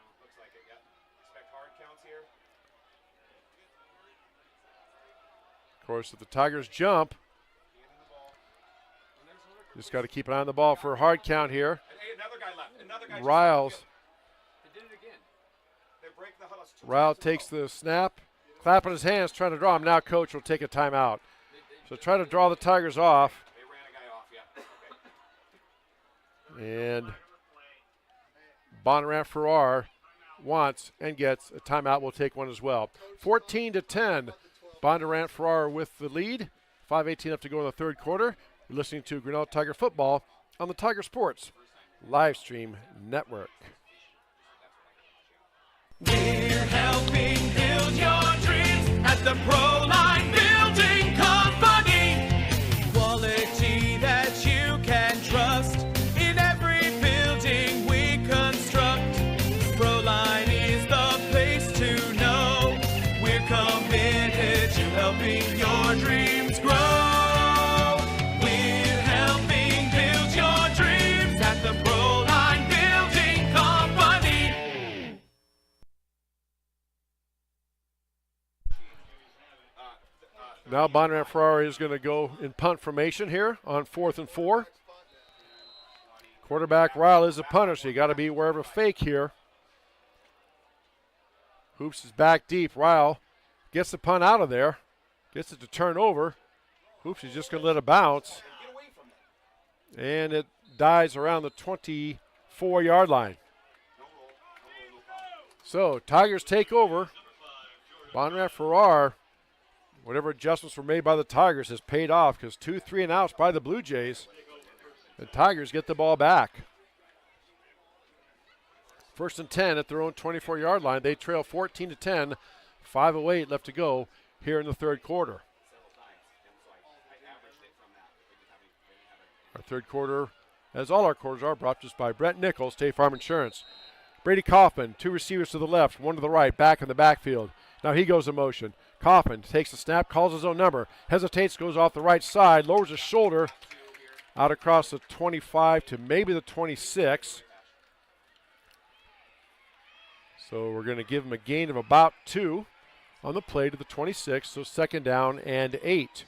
Of course, if the Tigers jump, just got to keep an eye on the ball for a hard count here. Riles. Ryle takes the snap, clapping his hands, trying to draw him. Now coach will take a timeout. So try to draw the Tigers off. And Bondurant-Farrar wants and gets a timeout. We'll take one as well. 14-10. Bondurant-Farrar with the lead. 5:18 left to go in the third quarter. You're listening to Grinnell Tiger football on the Tiger Sports live stream network. We're helping build your dreams at the Proline Building Company. Quality that you can trust in every building we construct. Proline is the place to Now Bondurant-Farrar is going to go in punt formation here on 4th and 4. Quarterback Ryle is a punter, so you got to be aware of a fake here. Hoops is back deep. Ryle gets the punt out of there. Gets it to turn over. Hoops is just going to let it bounce. And it dies around the 24-yard line. So Tigers take over. Bondurant-Farrar, whatever adjustments were made by the Tigers has paid off because 2 3-and-outs by the Blue Jays. The Tigers get the ball back. 1st and 10 at their own 24-yard line. They trail 14-10. 5:08 left to go here in the third quarter. Our third quarter, as all our quarters are, brought to us by Brett Nichols, State Farm Insurance. Brady Kaufman, 2 receivers to the left, 1 to the right, back in the backfield. Now he goes in motion. Kaufman takes the snap, calls his own number, hesitates, goes off the right side, lowers his shoulder out across the 25 to maybe the 26. So we're going to give him a gain of about 2 on the play to the 26, so 2nd down and 8.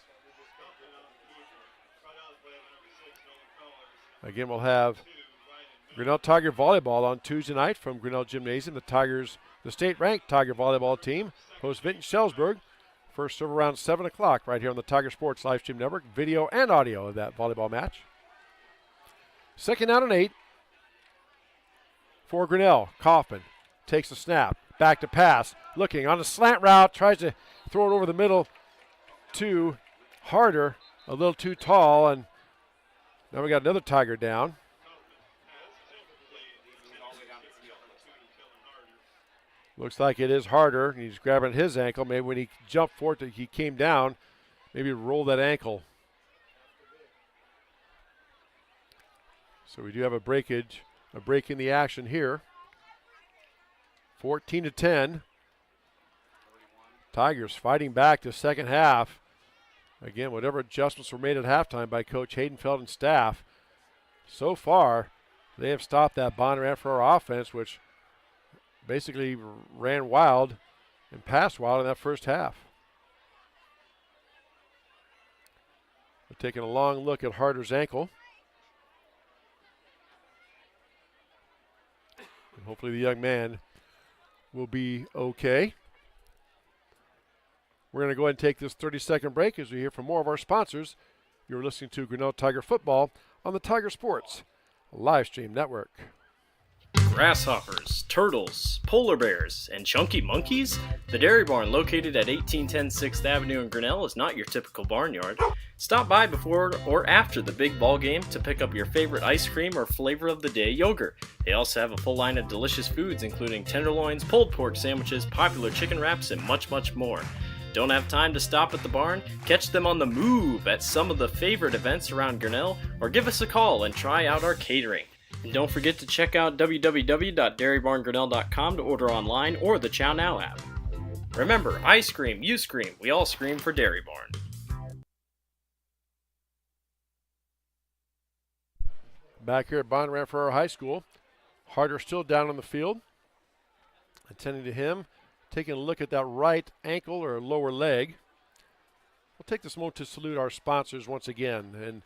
Again, we'll have Grinnell Tiger Volleyball on Tuesday night from Grinnell Gymnasium. The state-ranked Tiger Volleyball team hosts Vinton-Shellsburg. First serve around 7 o'clock right here on the Tiger Sports Livestream Network. Video and audio of that volleyball match. 2nd down and 8 for Grinnell. Kaufman takes the snap. Back to pass. Looking on a slant route. Tries to throw it over the middle to Harder. A little too tall. And now we got another Tiger down. Looks like it is Harder. He's grabbing his ankle. Maybe when he jumped for it, he came down. Maybe rolled that ankle. So we do have a break in the action here. 14-10. Tigers fighting back the second half. Again, whatever adjustments were made at halftime by Coach Hayden, Feld, and staff, so far they have stopped that Bondurant-Farrar offense, which basically ran wild and passed wild in that first half. We're taking a long look at Harder's ankle. And hopefully the young man will be okay. We're going to go ahead and take this 30-second break as we hear from more of our sponsors. You're listening to Grinnell Tiger Football on the Tiger Sports Livestream Network. Grasshoppers, turtles, polar bears, and chunky monkeys? The Dairy Barn, located at 1810 6th Avenue in Grinnell, is not your typical barnyard. Stop by before or after the big ball game to pick up your favorite ice cream or flavor of the day yogurt. They also have a full line of delicious foods, including tenderloins, pulled pork sandwiches, popular chicken wraps, and much, much more. Don't have time to stop at the barn? Catch them on the move at some of the favorite events around Grinnell, or give us a call and try out our catering. And don't forget to check out www.dairybarngrinnell.com to order online or the Chow Now app. Remember, I scream, you scream, we all scream for Dairy Barn. Back here at Bondurant-Farrar High School, Harder still down on the field. Attending to him, taking a look at that right ankle or lower leg. We'll take this moment to salute our sponsors once again. And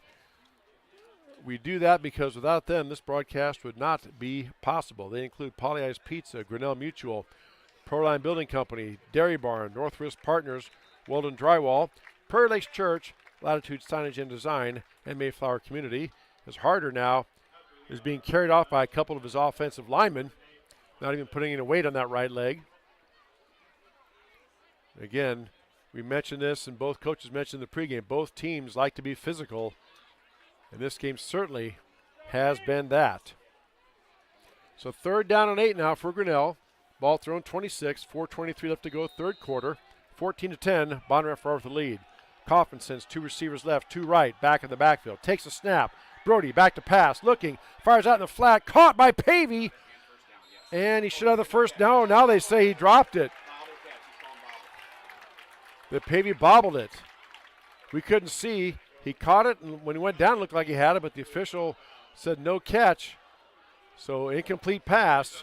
we do that because without them, this broadcast would not be possible. They include Polly Ice Pizza, Grinnell Mutual, Proline Building Company, Dairy Barn, Northwest Partners, Weldon Drywall, Prairie Lakes Church, Latitude Signage and Design, and Mayflower Community. As Harder now is being carried off by a couple of his offensive linemen, not even putting any weight on that right leg. Again, we mentioned this, and both coaches mentioned in the pregame. Both teams like to be physical, and this game certainly has been that. So 3rd down and 8 now for Grinnell. Ball thrown 26, 4:23 left to go, third quarter. 14-10, Bondurant-Farrar with the lead. Kaufman sends 2 receivers left, 2 right, back in the backfield. Takes a snap. Brody back to pass, looking, fires out in the flat, caught by Pavey, and he should have the first down. Now they say he dropped it. That Pavey bobbled it. We couldn't see. He caught it, and when he went down, it looked like he had it, but the official said no catch. So incomplete pass.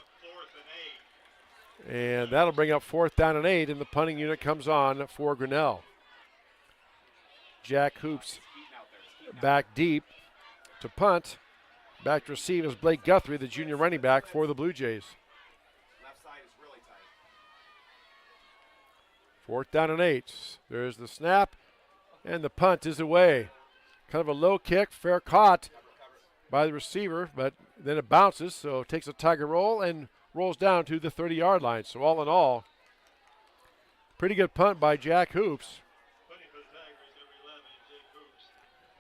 And that'll bring up 4th down and 8, and the punting unit comes on for Grinnell. Jack Hoops back deep to punt. Back to receive is Blake Guthrie, the junior running back for the Blue Jays. Left side is really tight. 4th down and 8. There's the snap, and the punt is away. Kind of a low kick, fair caught by the receiver, but then it bounces, so it takes a Tiger roll and rolls down to the 30-yard line. So all in all, pretty good punt by Jack Hoops.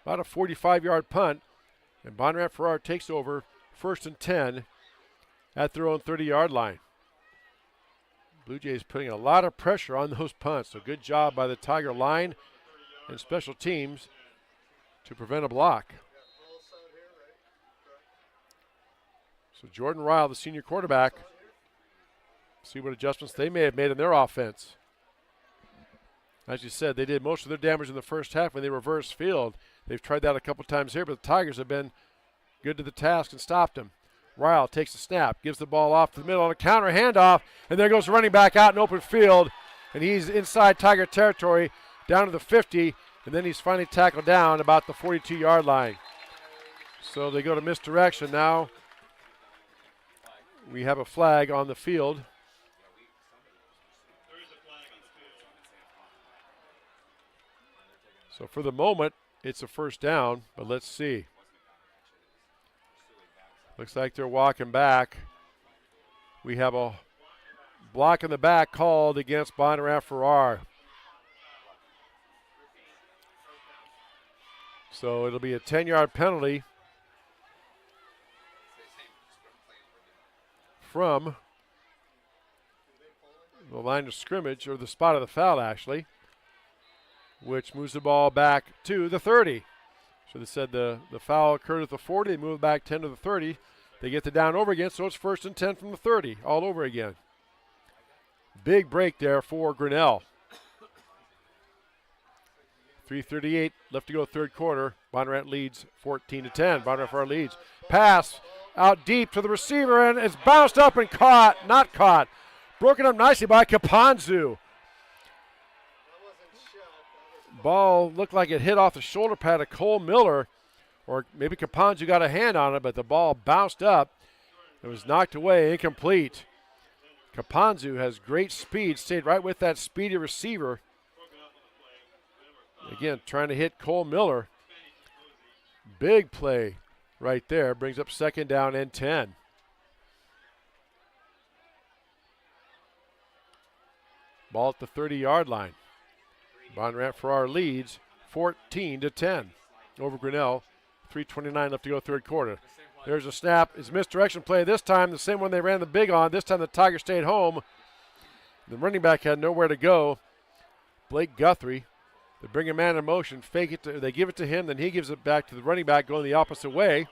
About a 45-yard punt, and Bondurant-Farrar takes over 1st and 10 at their own 30-yard line. Blue Jays putting a lot of pressure on those punts, so good job by the Tiger line and special teams to prevent a block. So Jordan Ryle, the senior quarterback, see what adjustments they may have made in their offense. As you said, they did most of their damage in the first half when they reversed field. They've tried that a couple times here, but the Tigers have been good to the task and stopped them. Ryle takes the snap, gives the ball off to the middle on a counter handoff, and there goes the running back out in open field, and he's inside Tiger territory down to the 50, and then he's finally tackled down about the 42-yard line. So they go to misdirection now. We have a flag on the field. So for the moment, it's a 1st down, but let's see. Looks like they're walking back. We have a block in the back called against Bondurant-Farrar. So it'll be a 10-yard penalty from the line of scrimmage, or the spot of the foul actually, which moves the ball back to the 30. So they said the foul occurred at the 40, they move it back 10 to the 30. They get the down over again, so it's 1st and 10 from the 30, all over again. Big break there for Grinnell. 3:38 left to go, 3rd quarter. Bondurant leads 14-10. Bondurant-Farrar leads. Pass out deep to the receiver, and it's bounced up and caught. Not caught. Broken up nicely by Kapanzu. Ball looked like it hit off the shoulder pad of Cole Miller, or maybe Kapanzu got a hand on it, but the ball bounced up. It was knocked away, incomplete. Kapanzu has great speed, stayed right with that speedy receiver. Again, trying to hit Cole Miller. Big play right there. Brings up 2nd down and 10. Ball at the 30-yard line. Bondurant-Farrar leads 14-10 over Grinnell. 3:29 left to go, 3rd quarter. There's a snap. It's a misdirection play this time, the same one they ran the big on. This time the Tigers stayed home. The running back had nowhere to go. Blake Guthrie. They bring a man in motion, fake it, they give it to him, then he gives it back to the running back going the opposite way.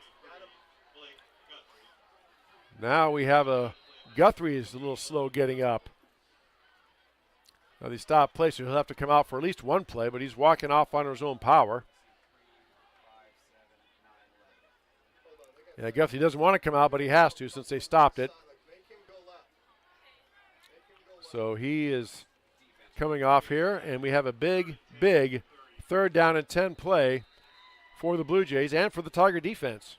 Now we have a Guthrie is a little slow getting up. Now they stop play, so he'll have to come out for at least one play, but he's walking off on his own power. Yeah, Guthrie doesn't want to come out, but he has to since they stopped it. So he is coming off here, and we have a big 3rd down and 10 play for the Blue Jays and for the Tiger defense.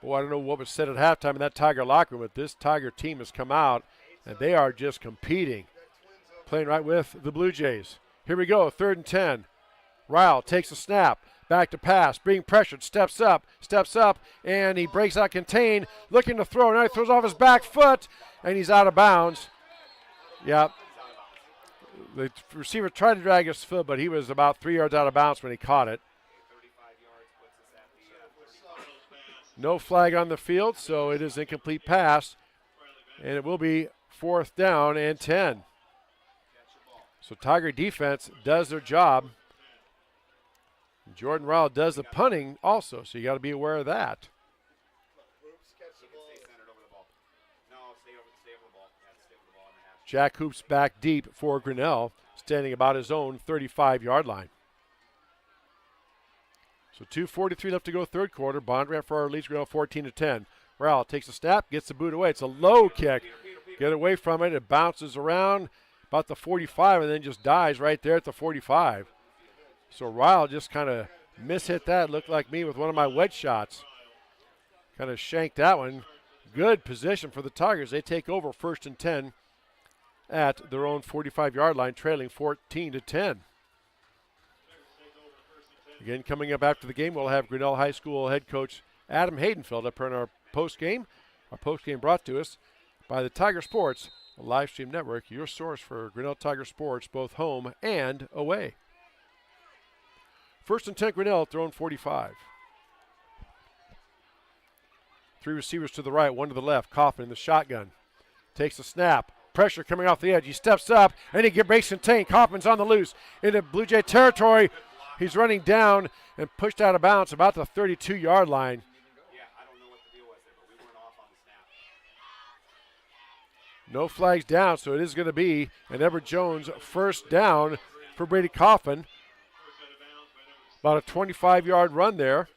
Boy, I don't know what was said at halftime in that Tiger locker room, but this Tiger team has come out, and they are just competing, playing right with the Blue Jays. Here we go, 3rd and 10. Ryle takes a snap, back to pass, being pressured, steps up, and he breaks out contained, looking to throw. Now he throws off his back foot, and he's out of bounds. Yep. The receiver tried to drag his foot, but he was about 3 yards out of bounds when he caught it. No flag on the field, so it is incomplete pass, and it will be 4th down and 10. So Tiger defense does their job. Jordan Ryle does the punting also, so you got to be aware of that. Jack Hoops back deep for Grinnell, standing about his own 35-yard line. So 2:43 left to go, 3rd quarter. Bondurant-Farrar leads Grinnell 14-10. Ryle takes a snap, gets the boot away. It's a low kick. Get away from it. It bounces around. about the 45 and then just dies right there at the 45. So Ryle just kind of mishit that. Looked like me with one of my wedge shots. Kind of shanked that one. Good position for the Tigers. They take over 1st and 10 at their own 45-yard line, trailing 14-10. Again, coming up after the game, we'll have Grinnell High School head coach Adam Hayden Feld up here in our postgame. Our postgame brought to us by the Tiger Sports live stream network, your source for Grinnell Tiger sports, both home and away. 1st and 10, Grinnell, thrown 45. 3 receivers to the right, 1 to the left. Coffin in the shotgun. Takes a snap. Pressure coming off the edge. He steps up, and he breaks contained. Coffin's on the loose into Blue Jay territory. He's running down and pushed out of bounds about the 32-yard line. No flags down, so it is going to be an Everett Jones first down for Brady Coffin. About a 25-yard run there.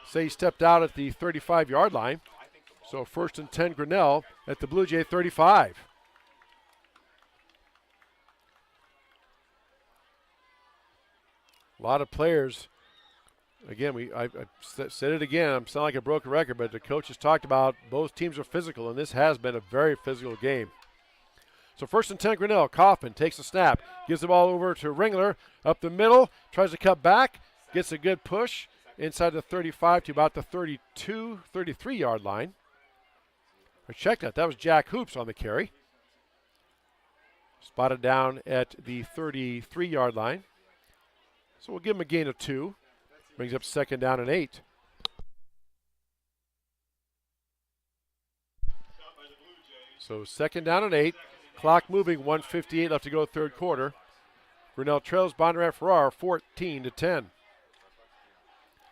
Say he stepped out at the 35-yard line. So 1st and 10 Grinnell at the Blue Jay 35. A lot of players. Again, I said it again. I'm sounding like a broken record, but the coach has talked about both teams are physical, and this has been a very physical game. So 1st and 10 Grinnell. Coffin takes a snap, gives the ball over to Ringler up the middle, tries to cut back, gets a good push inside the 35 to about the 32, 33-yard line. I checked that. That was Jack Hoops on the carry. Spotted down at the 33-yard line. So we'll give him a gain of 2. Brings up 2nd down and 8. So 2nd down and 8. Clock moving, 1:58 left to go, 3rd quarter. Grinnell trails Bondurant-Farrar 14-10.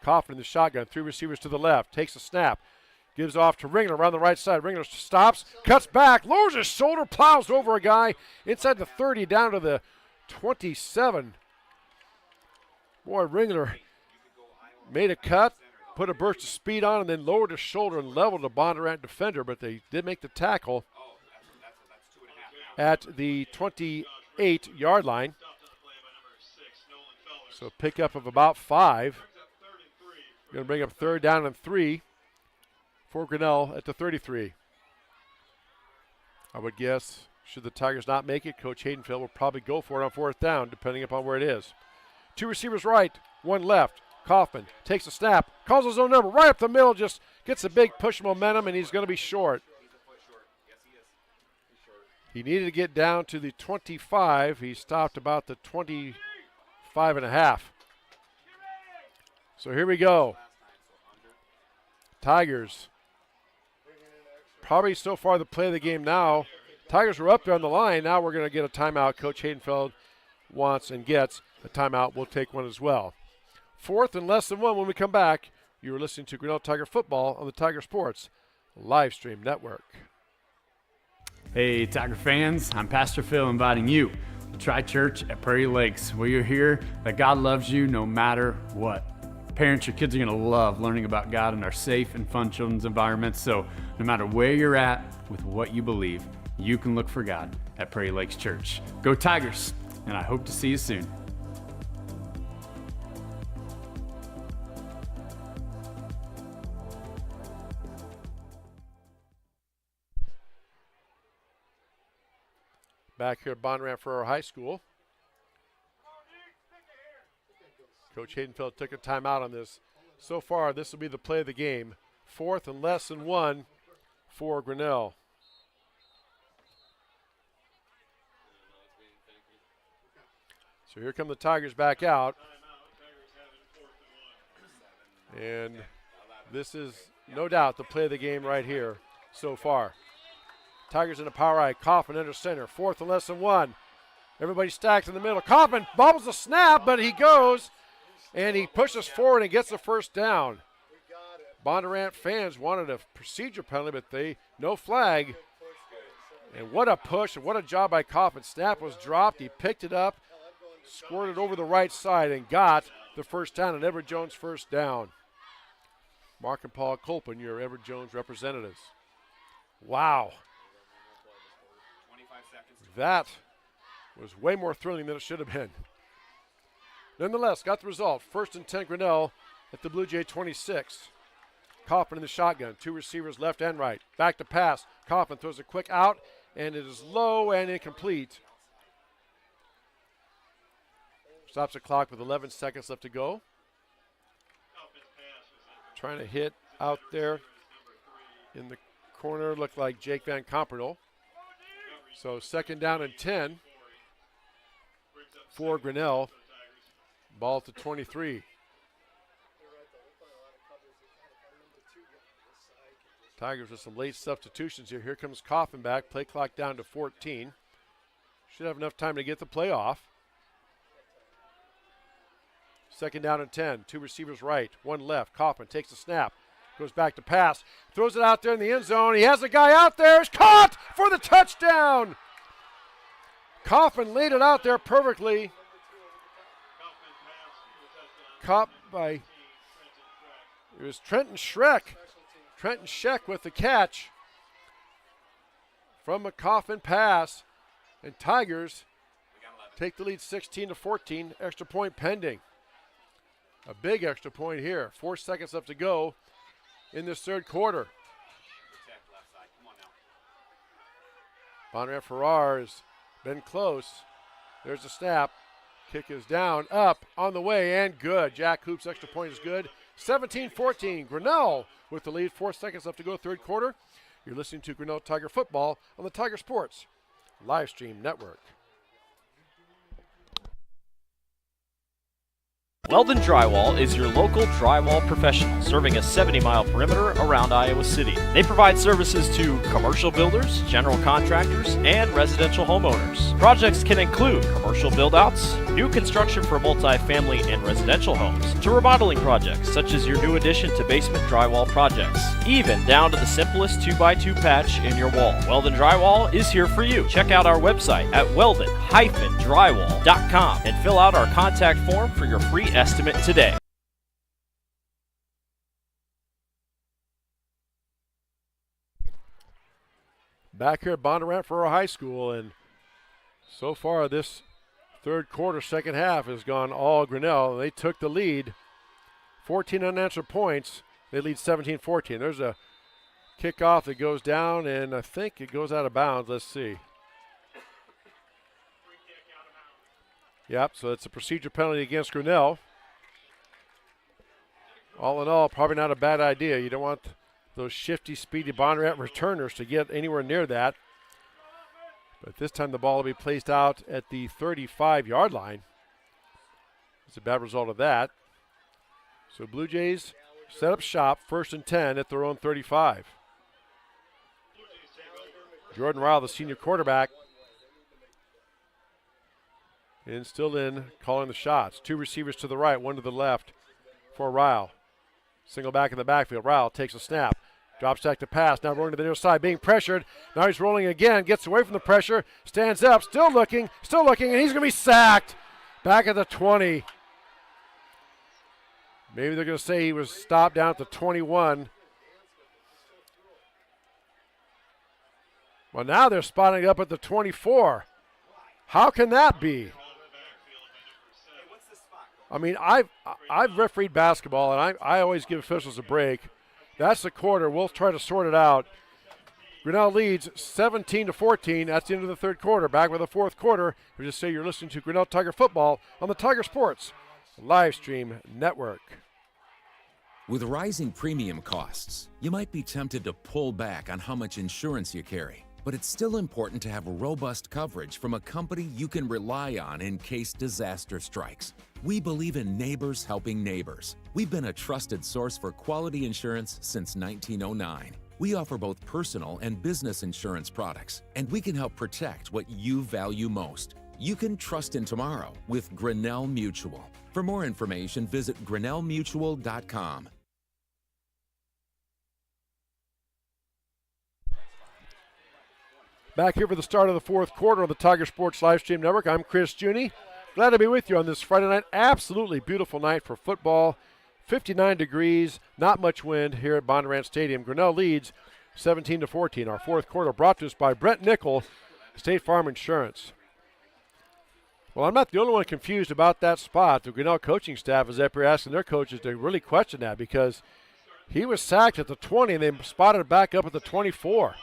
Coffin in the shotgun, 3 receivers to the left, takes a snap, gives off to Ringler around the right side. Ringler stops, cuts back, lowers his shoulder, plows over a guy inside the 30 down to the 27. Boy, Ringler made a cut, put a burst of speed on, and then lowered his shoulder and leveled a Bondurant defender, but they did make the tackle at the 28-yard line. So pickup of about 5. Going to bring up 3rd down and 3 for Grinnell at the 33. I would guess, should the Tigers not make it, Coach Hayden Feld will probably go for it on 4th down, depending upon where it is. 2 receivers right, 1 left. Coffin takes a snap, calls his own number, right up the middle, just gets a big push momentum, and he's going to be short. He needed to get down to the 25. He stopped about the 25 and a half. So here we go. Tigers. Probably so far the play of the game now. Tigers were up there on the line. Now we're going to get a timeout. Coach Hayden Feld wants and gets a timeout. We'll take one as well. 4th and less than 1 when we come back. You are listening to Grinnell Tiger Football on the Tiger Sports live stream network. Hey, Tiger fans, I'm Pastor Phil inviting you to try church at Prairie Lakes, where you'll hear that God loves you no matter what. Parents, your kids are going to love learning about God in our safe and fun children's environments, so no matter where you're at with what you believe, you can look for God at Prairie Lakes Church. Go Tigers, and I hope to see you soon. Back here at Bondurant-Farrar High School. Coach Hayden Feld took a timeout on this. So far, this will be the play of the game. 4th and less than 1 for Grinnell. So here come the Tigers back out. And this is no doubt the play of the game right here so far. Tigers in a power eye. Coffin under center. 4th and less than 1. Everybody stacked in the middle. Coffin bobbles the snap, but he goes and he pushes forward and gets the first down. Bondurant fans wanted a procedure penalty, but no flag. And what a push and what a job by Coffin. Snap was dropped. He picked it up, squirted over the right side, and got the first down. And Everett Jones first down. Mark and Paul Colpin, your Everett Jones representatives. Wow. That was way more thrilling than it should have been. Nonetheless, got the result. 1st and 10 Grinnell at the Blue Jay 26. Coffin in the shotgun. 2 receivers left and right. Back to pass. Coffin throws a quick out, and it is low and incomplete. Stops the clock with 11 seconds left to go. Trying to hit out there in the corner. Looked like Jake Van Compernel. So 2nd down and 10 for Grinnell. Ball to 23. Tigers with some late substitutions here. Here comes Coffin back. Play clock down to 14. Should have enough time to get the play off. 2nd down and 10. 2 receivers right, 1 left. Coffin takes the snap. Goes back to pass. Throws it out there in the end zone. He has a guy out there. It's caught for the touchdown. Coffin laid it out there perfectly. Caught by, it was Trenton Schreck. Trenton Scheck with the catch from a Coffin pass. And Tigers take the lead 16-14. Extra point pending. A big extra point here. 4 seconds left to go in this 3rd quarter. Bondurant-Farrar has been close. There's a snap. Kick is down, up, on the way, and good. Jack Hoop's extra point is good. 17-14. Grinnell with the lead. 4 seconds left to go, 3rd quarter. You're listening to Grinnell Tiger Football on the Tiger Sports Livestream Network. Weldon Drywall is your local drywall professional, serving a 70-mile perimeter around Iowa City. They provide services to commercial builders, general contractors, and residential homeowners. Projects can include commercial build-outs, new construction for multi-family and residential homes, to remodeling projects such as your new addition to basement drywall projects, even down to the simplest 2x2 patch in your wall. Weldon Drywall is here for you. Check out our website at weldon-drywall.com and fill out our contact form for your free estimate today. Back here at Bondurant-Farrar High School, and so far this 3rd quarter, 2nd half has gone all Grinnell. They took the lead. 14 unanswered points. They lead 17-14. There's a kickoff that goes down, and I think it goes out of bounds. Let's see. Yep, so it's a procedure penalty against Grinnell. All in all, probably not a bad idea. You don't want those shifty, speedy Bondurant returners to get anywhere near that. But this time the ball will be placed out at the 35-yard line. It's a bad result of that. So Blue Jays set up shop, 1st and 10 at their own 35. Jordan Ryle, the senior quarterback, and still in, calling the shots. 2 receivers to the right, 1 to the left for Ryle. Single back in the backfield. Ryle takes a snap. Drops back to pass. Now rolling to the near side, being pressured. Now he's rolling again. Gets away from the pressure. Stands up. Still looking. And he's going to be sacked. Back at the 20. Maybe they're going to say he was stopped down at the 21. Well, now they're spotting up at the 24. How can that be? I mean, I've refereed basketball, and I always give officials a break. That's the quarter. We'll try to sort it out. Grinnell leads 17-14. That's the end of the 3rd quarter. Back with the 4th quarter. We just say you're listening to Grinnell Tiger Football on the Tiger Sports Livestream Network. With rising premium costs, you might be tempted to pull back on how much insurance you carry. But it's still important to have robust coverage from a company you can rely on in case disaster strikes. We believe in neighbors helping neighbors. We've been a trusted source for quality insurance since 1909. We offer both personal and business insurance products, and we can help protect what you value most. You can trust in tomorrow with Grinnell Mutual. For more information, visit grinnellmutual.com. Back here for the start of the 4th quarter on the Tiger Sports Livestream Network. I'm Chris Juni. Glad to be with you on this Friday night. Absolutely beautiful night for football. 59 degrees, not much wind here at Bondurant Stadium. Grinnell leads 17-14. Our 4th quarter brought to us by Brent Nickel, State Farm Insurance. Well, I'm not the only one confused about that spot. The Grinnell coaching staff is up here asking their coaches to really question that because he was sacked at the 20 and they spotted it back up at the 24.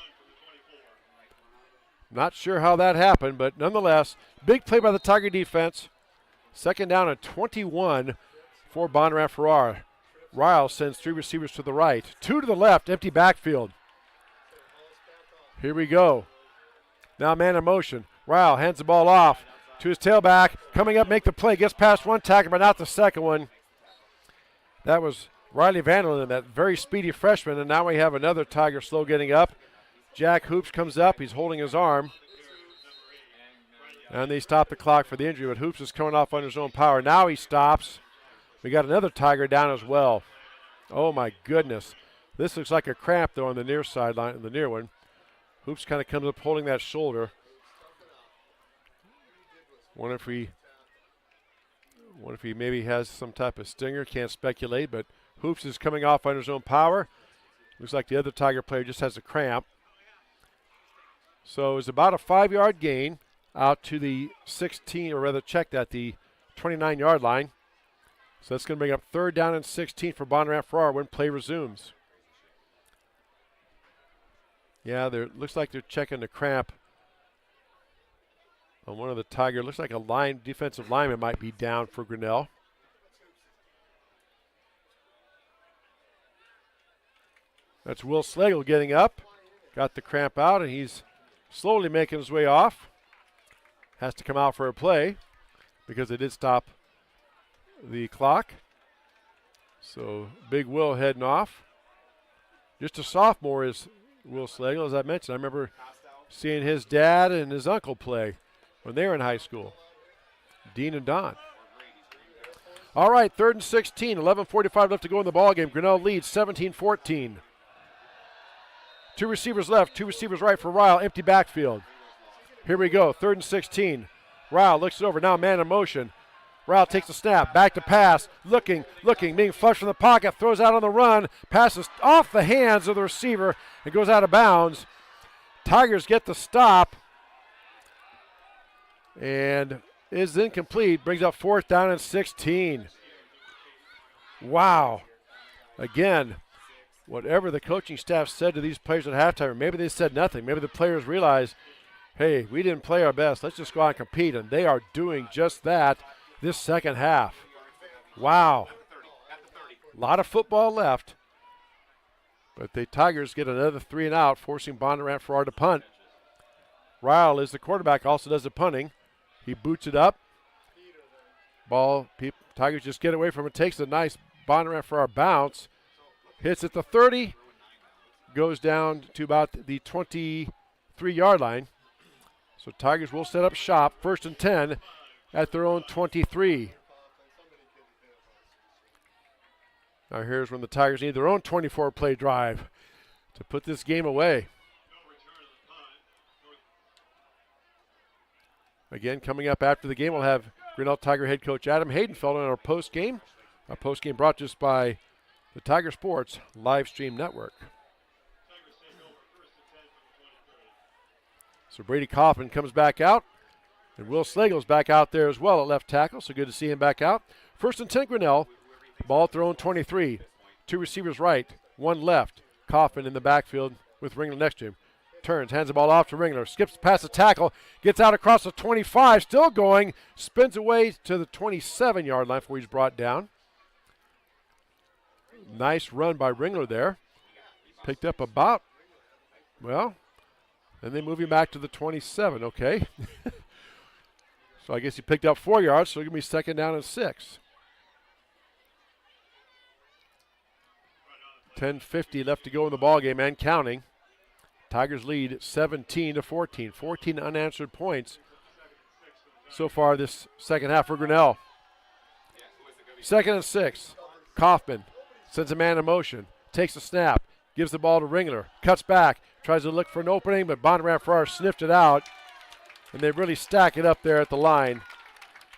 Not sure how that happened, but nonetheless, big play by the Tiger defense. Second down and 21 for Bondurant-Farrar. Ryle sends 3 receivers to the right, 2 to the left, empty backfield. Here we go. Now man in motion. Ryle hands the ball off to his tailback. Coming up, make the play. Gets past one tackler, but not the second one. That was Riley Vanderlyn, that very speedy freshman, and now we have another Tiger slow getting up. Jack Hoops comes up. He's holding his arm. And they stop the clock for the injury, but Hoops is coming off under his own power. Now he stops. We got another Tiger down as well. Oh, my goodness. This looks like a cramp, though, on the near sideline, the near one. Hoops kind of comes up holding that shoulder. Wonder if he maybe has some type of stinger. Can't speculate, but Hoops is coming off under his own power. Looks like the other Tiger player just has a cramp. So it's about a 5-yard gain out to the 16, or rather checked at the 29-yard line. So that's going to bring up 3rd down and 16 for Bondurant-Farrar when play resumes. Yeah, looks like they're checking the cramp on one of the Tiger. Looks like a defensive lineman might be down for Grinnell. That's Will Slagle getting up. Got the cramp out, and he's slowly making his way off. Has to come out for a play because they did stop the clock. So Big Will heading off. Just a sophomore is Will Slagle, as I mentioned. I remember seeing his dad and his uncle play when they were in high school. Dean and Don. All right, 3rd and 16, 11:45 left to go in the ballgame. Grinnell leads 17-14. 2 receivers left, 2 receivers right for Ryle, empty backfield. Here we go, 3rd and 16. Ryle looks it over, now man in motion. Ryle takes the snap, back to pass, looking, being flushed from the pocket, throws out on the run, passes off the hands of the receiver and goes out of bounds. Tigers get the stop and is incomplete, brings up 4th down and 16. Wow. Again, whatever the coaching staff said to these players at halftime, or maybe they said nothing. Maybe the players realized, hey, we didn't play our best. Let's just go out and compete. And they are doing just that this second half. Wow. A lot of football left. But the Tigers get another 3 and out, forcing Bondurant-Farrar to punt. Ryle is the quarterback, also does the punting. He boots it up. Tigers just get away from it. Takes a nice Bondurant-Farrar bounce. Hits at the 30. Goes down to about the 23-yard line. So Tigers will set up shop, 1st and 10 at their own 23. Now here's when the Tigers need their own 24-play drive to put this game away. Again, coming up after the game, we'll have Grinnell Tiger head coach Adam Hayden Feld on our postgame. Our postgame brought to us by the Tiger Sports live stream network. So Brady Kaufman comes back out, and Will Slagle's back out there as well at left tackle, so good to see him back out. 1st and 10 Grinnell, ball at their own 23. 2 receivers right, 1 left. Kaufman in the backfield with Ringler next to him. Turns, hands the ball off to Ringler, skips past the tackle, gets out across the 25, still going, spins away to the 27-yard line before he's brought down. Nice run by Ringler there. Picked up about, well, and they move him back to the 27, okay. So I guess he picked up 4 yards, so it's going to be 2nd down and 6. 10:50 left to go in the ballgame and counting. Tigers lead 17-14. 14 unanswered points so far this second half for Grinnell. 2nd and 6. Kaufman sends a man in motion, takes a snap, gives the ball to Ringler, cuts back, tries to look for an opening, but Bondurant-Farrar sniffed it out, and they really stack it up there at the line.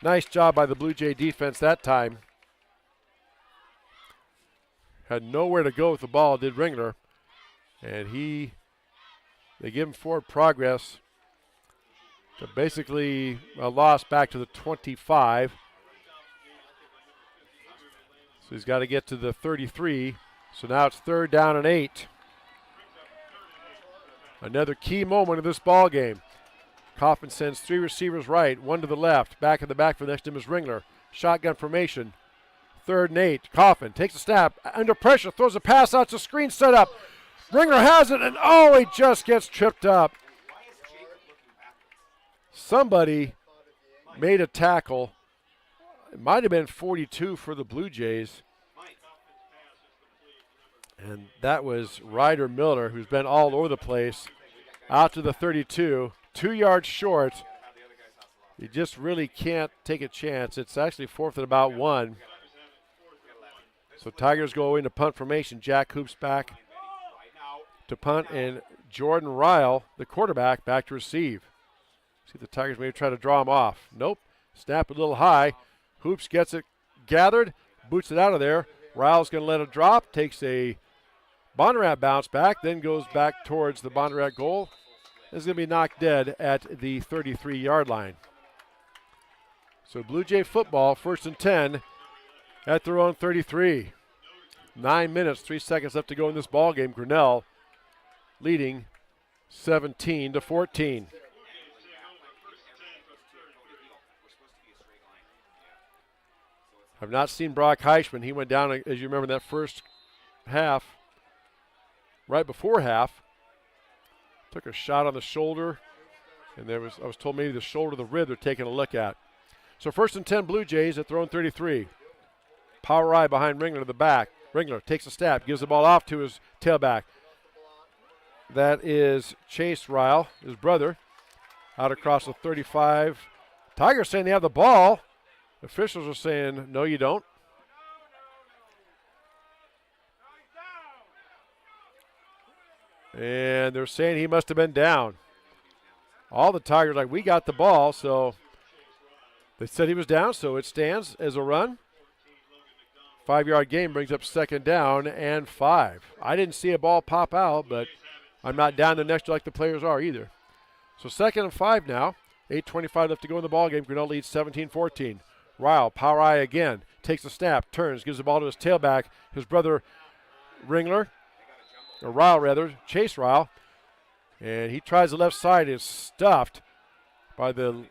Nice job by the Blue Jay defense that time. Had nowhere to go with the ball, did Ringler, and they give him forward progress. So basically a loss back to the 25. So he's got to get to the 33. So now it's 3rd down and 8. Another key moment of this ball game. Coffin sends 3 receivers right, 1 to the left. Back in the backfield next to him is Ringler. Shotgun formation. 3rd and 8. Coffin takes a snap. Under pressure, throws a pass out to screen set up. Ringler has it, and he just gets tripped up. Somebody made a tackle. It might have been 42 for the Blue Jays. And that was Ryder Miller, who's been all over the place, out to the 32, 2 yards short. You just really can't take a chance. It's actually 4th and about 1. So Tigers go into punt formation. Jack Hoops back to punt, and Jordan Ryle, the quarterback, back to receive. See if the Tigers maybe try to draw him off. Nope. Snap a little high. Hoops gets it gathered, boots it out of there. Ryle's going to let it drop, takes a Bondurant bounce back, then goes back towards the Bondurant goal. Is going to be knocked dead at the 33-yard line. So Blue Jay football, 1st and 10 at their own 33. 9 minutes, 3 seconds left to go in this ball game. Grinnell leading 17-14. I've not seen Brock Heichman. He went down, as you remember, in that first half. Right before half, took a shot on the shoulder, and I was told maybe the shoulder, the rib they're taking a look at. So 1st and 10 Blue Jays at their own 33. Power eye behind Ringler to the back. Ringler takes a snap, gives the ball off to his tailback. That is Chase Ryle, his brother, out across the 35. Tigers saying they have the ball. Officials are saying, no, you don't. And they're saying he must have been down. All the Tigers like, we got the ball, so they said he was down, so it stands as a run. 5-yard gain brings up 2nd down and 5. I didn't see a ball pop out, but I'm not down there next to like the players are either. So 2nd and 5 now. 8:25 left to go in the ball game. Grinnell leads 17-14. Ryle, power eye again, takes a snap, turns, gives the ball to his tailback, his brother Ringler, or Ryle rather, Chase Ryle, and he tries the left side, is stuffed by the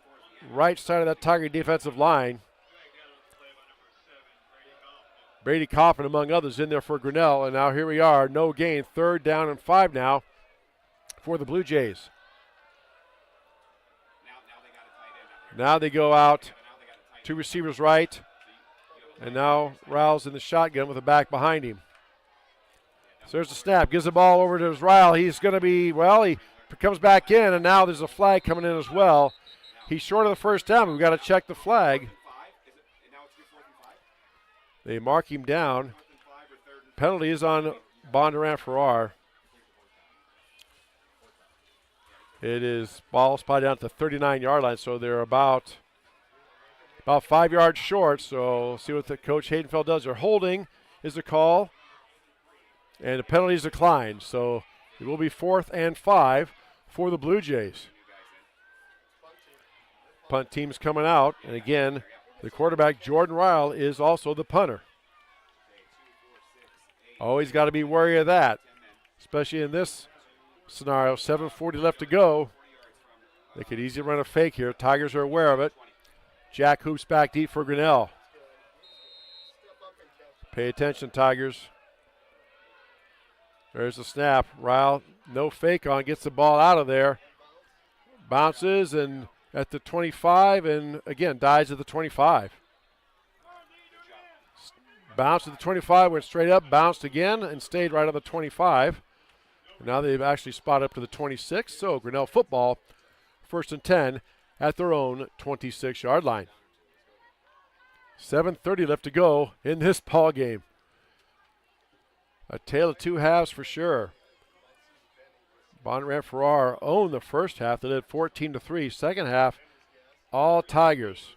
right side of that Tiger defensive line. Brady Coffin, among others, in there for Grinnell, and now here we are, no gain, 3rd down and 5 now for the Blue Jays. Now they go out. 2 receivers right, and now Ryle's in the shotgun with a back behind him. So there's the snap, gives the ball over to his Ryle. He's going to be, he comes back in, and now there's a flag coming in as well. He's short of the 1st down. We've got to check the flag. They mark him down. Penalty is on Bondurant-Farrar. It is ball spotted down to the 39-yard line, so they're about 5 yards short, so see what the coach Hayden Feld does. They're holding is the call, and the penalty is declined. So it will be 4th and 5 for the Blue Jays. Punt team's coming out, and again, the quarterback, Jordan Ryle, is also the punter. Always got to be wary of that, especially in this scenario. 7:40 left to go. They could easily run a fake here. Tigers are aware of it. Jack Hoops back deep for Grinnell. Pay attention, Tigers. There's the snap. Ryle, no fake on, gets the ball out of there. Bounces and at the 25 and again dies at the 25. Bounced at the 25, went straight up, bounced again and stayed right on the 25. Now they've actually spotted up to the 26, so Grinnell football, 1st and 10 at their own 26-yard line. 7:30 left to go in this ball game. A tale of 2 halves for sure. Bondurant-Farrar owned the first half. They led 14-3. Second half, all Tigers.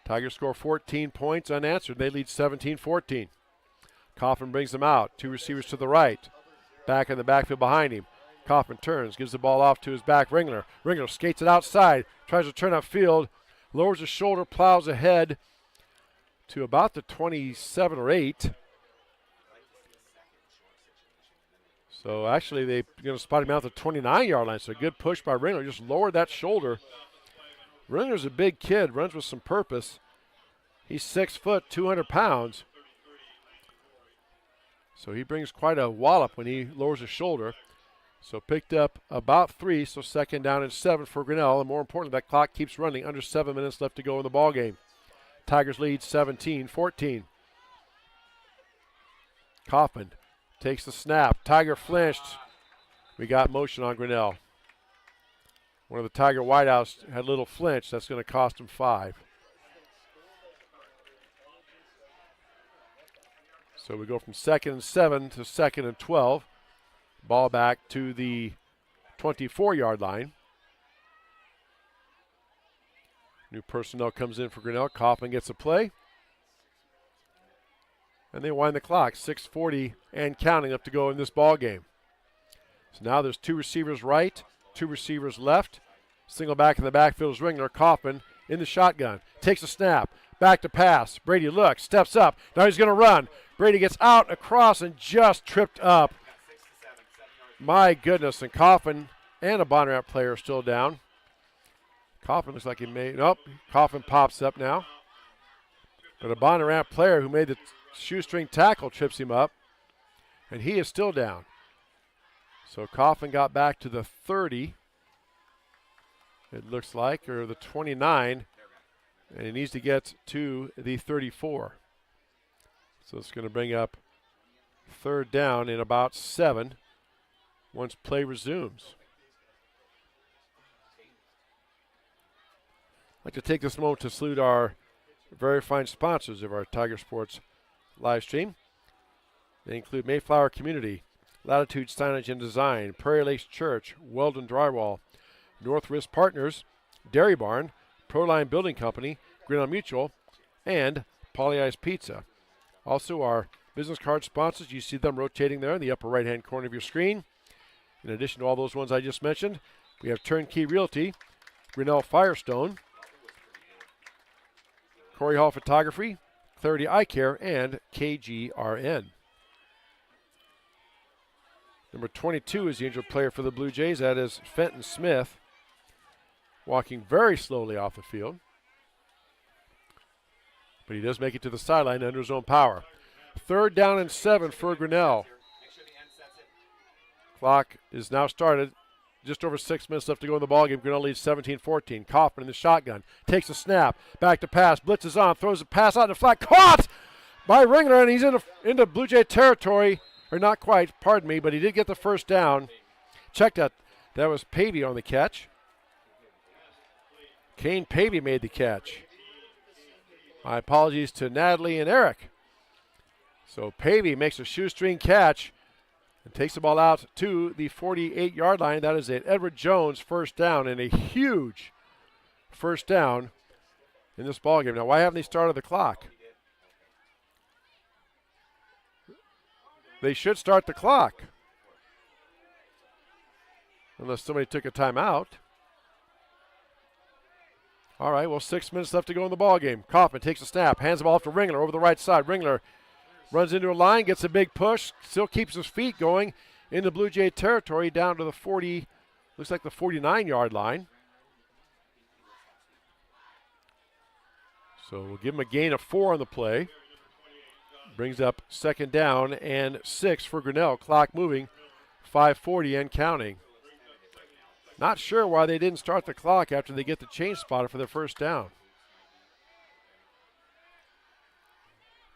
Tigers score 14 points unanswered. They lead 17-14. Coffin brings them out. 2 receivers to the right. Back in the backfield behind him. Kaufman turns, gives the ball off to his back, Ringler. Ringler skates it outside, tries to turn upfield, lowers his shoulder, plows ahead to about the 27 or 8. So actually they're going to spot him out the 29-yard line. So a good push by Ringler. Just lowered that shoulder. Ringler's a big kid, runs with some purpose. He's 6 foot, 200 pounds. So he brings quite a wallop when he lowers his shoulder. So picked up about 3, so 2nd down and 7 for Grinnell. And more importantly, that clock keeps running. Under 7 minutes left to go in the ball game. Tigers lead 17-14. Kaufman takes the snap. Tiger flinched. We got motion on Grinnell. One of the Tiger wideouts had a little flinch. That's going to cost him 5. So we go from 2nd and 7 to 2nd and 12. Ball back to the 24-yard line. New personnel comes in for Grinnell. Kaufman gets a play. And they wind the clock. 6:40 and counting up to go in this ball game. So now there's 2 receivers right, 2 receivers left. Single back in the backfield is Ringler. Kaufman in the shotgun. Takes a snap. Back to pass. Brady looks, steps up. Now he's going to run. Brady gets out, across, and just tripped up. My goodness. And Kaufman and a Bondurant player are still down. Kaufman looks like he made, nope. Kaufman pops up now. But a Bondurant player who made the shoestring tackle trips him up. And he is still down. So Kaufman got back to the 30. It looks like, or the 29. And he needs to get to the 34. So it's going to bring up 3rd down in about 7 once play resumes. I'd like to take this moment to salute our very fine sponsors of our Tiger Sports live stream. They include Mayflower Community, Latitude Signage and Design, Prairie Lakes Church, Weldon Drywall, North Risk Partners, Dairy Barn, Proline Building Company, Grinnell Mutual, and Polly Ice Pizza. Also our business card sponsors, you see them rotating there in the upper right-hand corner of your screen. In addition to all those ones I just mentioned, we have Turnkey Realty, Grinnell Firestone, Corey Hall Photography, Clarity Eye Care, and KGRN. Number 22 is the injured player for the Blue Jays. That is Fenton Smith, walking very slowly off the field. But he does make it to the sideline under his own power. 3rd down and 7 for Grinnell. Clock is now started. Just over 6 minutes left to go in the ballgame. Grinnell leads 17-14. Kaufman in the shotgun. Takes a snap. Back to pass. Blitzes on. Throws a pass out in the flat. Caught by Ringler, and he's into Blue Jay territory. Or not quite, pardon me, but he did get the 1st down. Check that. That was Pavey on the catch. Kane Pavey made the catch. My apologies to Natalie and Eric. So Pavey makes a shoestring catch and takes the ball out to the 48-yard line. That is an Edward Jones 1st down, and a huge 1st down in this ballgame. Now, why haven't they started the clock? They should start the clock. Unless somebody took a timeout. All right, well, 6 minutes left to go in the ballgame. Kaufman takes a snap, hands the ball off to Ringler over the right side. Ringler runs into a line, gets a big push, still keeps his feet going into Blue Jay territory down to the 40, looks like the 49-yard line. So we'll give him a gain of 4 on the play. Brings up 2nd down and 6 for Grinnell. Clock moving, 5:40 and counting. Not sure why they didn't start the clock after they get the change spotter for their 1st down.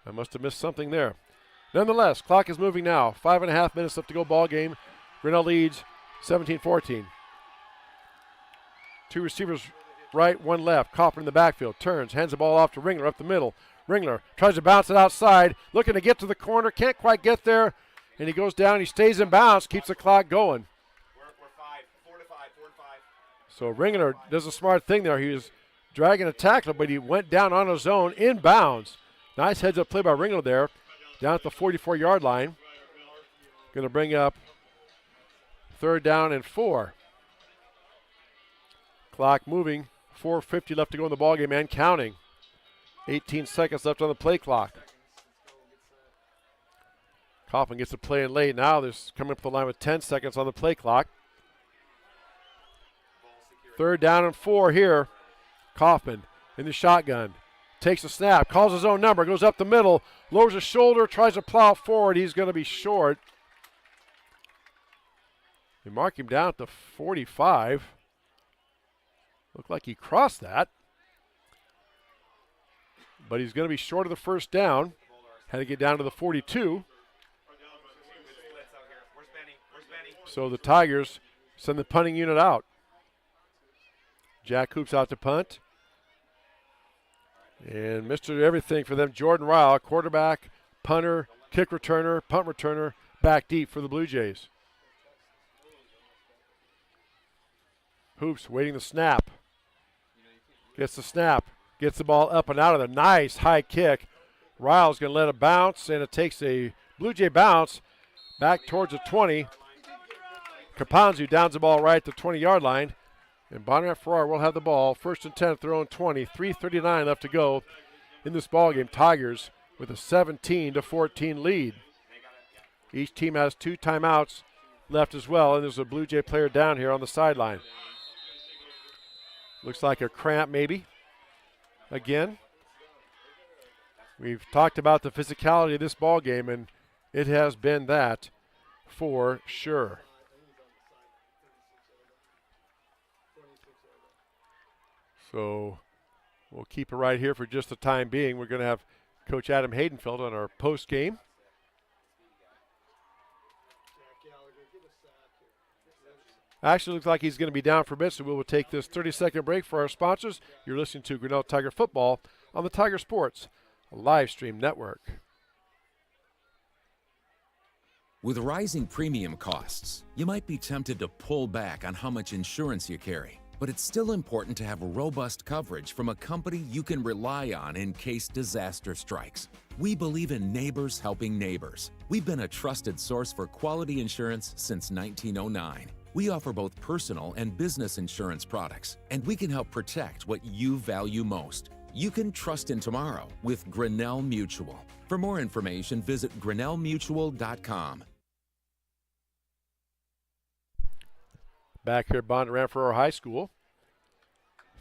I must have missed something there. Nonetheless, clock is moving now. 5.5 minutes left to go ball game. Grinnell leads 17-14. 2 receivers right, 1 left. Kaufman in the backfield. Turns, hands the ball off to Ringler up the middle. Ringler tries to bounce it outside. Looking to get to the corner. Can't quite get there. And he goes down. He stays in bounds. Keeps the clock going. So Ringler does a smart thing there. He was dragging a tackle, but he went down on his own in bounds. Nice heads-up play by Grinnell there, down at the 44-yard line. Going to bring up 3rd down and 4. Clock moving. 4:50 left to go in the ballgame and counting. 18 seconds left on the play clock. Kaufman gets the play in late. Now there's coming up the line with 10 seconds on the play clock. 3rd down and 4 here. Kaufman in the shotgun. Takes a snap, calls his own number, goes up the middle, lowers his shoulder, tries to plow forward. He's going to be short. They mark him down at the 45. Looked like he crossed that. But he's going to be short of the 1st down. Had to get down to the 42. So the Tigers send the punting unit out. Jack Hoops out to punt. And Mr. Everything for them, Jordan Ryle, quarterback, punter, kick returner, punt returner, back deep for the Blue Jays. Hoops waiting the snap. Gets the snap. Gets the ball up and out of there. Nice high kick. Ryle's going to let it bounce, and it takes a Blue Jay bounce back towards the 20. Kapanzu downs the ball right at the 20-yard line. And Bondurant-Farrar will have the ball. 1st and 10 at their own 20. 3:39 left to go in this ballgame. Tigers with a 17-14 lead. Each team has 2 timeouts left as well, and there's a Blue Jay player down here on the sideline. Looks like a cramp maybe. Again. We've talked about the physicality of this ballgame, and it has been that for sure. So we'll keep it right here for just the time being. We're going to have Coach Adam Hayden Feld on our post game. Actually looks like he's going to be down for a bit, so we will take this 30-second break for our sponsors. You're listening to Grinnell Tiger Football on the Tiger Sports live stream network. With rising premium costs, you might be tempted to pull back on how much insurance you carry. But it's still important to have robust coverage from a company you can rely on in case disaster strikes. We believe in neighbors helping neighbors. We've been a trusted source for quality insurance since 1909. We offer both personal and business insurance products, and we can help protect what you value most. You can trust in tomorrow with Grinnell Mutual. For more information, visit grinnellmutual.com. Back here at Bondurant-Farrar High School.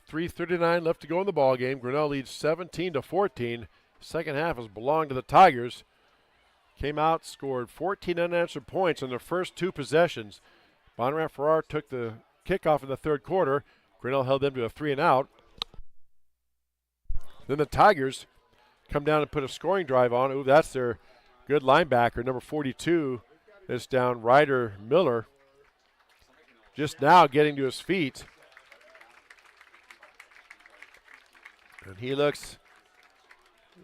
3:39 left to go in the ball game. Grinnell leads 17-14. Second half has belonged to the Tigers. Came out, scored 14 unanswered points in their first 2 possessions. Bondurant-Farrar took the kickoff in the 3rd quarter. Grinnell held them to a 3-and-out. Then the Tigers come down and put a scoring drive on. Ooh, that's their good linebacker, number 42. It's down Ryder Miller. Just now getting to his feet. And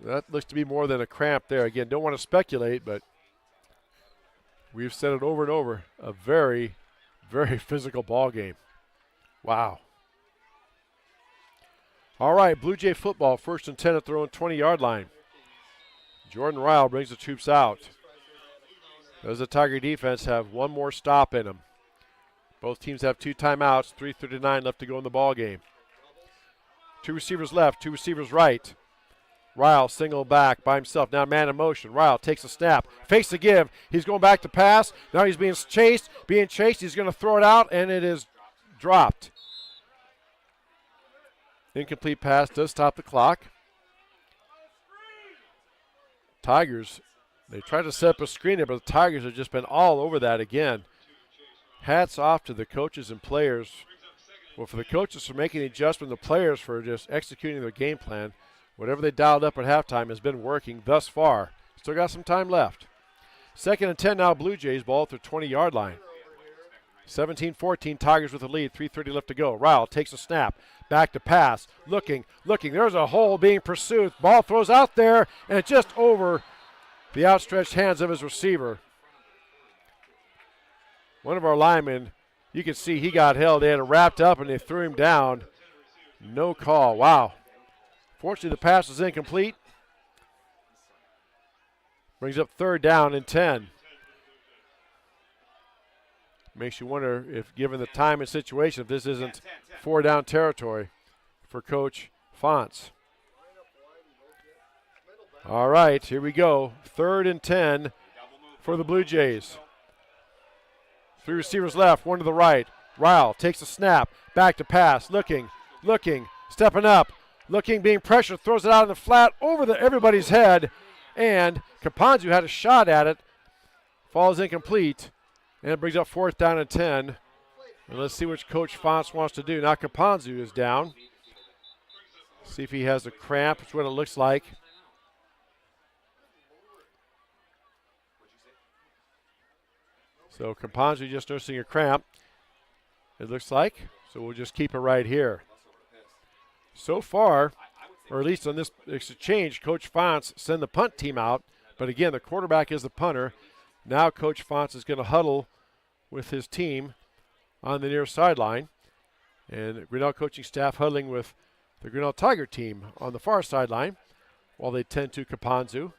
that looks to be more than a cramp there. Again, don't want to speculate, but we've said it over and over. A very, very physical ball game. Wow. All right, Blue Jay football, 1st and 10 at their own 20-yard line. Jordan Ryle brings the troops out. Does the Tiger defense have one more stop in them? Both teams have 2 timeouts, 3:39 left to go in the ball game. 2 receivers left, 2 receivers right. Ryle single back by himself, now man in motion. Ryle takes a snap, fakes the give. He's going back to pass. Now he's being chased. He's going to throw it out, and it is dropped. Incomplete pass does stop the clock. Tigers, they tried to set up a screen there, but the Tigers have just been all over that again. Hats off to the coaches and players. Well, for the coaches for making the adjustment, the players for just executing their game plan. Whatever they dialed up at halftime has been working thus far. Still got some time left. 2nd and 10 now, Blue Jays, ball at their 20-yard line. 17-14, Tigers with the lead, 3:30 left to go. Ryle takes a snap, back to pass, looking. There's a hole being pursued. Ball throws out there, and it's just over the outstretched hands of his receiver. One of our linemen, you can see he got held. They had it wrapped up, and they threw him down. No call. Wow. Fortunately, the pass was incomplete. Brings up 3rd down and 10. Makes you wonder if, given the time and situation, if this isn't 4-down territory for Coach Fonts. All right, here we go. 3rd and 10 for the Blue Jays. 3 receivers left, 1 to the right. Ryle takes a snap, back to pass, looking, stepping up, being pressured, throws it out in the flat over everybody's head, and Kapanzu had a shot at it, falls incomplete, and it brings up 4th down and 10. And let's see what Coach Fonts wants to do. Now Kapanzu is down. See if he has a cramp. That's what it looks like. So Kapanzu just nursing a cramp, it looks like. So we'll just keep it right here. So far, or at least on this exchange, Coach Fonts send the punt team out. But again, the quarterback is the punter. Now Coach Fonts is going to huddle with his team on the near sideline. And Grinnell coaching staff huddling with the Grinnell Tiger team on the far sideline while they tend to Kapanzu.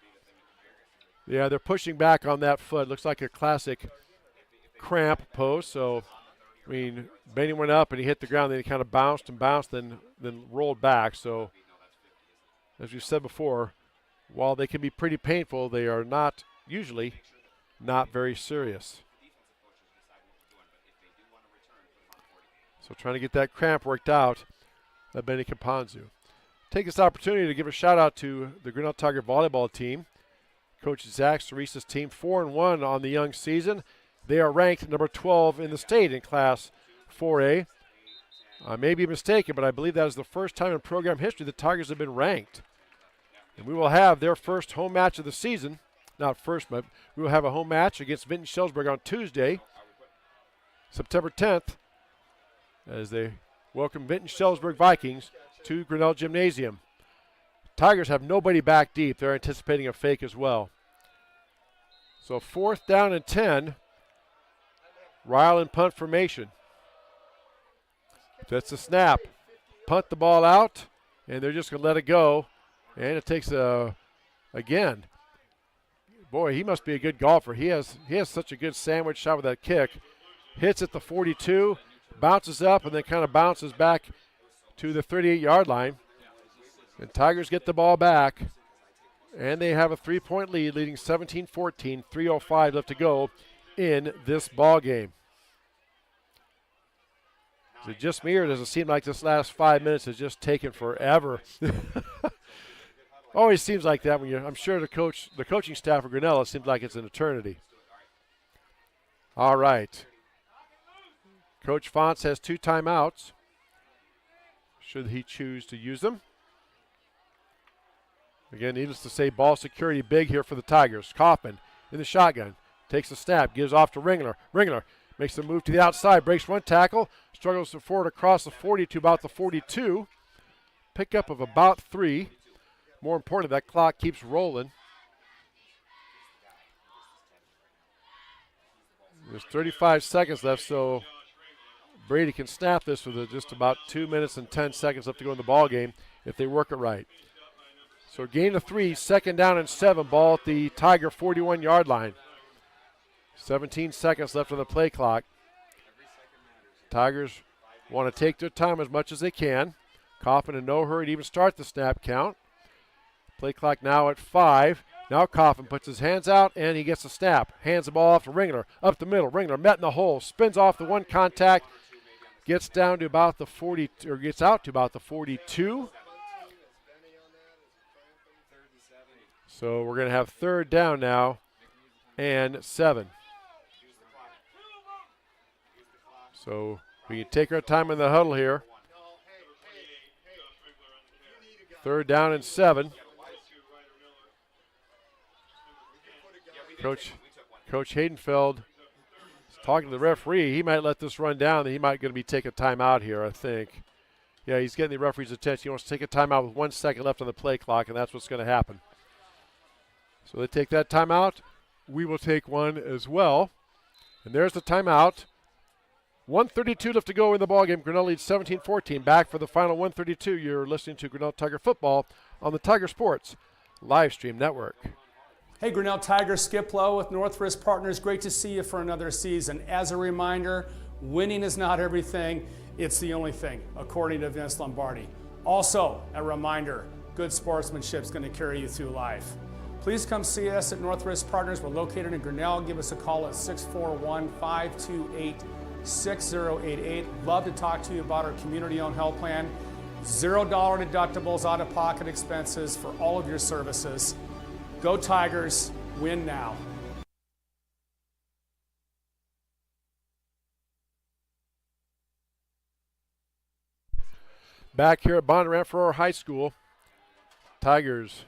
Yeah, they're pushing back on that foot. Looks like a classic cramp post. So, I mean, Benny went up and he hit the ground. Then he kind of bounced, then rolled back. So, as we've said before, while they can be pretty painful, they are not usually not very serious. So trying to get that cramp worked out by Benny Kapanzu. Take this opportunity to give a shout out to the Grinnell Tiger volleyball team. Coach Zach Cerise's team, 4-1 on the young season. They are ranked number 12 in the state in Class 4A. I may be mistaken, but I believe that is the first time in program history the Tigers have been ranked. And we will have their first home match of the season. Not first, but we will have a home match against Vinton-Shellsburg on Tuesday, September 10th, as they welcome Vinton-Shellsburg Vikings to Grinnell Gymnasium. Tigers have nobody back deep. They're anticipating a fake as well. So 4th down and 10. Ryle in punt formation. That's the snap. Punt the ball out, and they're just going to let it go. And it takes again. Boy, he must be a good golfer. He has such a good sandwich shot with that kick. Hits at the 42, bounces up, and then kind of bounces back to the 38-yard line. And Tigers get the ball back, and they have a 3-point lead, leading 17-14, 3:05 left to go in this ball game. Is it just me, or does it seem like this last 5 minutes has just taken forever? Always seems like that when I'm sure the coaching staff of Grinnell, it seems like it's an eternity. All right. Coach Fonts has 2 timeouts, should he choose to use them. Again, needless to say, ball security big here for the Tigers. Kaufman in the shotgun, takes a snap, gives off to Ringler. Ringler makes the move to the outside, breaks one tackle, struggles forward across the 40 to about the 42. Pickup of about 3. More importantly, that clock keeps rolling. There's 35 seconds left, so Brady can snap this with just about 2 minutes and 10 seconds left to go in the ball game if they work it right. So gain of 3, 2nd down and 7, ball at the Tiger 41-yard line. 17 seconds left on the play clock. Tigers want to take their time as much as they can. Kaufman in no hurry to even start the snap count. Play clock now at 5. Now Kaufman puts his hands out, and he gets the snap. Hands the ball off to Ringler. Up the middle. Ringler met in the hole. Spins off the one contact. Gets down to about the 40, or gets out to about the 42. So we're going to have 3rd down now and 7. So we can take our time in the huddle here. 3rd down and 7. Coach Hayden Feld is talking to the referee. He might let this run down. He might going to be taking a timeout here, I think. Yeah, he's getting the referee's attention. He wants to take a timeout with 1 second left on the play clock, and that's what's going to happen. So they take that timeout. We will take one as well. And there's the timeout. 1:32 left to go in the ballgame. Grinnell leads 17-14. Back for the final 1:32. You're listening to Grinnell Tiger Football on the Tiger Sports Live Stream Network. Hey, Grinnell Tigers, Skip Lowe with Northwest Partners. Great to see you for another season. As a reminder, winning is not everything. It's the only thing, according to Vince Lombardi. Also, a reminder, good sportsmanship is going to carry you through life. Please come see us at Northwest Partners. We're located in Grinnell. Give us a call at 641-528-6088. Love to talk to you about our community-owned health plan. $0 deductibles, out-of-pocket expenses for all of your services. Go Tigers, win now. Back here at Bondurant-Farrar High School, Tigers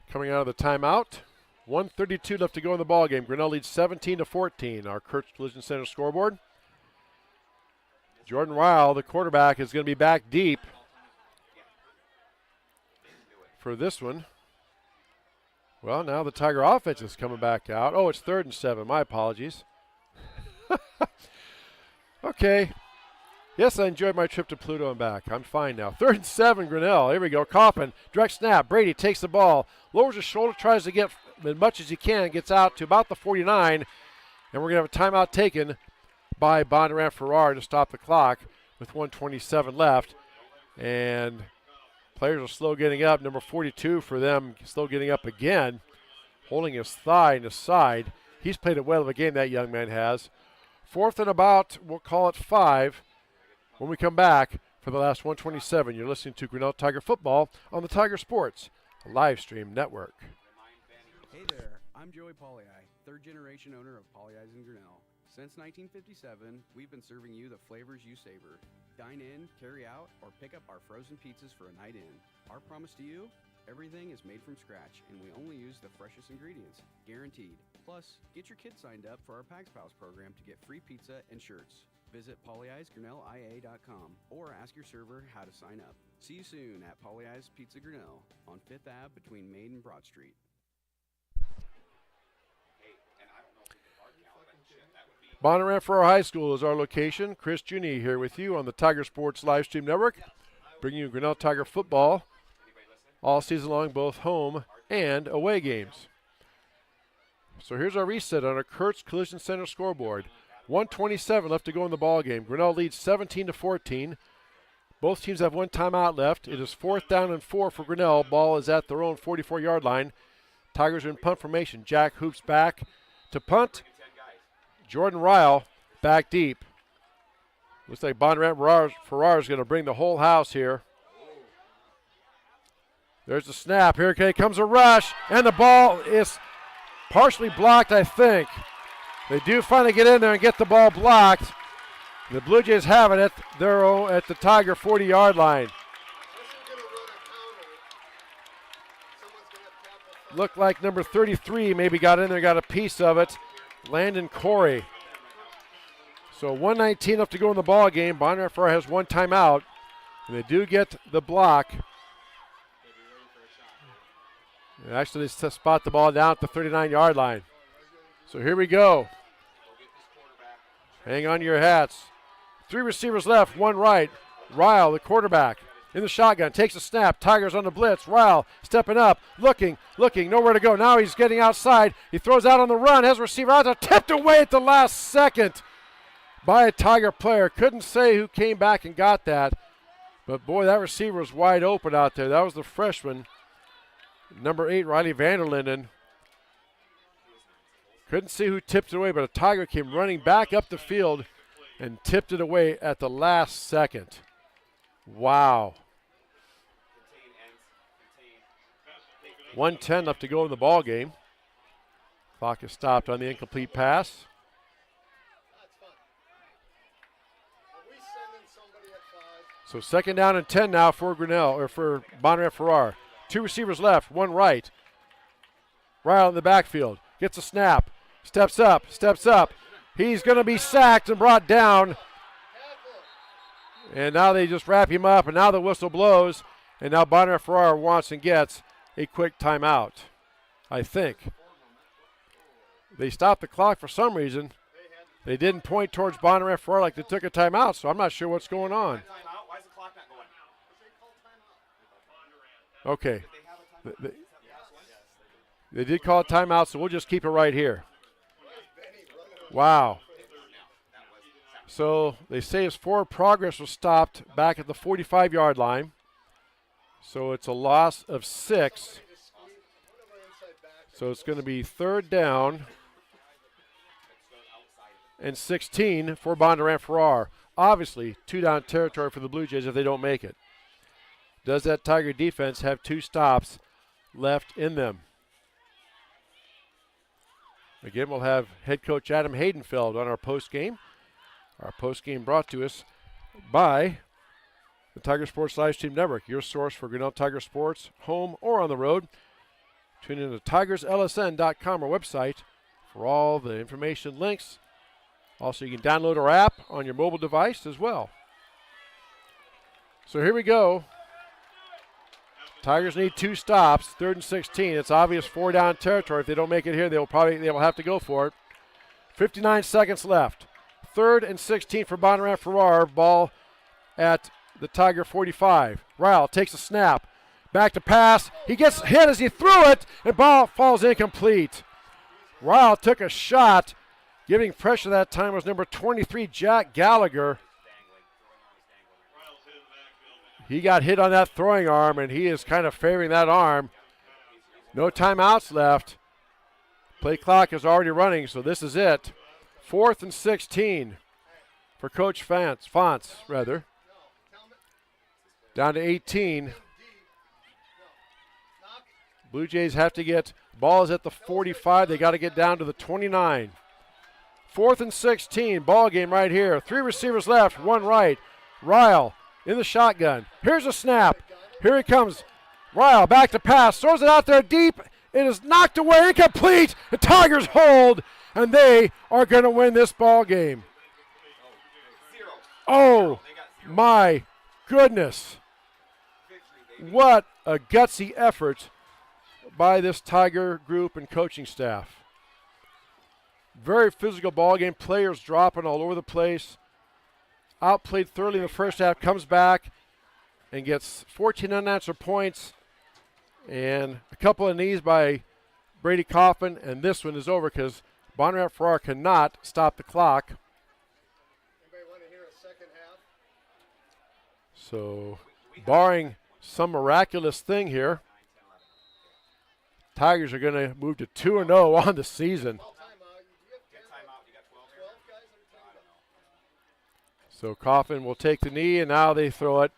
coming out of the timeout. 1:32 left to go in the ball game. Grinnell leads 17-14. Our Kurtz Collision Center scoreboard. Jordan Ryle, the quarterback, is going to be back deep for this one. Well, now the Tiger offense is coming back out. Oh, it's 3rd and 7. My apologies. Okay. Yes, I enjoyed my trip to Pluto and back. I'm fine now. 3rd and 7, Grinnell. Here we go. Coffin, direct snap. Brady takes the ball, lowers his shoulder, tries to get as much as he can, gets out to about the 49, and we're going to have a timeout taken by Bondurant-Farrar to stop the clock with 1:27 left. And players are slow getting up. Number 42 for them, slow getting up again, holding his thigh in his side. He's played a well of a game, that young man has. 4th and about, we'll call it 5. When we come back for the last 1:27, you're listening to Grinnell Tiger Football on the Tiger Sports live stream network. Hey there, I'm Joey Pollyi, 3rd-generation owner of Pollyi's in Grinnell. Since 1957, we've been serving you the flavors you savor. Dine in, carry out, or pick up our frozen pizzas for a night in. Our promise to you? Everything is made from scratch, and we only use the freshest ingredients, guaranteed. Plus, get your kids signed up for our Pags Pals program to get free pizza and shirts. Visit pollyi'sgrinnellia.com or ask your server how to sign up. See you soon at Pollyi's Pizza Grinnell on 5th Ave between Main and Broad Street. Bondurant-Farrar High School is our location. Chris Juni here with you on the Tiger Sports live stream network, bringing you Grinnell Tiger football all season long, both home and away games. So here's our reset on our Kurtz Collision Center scoreboard. 1:27 left to go in the ball game. Grinnell leads 17-14. Both teams have one timeout left. It is 4th down and 4 for Grinnell. Ball is at their own 44-yard line. Tigers are in punt formation. Jack hoops back to punt. Jordan Ryle back deep. Looks like Bondurant-Farrar is going to bring the whole house here. There's the snap. Here comes a rush, and the ball is partially blocked, I think. They do finally get in there and get the ball blocked. The Blue Jays have it at the Tiger 40-yard line. Looked like number 33 maybe got in there, got a piece of it. Landon Corey. So 1:19 left to go in the ball game. Bondurant-Farrar has one timeout, and they do get the block. And actually, they spot the ball down at the 39-yard line. So here we go. Hang on to your hats. 3 receivers left, 1 right. Ryle, the quarterback, in the shotgun, takes a snap. Tigers on the blitz. Ryle stepping up, looking, nowhere to go. Now he's getting outside. He throws out on the run, has a receiver out there, tipped away at the last second by a Tiger player. Couldn't say who came back and got that, but boy, that receiver was wide open out there. That was the freshman, number 8, Riley Vanderlinden. Couldn't see who tipped it away, but a Tiger came running back up the field and tipped it away at the last second. Wow. 1:10 left to go in the ball game. Clock is stopped on the incomplete pass. So 2nd down and 10 now for Grinnell, or for Bondurant-Farrar. 2 receivers left, 1 right. Ryle in the backfield, gets a snap, steps up. He's going to be sacked and brought down. And now they just wrap him up, and now the whistle blows, and now Bondurant-Farrar wants and gets a quick timeout, I think. They stopped the clock for some reason. They didn't point towards Bondurant-Farrar like they took a timeout, so I'm not sure what's going on. Why is the clock not going? Okay. They did call a timeout, so we'll just keep it right here. Wow. So they say his forward progress was stopped back at the 45-yard line. So it's a loss of 6. So it's going to be 3rd down and 16 for Bondurant-Farrar. Obviously, 2-down territory for the Blue Jays if they don't make it. Does that Tiger defense have 2 stops left in them? Again, we'll have head coach Adam Hayden Feld on our post game. Our post game brought to us by the Tiger Sports Live Stream Network, your source for Grinnell Tiger Sports, home or on the road. Tune in to TigersLSN.com, our website, for all the information, links. Also, you can download our app on your mobile device as well. So here we go. Tigers need 2 stops, 3rd and 16. It's obvious 4-down territory. If they don't make it here, they will have to go for it. 59 seconds left. 3rd and 16 for Bondurant-Farrar. Ball at the Tiger 45. Ryle takes a snap. Back to pass. He gets hit as he threw it, and ball falls incomplete. Ryle took a shot. Giving pressure that time was number 23, Jack Gallagher. He got hit on that throwing arm, and he is kind of favoring that arm. No timeouts left. Play clock is already running, so this is it. 4th and 16 for Coach Fonts. Down to 18. Blue Jays have to get, ball is at the 45. They got to get down to the 29. 4th and 16, ball game right here. 3 receivers left, 1 right. Ryle in the shotgun. Here's a snap. Here he comes. Ryle back to pass. Throws it out there deep. It is knocked away. Incomplete. The Tigers hold, and they are going to win this ball game. Oh, my goodness. What a gutsy effort by this Tiger group and coaching staff. Very physical ball game. Players dropping all over the place. Outplayed thoroughly in the first half, comes back and gets 14 unanswered points and a couple of knees by Brady Coffin, and this one is over because Bondurant-Farrar cannot stop the clock. Anybody want to hear a second half? So, barring some miraculous thing here, Tigers are going to move to 2-0 on the season. So Coffin will take the knee, and now they throw it.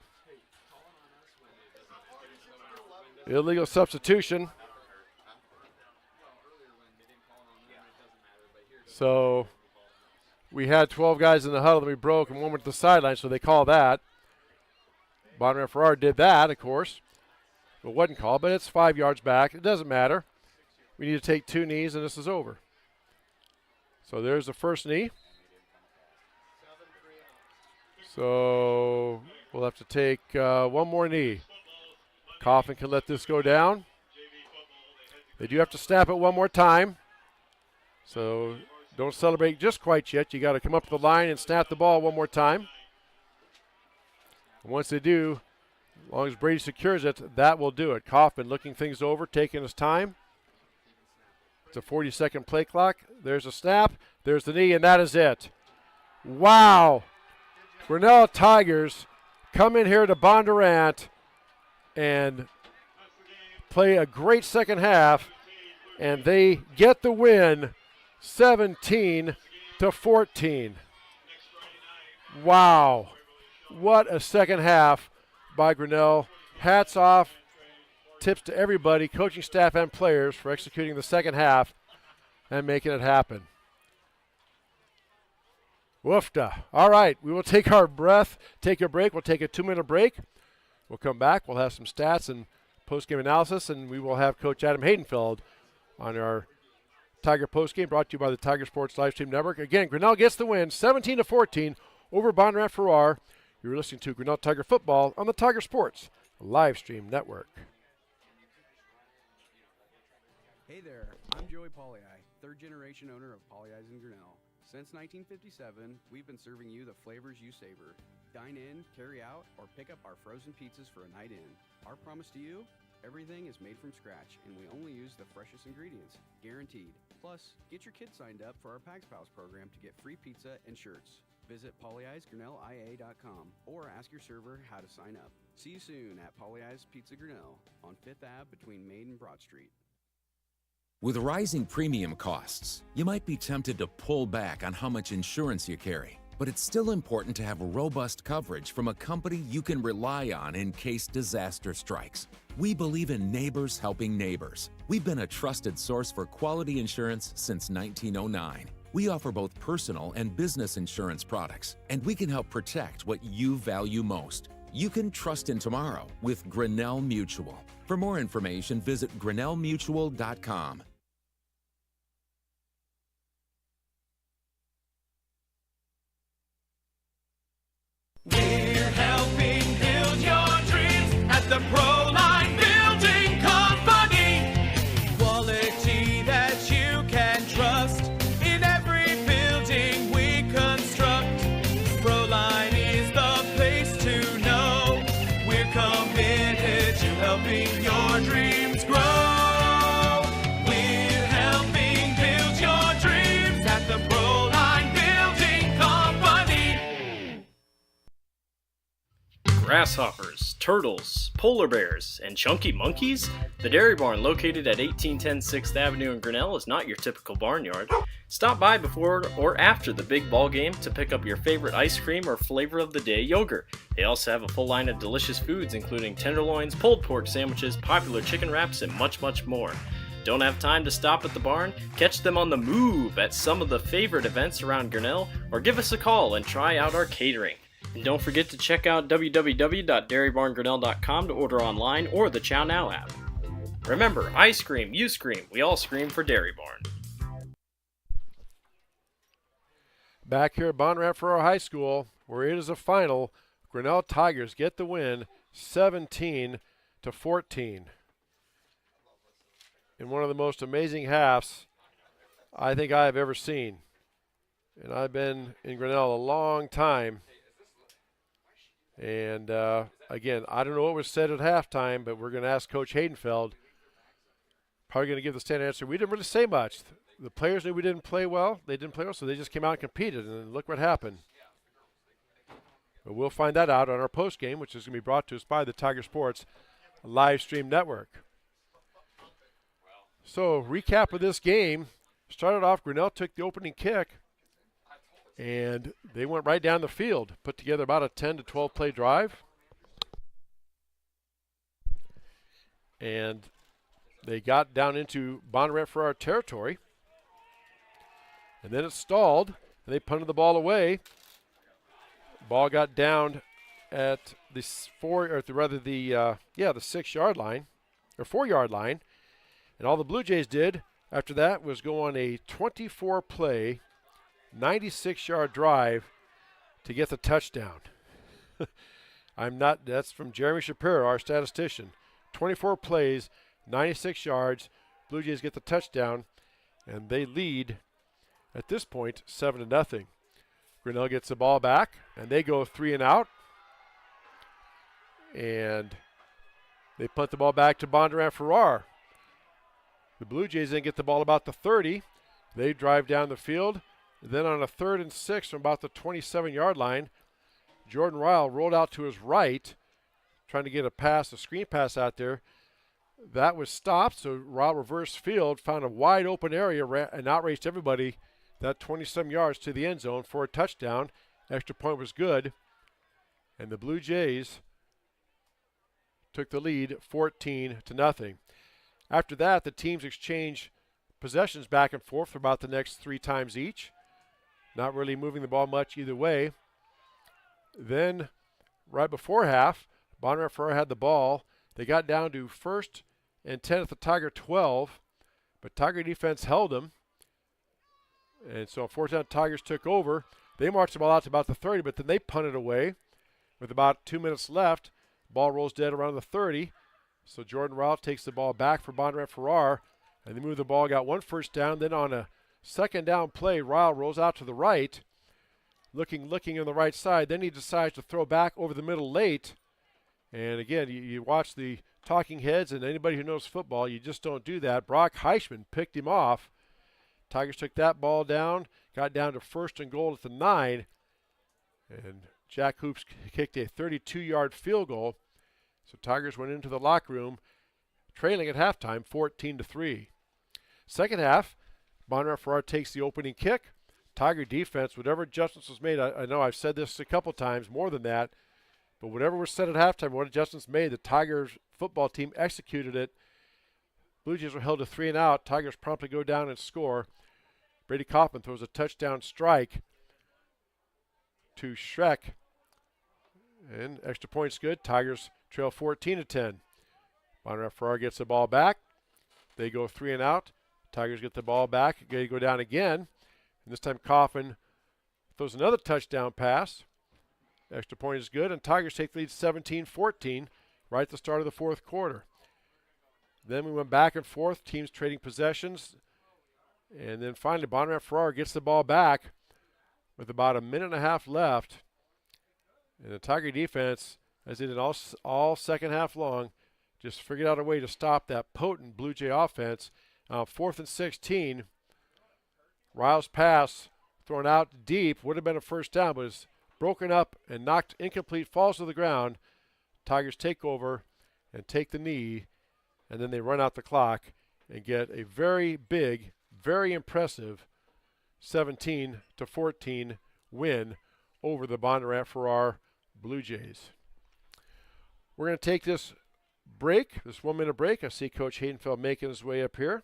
Illegal substitution. So we had 12 guys in the huddle, then we broke, and one went to the sideline, so they call that. Bondurant-Farrar did that, of course. It wasn't called, but it's 5 yards back. It doesn't matter. We need to take 2 knees, and this is over. So there's the first knee. So we'll have to take 1 more knee. Coffin can let this go down. They do have to snap it 1 more time. So don't celebrate just quite yet. You got to come up to the line and snap the ball 1 more time. And once they do, as long as Brady secures it, that will do it. Coffin looking things over, taking his time. It's a 40-second play clock. There's a snap. There's the knee, and that is it. Wow. Grinnell Tigers come in here to Bondurant and play a great second half, and they get the win 17-14. Wow. What a second half by Grinnell. Hats off, tips to everybody, coaching staff and players, for executing the second half and making it happen. Woofda. All right, we will take our breath, take a break. We'll take a 2-minute break. We'll come back. We'll have some stats and post-game analysis, and we will have Coach Adam Haydenfeld on our Tiger post-game, brought to you by the Tiger Sports Live Stream Network. Again, Grinnell gets the win, 17-14 over Bondurant-Farrar. You're listening to Grinnell Tiger Football on the Tiger Sports Live Stream Network. Hey there, I'm Joey Pollyi, 3rd-generation owner of Pollyi's in Grinnell. Since 1957, we've been serving you the flavors you savor. Dine in, carry out, or pick up our frozen pizzas for a night in. Our promise to you, Everything is made from scratch, and we only use the freshest ingredients, guaranteed. Plus, get your kids signed up for our Pags Pals program to get free pizza and shirts. Visit polyiceGrinnellia.com or ask your server how to sign up. See you soon at Polly Eyes Pizza Grinnell on 5th Ave between Main and Broad Street. With rising premium costs, you might be tempted to pull back on how much insurance you carry. But it's still important to have robust coverage from a company you can rely on in case disaster strikes. We believe in neighbors helping neighbors. We've been a trusted source for quality insurance since 1909. We offer both personal and business insurance products, and we can help protect what you value most. You can trust in tomorrow with Grinnell Mutual. For more information, visit grinnellmutual.com. We're helping build your dreams at the Proline Building Company. Quality that you can trust in every building we construct. Proline is the place to know. We're committed to helping your dreams grow. We're helping build your dreams at the Proline Building Company. Grasshoppers, turtles, polar bears, and chunky monkeys? The Dairy Barn, located at 1810 6th Avenue in Grinnell, is not your typical barnyard. Stop by before or after the big ball game to pick up your favorite ice cream or flavor of the day yogurt. They also have a full line of delicious foods, including tenderloins, pulled pork sandwiches, popular chicken wraps, and much, much more. Don't have time to stop at the barn? Catch them on the move at some of the favorite events around Grinnell, or give us a call and try out our catering. And don't forget to check out www.dairybarngrinnell.com to order online or the Chow Now app. Remember, I scream, you scream, we all scream for Dairy Barn. Back here at Bondurant-Farrar High School, where it is a final, Grinnell Tigers get the win 17-14. In one of the most amazing halves I think I have ever seen. And I've been in Grinnell a long time. And again, I don't know what was said at halftime, but we're going to ask Coach Hayden Feld. Probably going to give the standard answer. We didn't really say much. The players knew we didn't play well. They didn't play well, so they just came out and competed, and look what happened. But we'll find that out on our postgame, which is going to be brought to us by the Tiger Sports live stream network. So, recap of this game. Started off, Grinnell took the opening kick, and they went right down the field, put together about a 10 to 12 play drive. And they got down into Bondurant-Farrar territory. And then it stalled, and they punted the ball away. Ball got down at the 6-yard line, or 4-yard line. And all the Blue Jays did after that was go on a 24-play, 96-yard drive to get the touchdown. That's from Jeremy Shapiro, our statistician. 24 plays, 96 yards. Blue Jays get the touchdown, and they lead at this point 7-0. Grinnell gets the ball back, and they go 3 and out. And they punt the ball back to Bondurant-Farrar. The Blue Jays then get the ball about the 30. They drive down the field. Then on a 3rd and 6 from about the 27-yard line, Jordan Ryle rolled out to his right, trying to get a screen pass out there. That was stopped, so Ryle reversed field, found a wide open area, and outraced everybody that 27 yards to the end zone for a touchdown. Extra point was good, and the Blue Jays took the lead 14-0. After that, the teams exchanged possessions back and forth for about the next 3 times each. Not really moving the ball much either way. Then, right before half, Bondurant-Farrar had the ball. They got down to 1st and 10 at the Tiger 12, but Tiger defense held them. And so, unfortunately, Tigers took over. They marched the ball out to about the 30, but then they punted away with about 2 minutes left. Ball rolls dead around the 30. So Jordan Ryle takes the ball back for Bondurant-Farrar, and they move the ball, got 1 first down. Then on a 2nd down play, Ryle rolls out to the right, looking on the right side. Then he decides to throw back over the middle late. And again, you watch the talking heads and anybody who knows football, you just don't do that. Brock Heischman picked him off. Tigers took that ball down, got down to 1st and goal at the 9, and Jack Hoops kicked a 32-yard field goal. So Tigers went into the locker room trailing at halftime 14-3. Second half, Bondurant-Farrar takes the opening kick. Tiger defense, whatever adjustments was made, I know I've said this a couple times, more than that, but whatever was said at halftime, what adjustments made, the Tigers football team executed it. Blue Jays were held to 3 and out. Tigers promptly go down and score. Brady Kaufman throws a touchdown strike to Schreck. And extra points good. Tigers trail 14-10. Bondurant-Farrar gets the ball back. They go 3 and out. Tigers get the ball back. They go down again. And this time Kaufman throws another touchdown pass. Extra point is good. And Tigers take the lead 17-14 right at the start of the 4th quarter. Then we went back and forth, teams trading possessions. And then finally Bondurant-Farrar gets the ball back with about a minute and a half left. And the Tiger defense, as they did all second half long, just figured out a way to stop that potent Blue Jay offense. 4th and 16. Riles' pass thrown out deep, would have been a first down, but is broken up and knocked incomplete, falls to the ground. Tigers take over and take the knee, and then they run out the clock and get a very big, very impressive 17-14 win over the Bondurant-Farrar Blue Jays. We're going to take this break, this 1-minute break. I see Coach Hayden Feld making his way up here.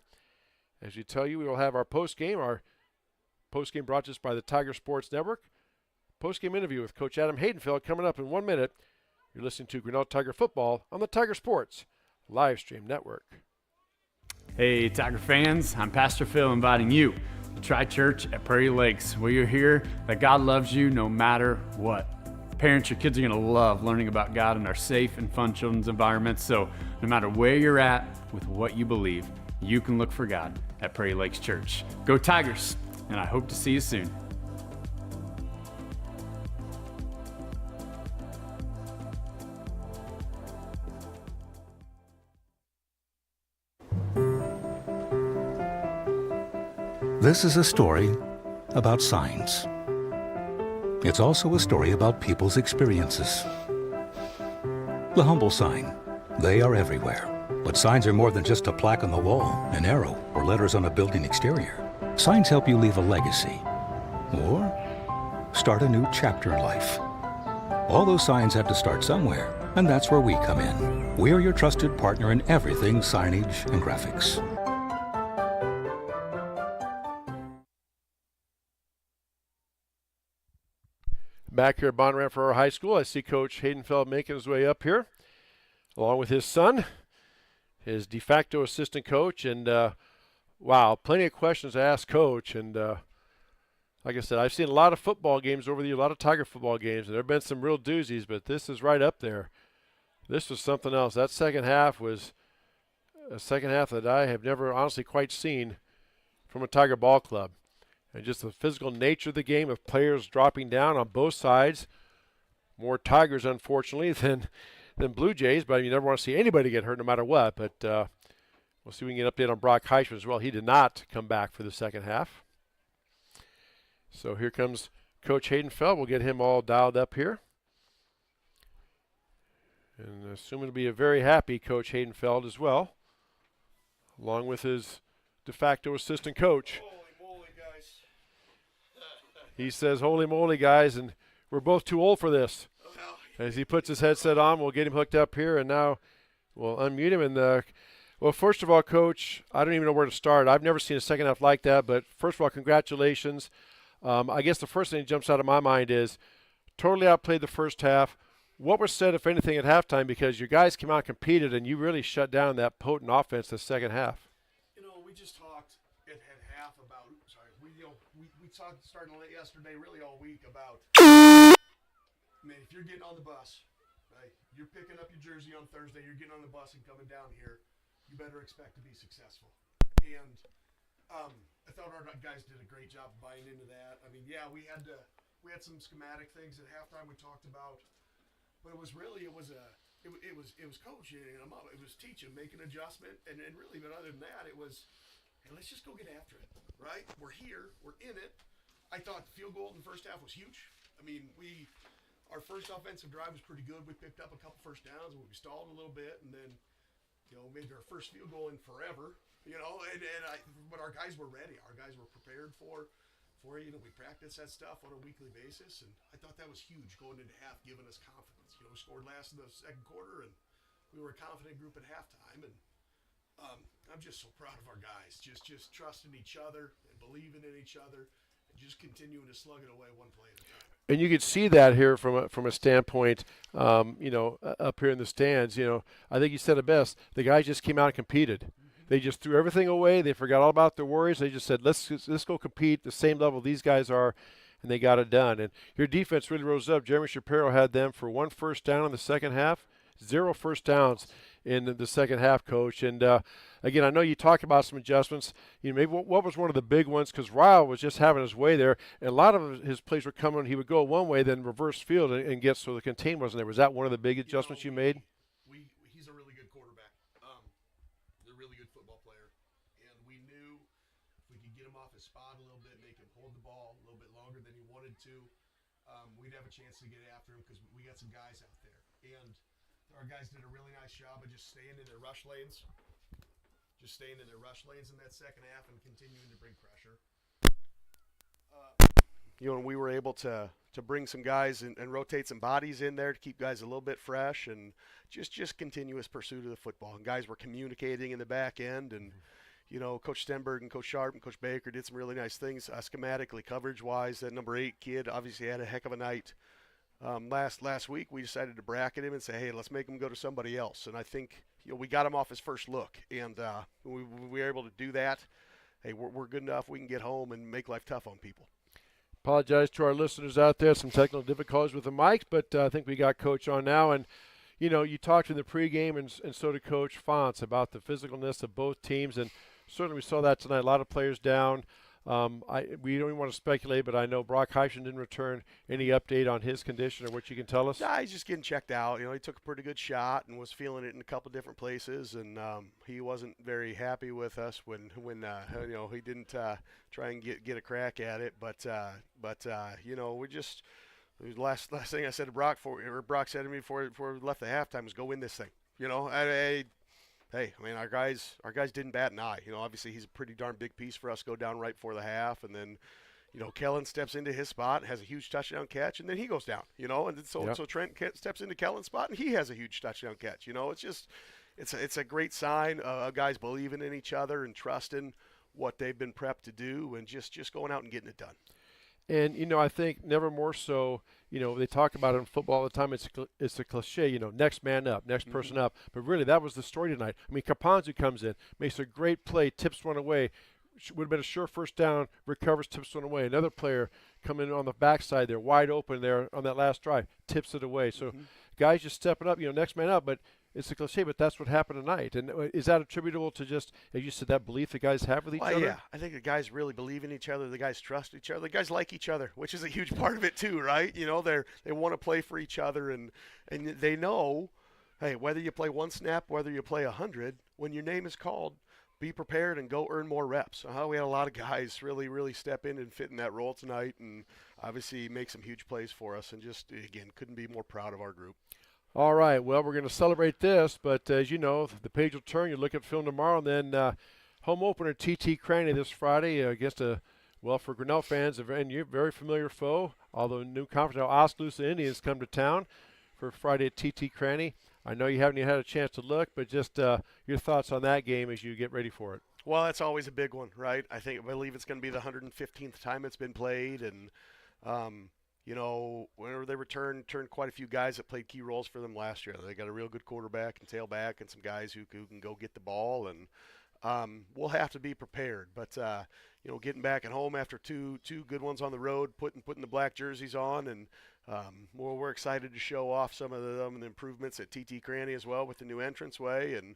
As we tell you, we will have our postgame. Our postgame brought to us by the Tiger Sports Network. Postgame interview with Coach Adam Haydenfeld coming up in 1 minute. You're listening to Grinnell Tiger Football on the Tiger Sports Live Stream Network. Hey, Tiger fans, I'm Pastor Phil inviting you to try church at Prairie Lakes, where you'll hear that God loves you no matter what. Parents, your kids are going to love learning about God in our safe and fun children's environments, so no matter where you're at with what you believe, you can look for God at Prairie Lakes Church. Go Tigers, and I hope to see you soon. This is a story about signs. It's also a story about people's experiences. The humble sign. They are everywhere. But signs are more than just a plaque on the wall, an arrow, or letters on a building exterior. Signs help you leave a legacy or start a new chapter in life. All those signs have to start somewhere, and that's where we come in. We're your trusted partner in everything signage and graphics. Back here at Bondurant-Farrar High School, I see Coach Hayden Feld making his way up here, along with his son, his de facto assistant coach. And, wow, plenty of questions to ask Coach. And, like I said, I've seen a lot of football games over the year, a lot of Tiger football games, and there have been some real doozies, but this is right up there. This was something else. That second half was a second half that I have never honestly quite seen from a Tiger ball club. And just the physical nature of the game, of players dropping down on both sides. More Tigers, unfortunately, than Blue Jays. But you never want to see anybody get hurt no matter what. But we'll see if we can get an update on Brock Heischman as well. He did not come back for the second half. So here comes Coach Hayden Feld. We'll get him all dialed up here. And assuming to be a very happy Coach Hayden Feld as well, along with his de facto assistant coach. He says, holy moly, guys, and we're both too old for this. As he puts his headset on, we'll get him hooked up here, and now we'll unmute him. And well, first of all, Coach, I don't even know where to start. I've never seen a second half like that, but first of all, congratulations. I guess the first thing that jumps out of my mind is totally outplayed the first half. What was said, if anything, at halftime, because your guys came out and competed, and you really shut down that potent offense the second half? You know, we just talked at half about, we talked starting yesterday, really all week about, I mean, if you're getting on the bus, right, you're picking up your jersey on Thursday, you're getting on the bus and coming down here, you better expect to be successful. And I thought our guys did a great job of buying into that. I mean, yeah, we had some schematic things at halftime we talked about, but it was it was coaching them up. It was teaching, make an adjustment, and really, but other than that, it was, hey, let's just go get after it, right? We're here, we're in it. I thought the field goal in the first half was huge. I mean, our first offensive drive was pretty good. We picked up a couple first downs, and we stalled a little bit, and then, made our first field goal in forever. But our guys were ready. Our guys were prepared for we practice that stuff on a weekly basis, and I thought that was huge going into half, giving us confidence. We scored last in the second quarter, and we were a confident group at halftime, and I'm just so proud of our guys, just trusting each other and believing in each other, and just continuing to slug it away one play at a time. And you could see that here from a standpoint, up here in the stands. I think you said it best. The guys just came out and competed. They just threw everything away. They forgot all about their worries. They just said, let's go compete the same level these guys are, and they got it done. And your defense really rose up. Jeremy Shapiro had them for 1 first down in the second half, 0 first downs in the second half, Coach. And, again, I know you talked about some adjustments. Maybe what was one of the big ones? Because Ryle was just having his way there, and a lot of his plays were coming. He would go one way, then reverse field and get so the contain wasn't there. Was that one of the big adjustments you made? He's a really good quarterback. He's a really good football player. And we knew if we could get him off his spot a little bit, make him hold the ball a little bit longer than he wanted to, we'd have a chance to get after him because we got some guys out there. And our guys did a really nice job of just staying in their rush lanes. In that second half and continuing to bring pressure. And we were able to bring some guys and rotate some bodies in there to keep guys a little bit fresh and just continuous pursuit of the football. And guys were communicating in the back end, and Coach Stenberg and Coach Sharp and Coach Baker did some really nice things schematically, coverage-wise. That number 8 kid obviously had a heck of a night. Last week we decided to bracket him and say, hey, let's make him go to somebody else. And I think we got him off his first look, and we were able to do that. Hey, we're good enough. We can get home and make life tough on people. Apologize to our listeners out there. Some technical difficulties with the mics, but I think we got Coach on now. And, you talked in the pregame, and so did Coach Fonts, about the physicalness of both teams. And certainly we saw that tonight. A lot of players down. We don't even want to speculate, but I know Brock Heischen didn't return. Any update on his condition or what you can tell us? Nah, he's just getting checked out. He took a pretty good shot and was feeling it in a couple different places, and he wasn't very happy with us when he didn't try and get a crack at it. But we just the last thing I said to Brock Brock said to me before we left the halftime was go win this thing. Hey, our guys didn't bat an eye. Obviously he's a pretty darn big piece for us to go down right before the half, and then, Kellen steps into his spot, has a huge touchdown catch, and then he goes down. And so Trent steps into Kellen's spot, and he has a huge touchdown catch. It's a great sign of guys believing in each other and trusting what they've been prepped to do, and just going out and getting it done. And, I think never more so, they talk about it in football all the time. It's a cliche, next man up, next person up. But really, that was the story tonight. Kapanzu comes in, makes a great play, tips one away. Would have been a sure first down, recovers, tips one away. Another player coming on the backside there, wide open there on that last drive, tips it away. So guys just stepping up, next man up. But it's a cliche, but that's what happened tonight. And is that attributable to just, as you said, that belief the guys have with each other? Yeah, I think the guys really believe in each other. The guys trust each other. The guys like each other, which is a huge part of it too, right? They want to play for each other, and they know, hey, whether you play 1 snap, whether you play 100, when your name is called, be prepared and go earn more reps. We had a lot of guys really, really step in and fit in that role tonight, and obviously make some huge plays for us, and just, again, couldn't be more proud of our group. All right, well, we're going to celebrate this, but as you know, the page will turn. You look at film tomorrow, and then home opener TT Cranny this Friday against for Grinnell fans, a very familiar foe, although new conference. Now, Oskaloosa Indians come to town for Friday at TT Cranny. I know you haven't even had a chance to look, but just your thoughts on that game as you get ready for it. Well, that's always a big one, right? I believe it's going to be the 115th time it's been played, and whenever they turned quite a few guys that played key roles for them last year. They got a real good quarterback and tailback and some guys who can go get the ball, and we'll have to be prepared. But, getting back at home after two good ones on the road, putting the black jerseys on, and we're excited to show off some of the improvements at TT Cranny as well with the new entranceway, and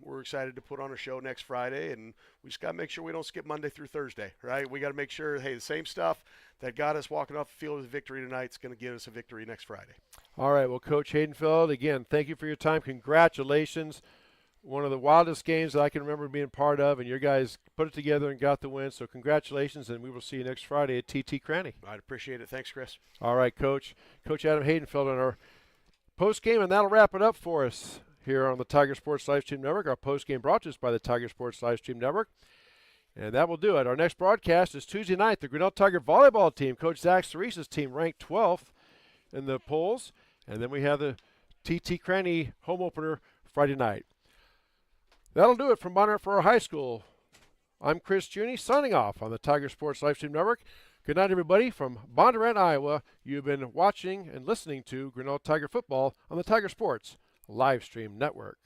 we're excited to put on a show next Friday, and we just got to make sure we don't skip Monday through Thursday, right? We got to make sure, hey, the same stuff that got us walking off the field with a victory tonight is going to give us a victory next Friday. All right, well, Coach Hayden Feld, again, thank you for your time. Congratulations. One of the wildest games that I can remember being part of, and your guys put it together and got the win. So congratulations, and we will see you next Friday at TT Cranny. I'd appreciate it. Thanks, Chris. All right, Coach. Coach Adam Haydenfeld on our post-game, and that'll wrap it up for us here on the Tiger Sports Livestream Network. Our post-game brought to us by the Tiger Sports Livestream Network. And that will do it. Our next broadcast is Tuesday night. The Grinnell Tiger volleyball team, Coach Zach Cerise's team, ranked 12th in the polls. And then we have the TT Cranny home opener Friday night. That'll do it from Bondurant-Farrar High School. I'm Chris Juni signing off on the Tiger Sports Livestream Network. Good night, everybody, from Bondurant, Iowa. You've been watching and listening to Grinnell Tiger football on the Tiger Sports Livestream Network.